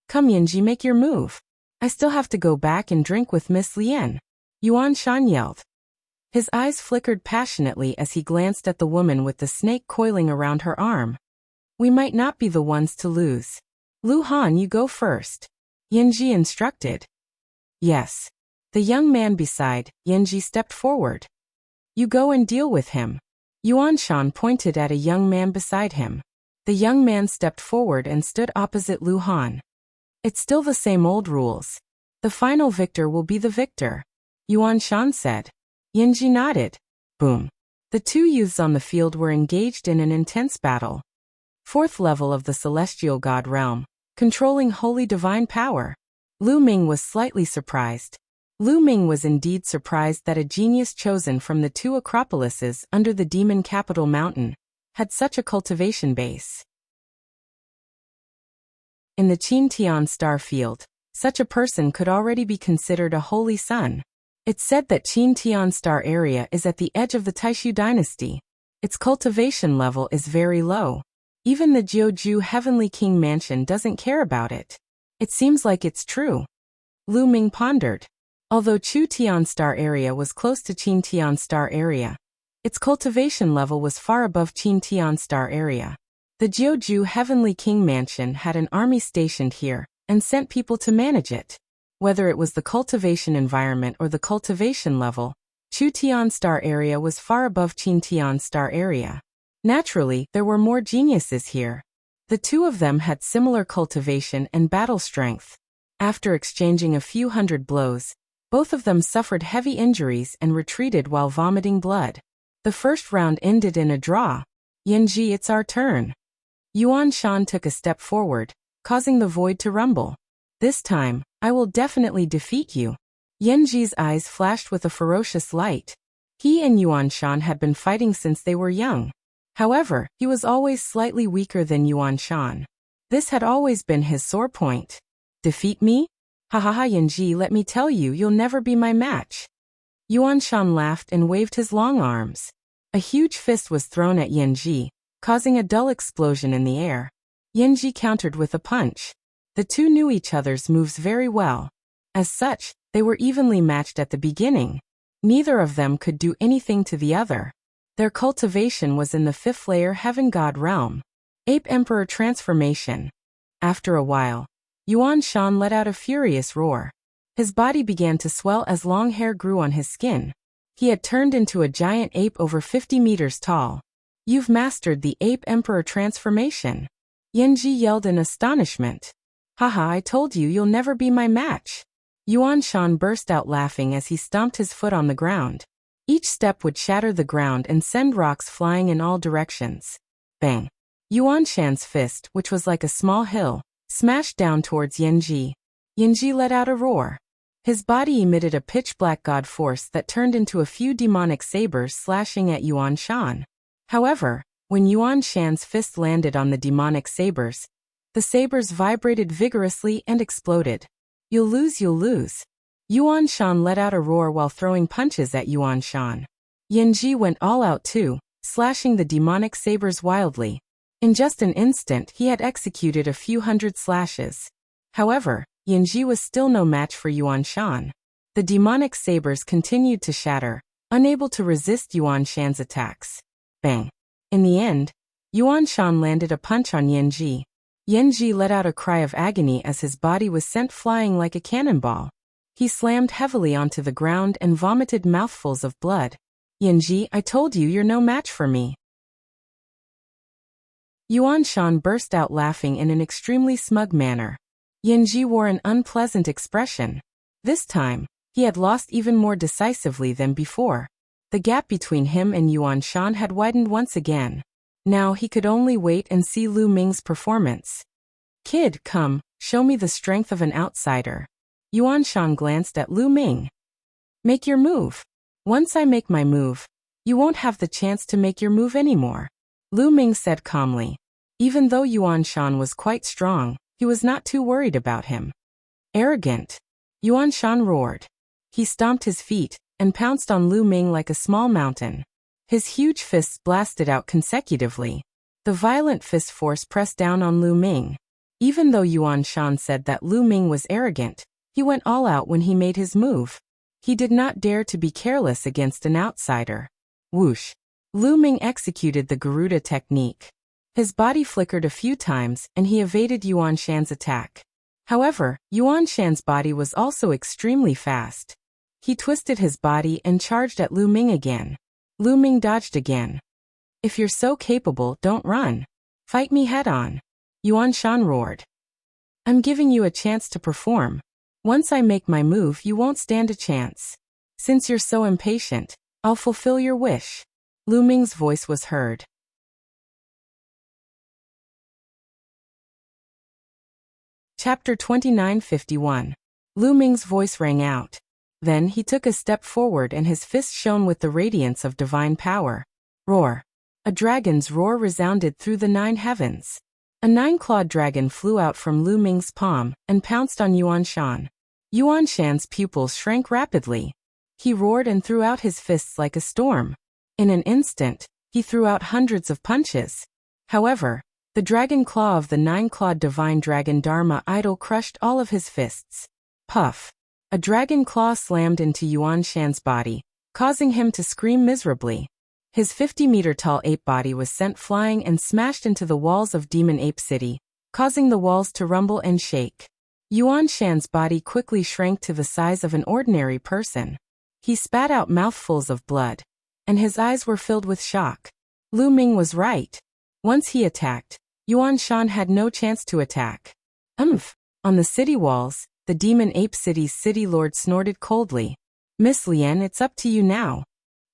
Come Yanji, make your move. I still have to go back and drink with Miss Lien. Yuan Shan yelled. His eyes flickered passionately as he glanced at the woman with the snake coiling around her arm. We might not be the ones to lose. Lu Han, you go first. Yanji instructed. Yes. The young man beside Yanji stepped forward. You go and deal with him. Yuan Shan pointed at a young man beside him. The young man stepped forward and stood opposite Lu Han. It's still the same old rules. The final victor will be the victor, Yuan Shan said. Yanji nodded. Boom. The 2 youths on the field were engaged in an intense battle. 4th level of the Celestial God realm, controlling holy divine power. Lu Ming was slightly surprised. Lu Ming was indeed surprised that a genius chosen from the 2 acropolises under the Demon Capital Mountain had such a cultivation base. In the Qin Tian star field, such a person could already be considered a holy son. It's said that Qin Tian star area is at the edge of the Taishu dynasty. Its cultivation level is very low. Even the Jiuju Heavenly King Mansion doesn't care about it. It seems like it's true. Lu Ming pondered. Although Chu Tian Star Area was close to Qin Tian Star Area, its cultivation level was far above Qin Tian Star Area. The Jiuju Heavenly King Mansion had an army stationed here and sent people to manage it. Whether it was the cultivation environment or the cultivation level, Chu Tian Star Area was far above Qin Tian Star Area. Naturally, there were more geniuses here. The two of them had similar cultivation and battle strength. After exchanging a few hundred blows, both of them suffered heavy injuries and retreated while vomiting blood. The first round ended in a draw. Yanji, it's our turn. Yuan Shan took a step forward, causing the void to rumble. This time, I will definitely defeat you. Yanji's eyes flashed with a ferocious light. He and Yuan Shan had been fighting since they were young. However, he was always slightly weaker than Yuan Shan. This had always been his sore point. Defeat me? Ha ha ha, Yanji, let me tell you, you'll never be my match. Yuan Shan laughed and waved his long arms. A huge fist was thrown at Yanji, causing a dull explosion in the air. Yanji countered with a punch. The two knew each other's moves very well. As such, they were evenly matched at the beginning. Neither of them could do anything to the other. Their cultivation was in the 5th layer Heaven God realm. Ape Emperor transformation. After a while, Yuan Shan let out a furious roar. His body began to swell as long hair grew on his skin. He had turned into a giant ape over 50 meters tall. You've mastered the Ape Emperor transformation. Yanji yelled in astonishment. Haha, I told you you'll never be my match. Yuan Shan burst out laughing as he stomped his foot on the ground. Each step would shatter the ground and send rocks flying in all directions. Bang! Yuan Shan's fist, which was like a small hill, smashed down towards Yanji. Yanji let out a roar. His body emitted a pitch-black god force that turned into a few demonic sabers slashing at Yuan Shan. However, when Yuan Shan's fist landed on the demonic sabers, the sabers vibrated vigorously and exploded. You'll lose, you'll lose. Yuan Shan let out a roar while throwing punches at Yuan Shan. Yanji went all out too, slashing the demonic sabers wildly. In just an instant, he had executed a few hundred slashes. However, Yanji was still no match for Yuan Shan. The demonic sabers continued to shatter, unable to resist Yuan Shan's attacks. Bang! In the end, Yuan Shan landed a punch on Yanji. Yanji let out a cry of agony as his body was sent flying like a cannonball. He slammed heavily onto the ground and vomited mouthfuls of blood. Yanji, I told you you're no match for me. Yuan Shan burst out laughing in an extremely smug manner. Yanji wore an unpleasant expression. This time, he had lost even more decisively than before. The gap between him and Yuan Shan had widened once again. Now he could only wait and see Lu Ming's performance. Kid, come, show me the strength of an outsider. Yuan Shan glanced at Lu Ming. Make your move. Once I make my move, you won't have the chance to make your move anymore. Lu Ming said calmly. Even though Yuan Shan was quite strong, he was not too worried about him. Arrogant. Yuan Shan roared. He stomped his feet and pounced on Lu Ming like a small mountain. His huge fists blasted out consecutively. The violent fist force pressed down on Lu Ming. Even though Yuan Shan said that Lu Ming was arrogant, he went all out when he made his move. He did not dare to be careless against an outsider. Whoosh! Lu Ming executed the Garuda technique. His body flickered a few times and he evaded Yuan Shan's attack. However, Yuan Shan's body was also extremely fast. He twisted his body and charged at Lu Ming again. Lu Ming dodged again. If you're so capable, don't run. Fight me head-on. Yuan Shan roared. I'm giving you a chance to perform. Once I make my move, you won't stand a chance. Since you're so impatient, I'll fulfill your wish. Lu Ming's voice was heard. Chapter 2951. Lu Ming's voice rang out. Then he took a step forward and his fist shone with the radiance of divine power. Roar! A dragon's roar resounded through the 9 heavens. A 9-clawed dragon flew out from Lu Ming's palm and pounced on Yuan Shan. Yuan Shan's pupils shrank rapidly. He roared and threw out his fists like a storm. In an instant, He threw out hundreds of punches. However, the dragon claw of the nine-clawed divine dragon Dharma idol crushed all of his fists. Puff! A dragon claw slammed into Yuan Shan's body, causing him to scream miserably. His 50-meter-tall ape body was sent flying and smashed into the walls of Demon Ape City, causing the walls to rumble and shake. Yuan Shan's body quickly shrank to the size of an ordinary person. He spat out mouthfuls of blood, and his eyes were filled with shock. Lu Ming was right. Once he attacked, Yuan Shan had no chance to attack. On the city walls, the Demon Ape City's city lord snorted coldly. Miss Lian, it's up to you now.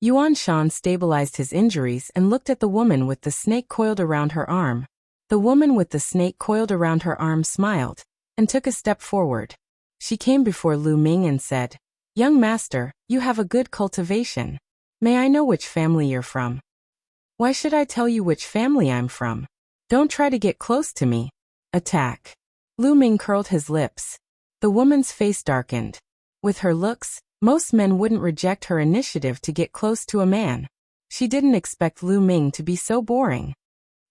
Yuan Shan stabilized his injuries and looked at the woman with the snake coiled around her arm. The woman with the snake coiled around her arm smiled and took a step forward. She came before Lu Ming and said, "Young master, you have a good cultivation. May I know which family you're from?" "Why should I tell you which family I'm from? Don't try to get close to me. Attack." Lu Ming curled his lips. The woman's face darkened. With her looks, most men wouldn't reject her initiative to get close to a man. She didn't expect Lu Ming to be so boring.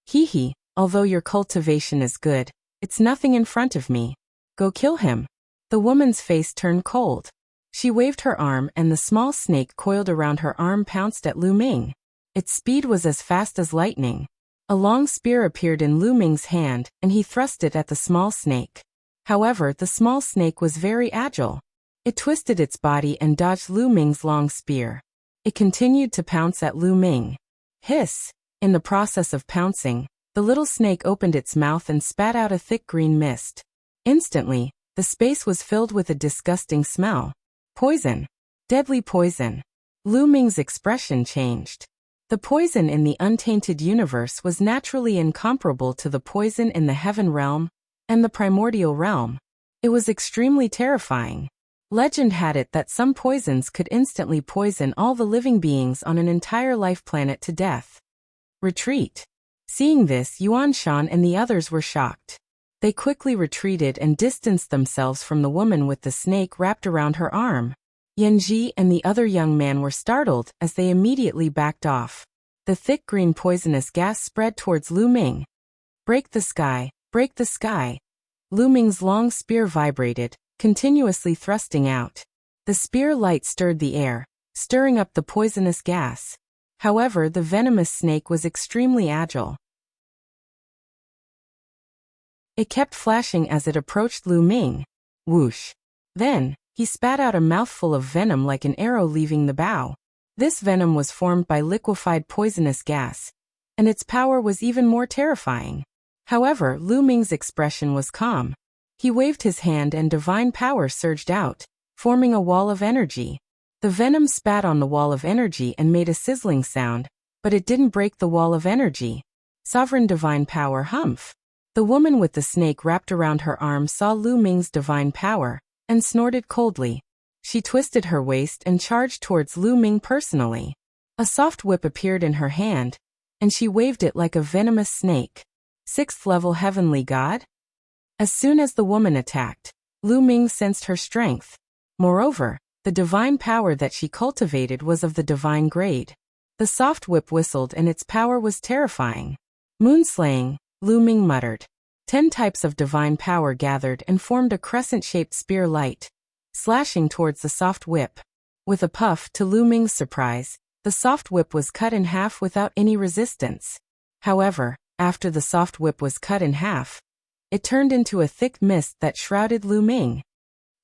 "Hee, although your cultivation is good, it's nothing in front of me. Go kill him." The woman's face turned cold. She waved her arm and the small snake coiled around her arm pounced at Lu Ming. Its speed was as fast as lightning. A long spear appeared in Lu Ming's hand and he thrust it at the small snake. However, the small snake was very agile. It twisted its body and dodged Lu Ming's long spear. It continued to pounce at Lu Ming. Hiss! In the process of pouncing, the little snake opened its mouth and spat out a thick green mist. Instantly, the space was filled with a disgusting smell. Poison. Deadly poison. Lu Ming's expression changed. The poison in the untainted universe was naturally incomparable to the poison in the heaven realm and the primordial realm. It was extremely terrifying. Legend had it that some poisons could instantly poison all the living beings on an entire life planet to death. Retreat. Seeing this, Yuan Shan and the others were shocked. They quickly retreated and distanced themselves from the woman with the snake wrapped around her arm. Yanji and the other young man were startled as they immediately backed off. The thick green poisonous gas spread towards Lu Ming. Break the sky, break the sky. Lu Ming's long spear vibrated, continuously thrusting out. The spear light stirred the air, stirring up the poisonous gas. However, the venomous snake was extremely agile. It kept flashing as it approached Lu Ming. Whoosh! Then, he spat out a mouthful of venom like an arrow leaving the bow. This venom was formed by liquefied poisonous gas, and its power was even more terrifying. However, Lu Ming's expression was calm. He waved his hand and divine power surged out, forming a wall of energy. The venom spat on the wall of energy and made a sizzling sound, but it didn't break the wall of energy. Sovereign divine power humph. The woman with the snake wrapped around her arm saw Lu Ming's divine power and snorted coldly. She twisted her waist and charged towards Lu Ming personally. A soft whip appeared in her hand, and she waved it like a venomous snake. 6th level heavenly god? As soon as the woman attacked, Lu Ming sensed her strength. Moreover, the divine power that she cultivated was of the divine grade. The soft whip whistled and its power was terrifying. Moonslaying, Lu Ming muttered. 10 types of divine power gathered and formed a crescent-shaped spear light, slashing towards the soft whip. With a puff, to Lu Ming's surprise, the soft whip was cut in half without any resistance. However, after the soft whip was cut in half, it turned into a thick mist that shrouded Lu Ming.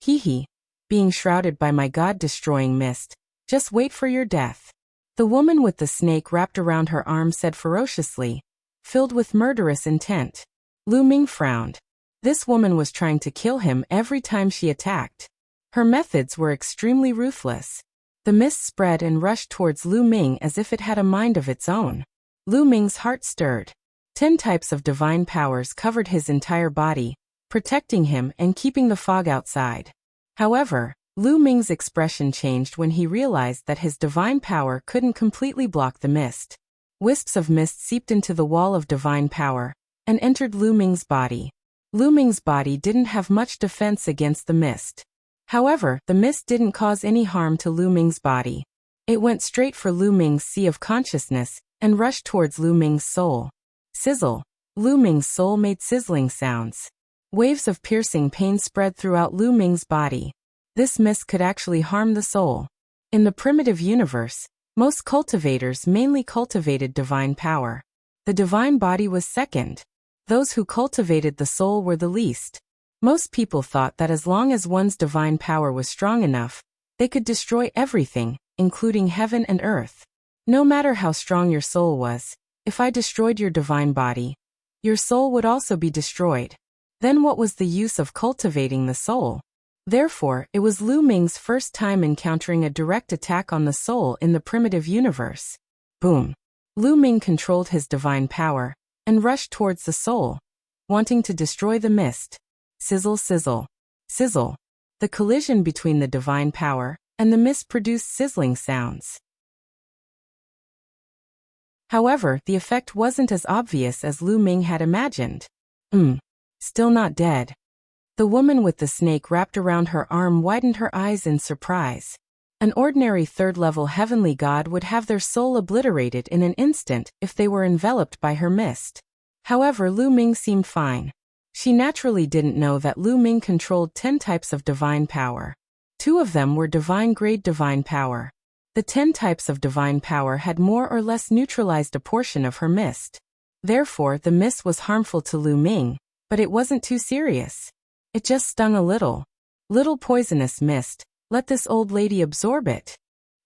Hee, being shrouded by my god-destroying mist, just wait for your death. The woman with the snake wrapped around her arm said ferociously, filled with murderous intent. Lu Ming frowned. This woman was trying to kill him every time she attacked. Her methods were extremely ruthless. The mist spread and rushed towards Lu Ming as if it had a mind of its own. Lu Ming's heart stirred. 10 types of divine powers covered his entire body, protecting him and keeping the fog outside. However, Lu Ming's expression changed when he realized that his divine power couldn't completely block the mist. Wisps of mist seeped into the wall of divine power and entered Lu Ming's body. Lu Ming's body didn't have much defense against the mist. However, the mist didn't cause any harm to Lu Ming's body. It went straight for Lu Ming's sea of consciousness and rushed towards Lu Ming's soul. Sizzle. Lu Ming's soul made sizzling sounds. Waves of piercing pain spread throughout Lu Ming's body. This mist could actually harm the soul. In the primitive universe, most cultivators mainly cultivated divine power. The divine body was second. Those who cultivated the soul were the least. Most people thought that as long as one's divine power was strong enough, they could destroy everything, including heaven and earth. No matter how strong your soul was, if I destroyed your divine body, your soul would also be destroyed. Then what was the use of cultivating the soul? Therefore, it was Lu Ming's first time encountering a direct attack on the soul in the primitive universe. Boom. Lu Ming controlled his divine power and rushed towards the soul, wanting to destroy the mist. Sizzle, sizzle. Sizzle. The collision between the divine power and the mist produced sizzling sounds. However, the effect wasn't as obvious as Lu Ming had imagined. Still not dead. The woman with the snake wrapped around her arm widened her eyes in surprise. An ordinary third-level heavenly god would have their soul obliterated in an instant if they were enveloped by her mist. However, Lu Ming seemed fine. She naturally didn't know that Lu Ming controlled 10 types of divine power. 2 of them were divine-grade divine power. The 10 types of divine power had more or less neutralized a portion of her mist. Therefore, the mist was harmful to Lu Ming, but it wasn't too serious. It just stung a little. Little poisonous mist, let this old lady absorb it.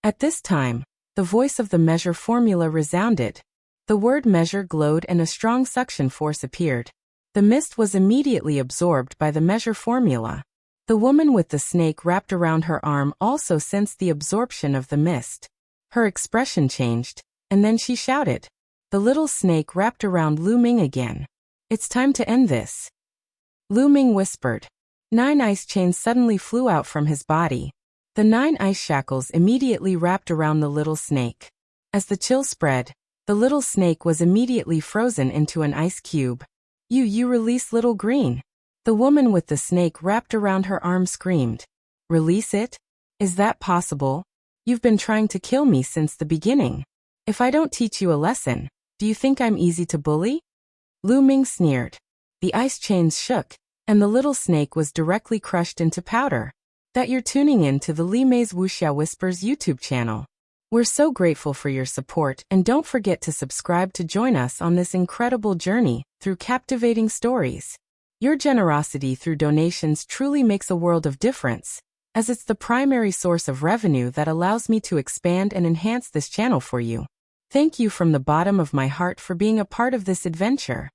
At this time, the voice of the measure formula resounded. The word measure glowed and a strong suction force appeared. The mist was immediately absorbed by the measure formula. The woman with the snake wrapped around her arm also sensed the absorption of the mist. Her expression changed, and then she shouted. The little snake wrapped around Lu Ming again. It's time to end this. Lu Ming whispered. 9 ice chains suddenly flew out from his body. The 9 ice shackles immediately wrapped around the little snake. As the chill spread, the little snake was immediately frozen into an ice cube. You release little green. The woman with the snake wrapped around her arm screamed. Release it? Is that possible? You've been trying to kill me since the beginning. If I don't teach you a lesson, do you think I'm easy to bully? Lu Ming sneered. The ice chains shook, and the little snake was directly crushed into powder. That you're tuning in to the Li Mei's Wuxia Whispers YouTube channel. We're so grateful for your support, and don't forget to subscribe to join us on this incredible journey through captivating stories. Your generosity through donations truly makes a world of difference, as it's the primary source of revenue that allows me to expand and enhance this channel for you. Thank you from the bottom of my heart for being a part of this adventure.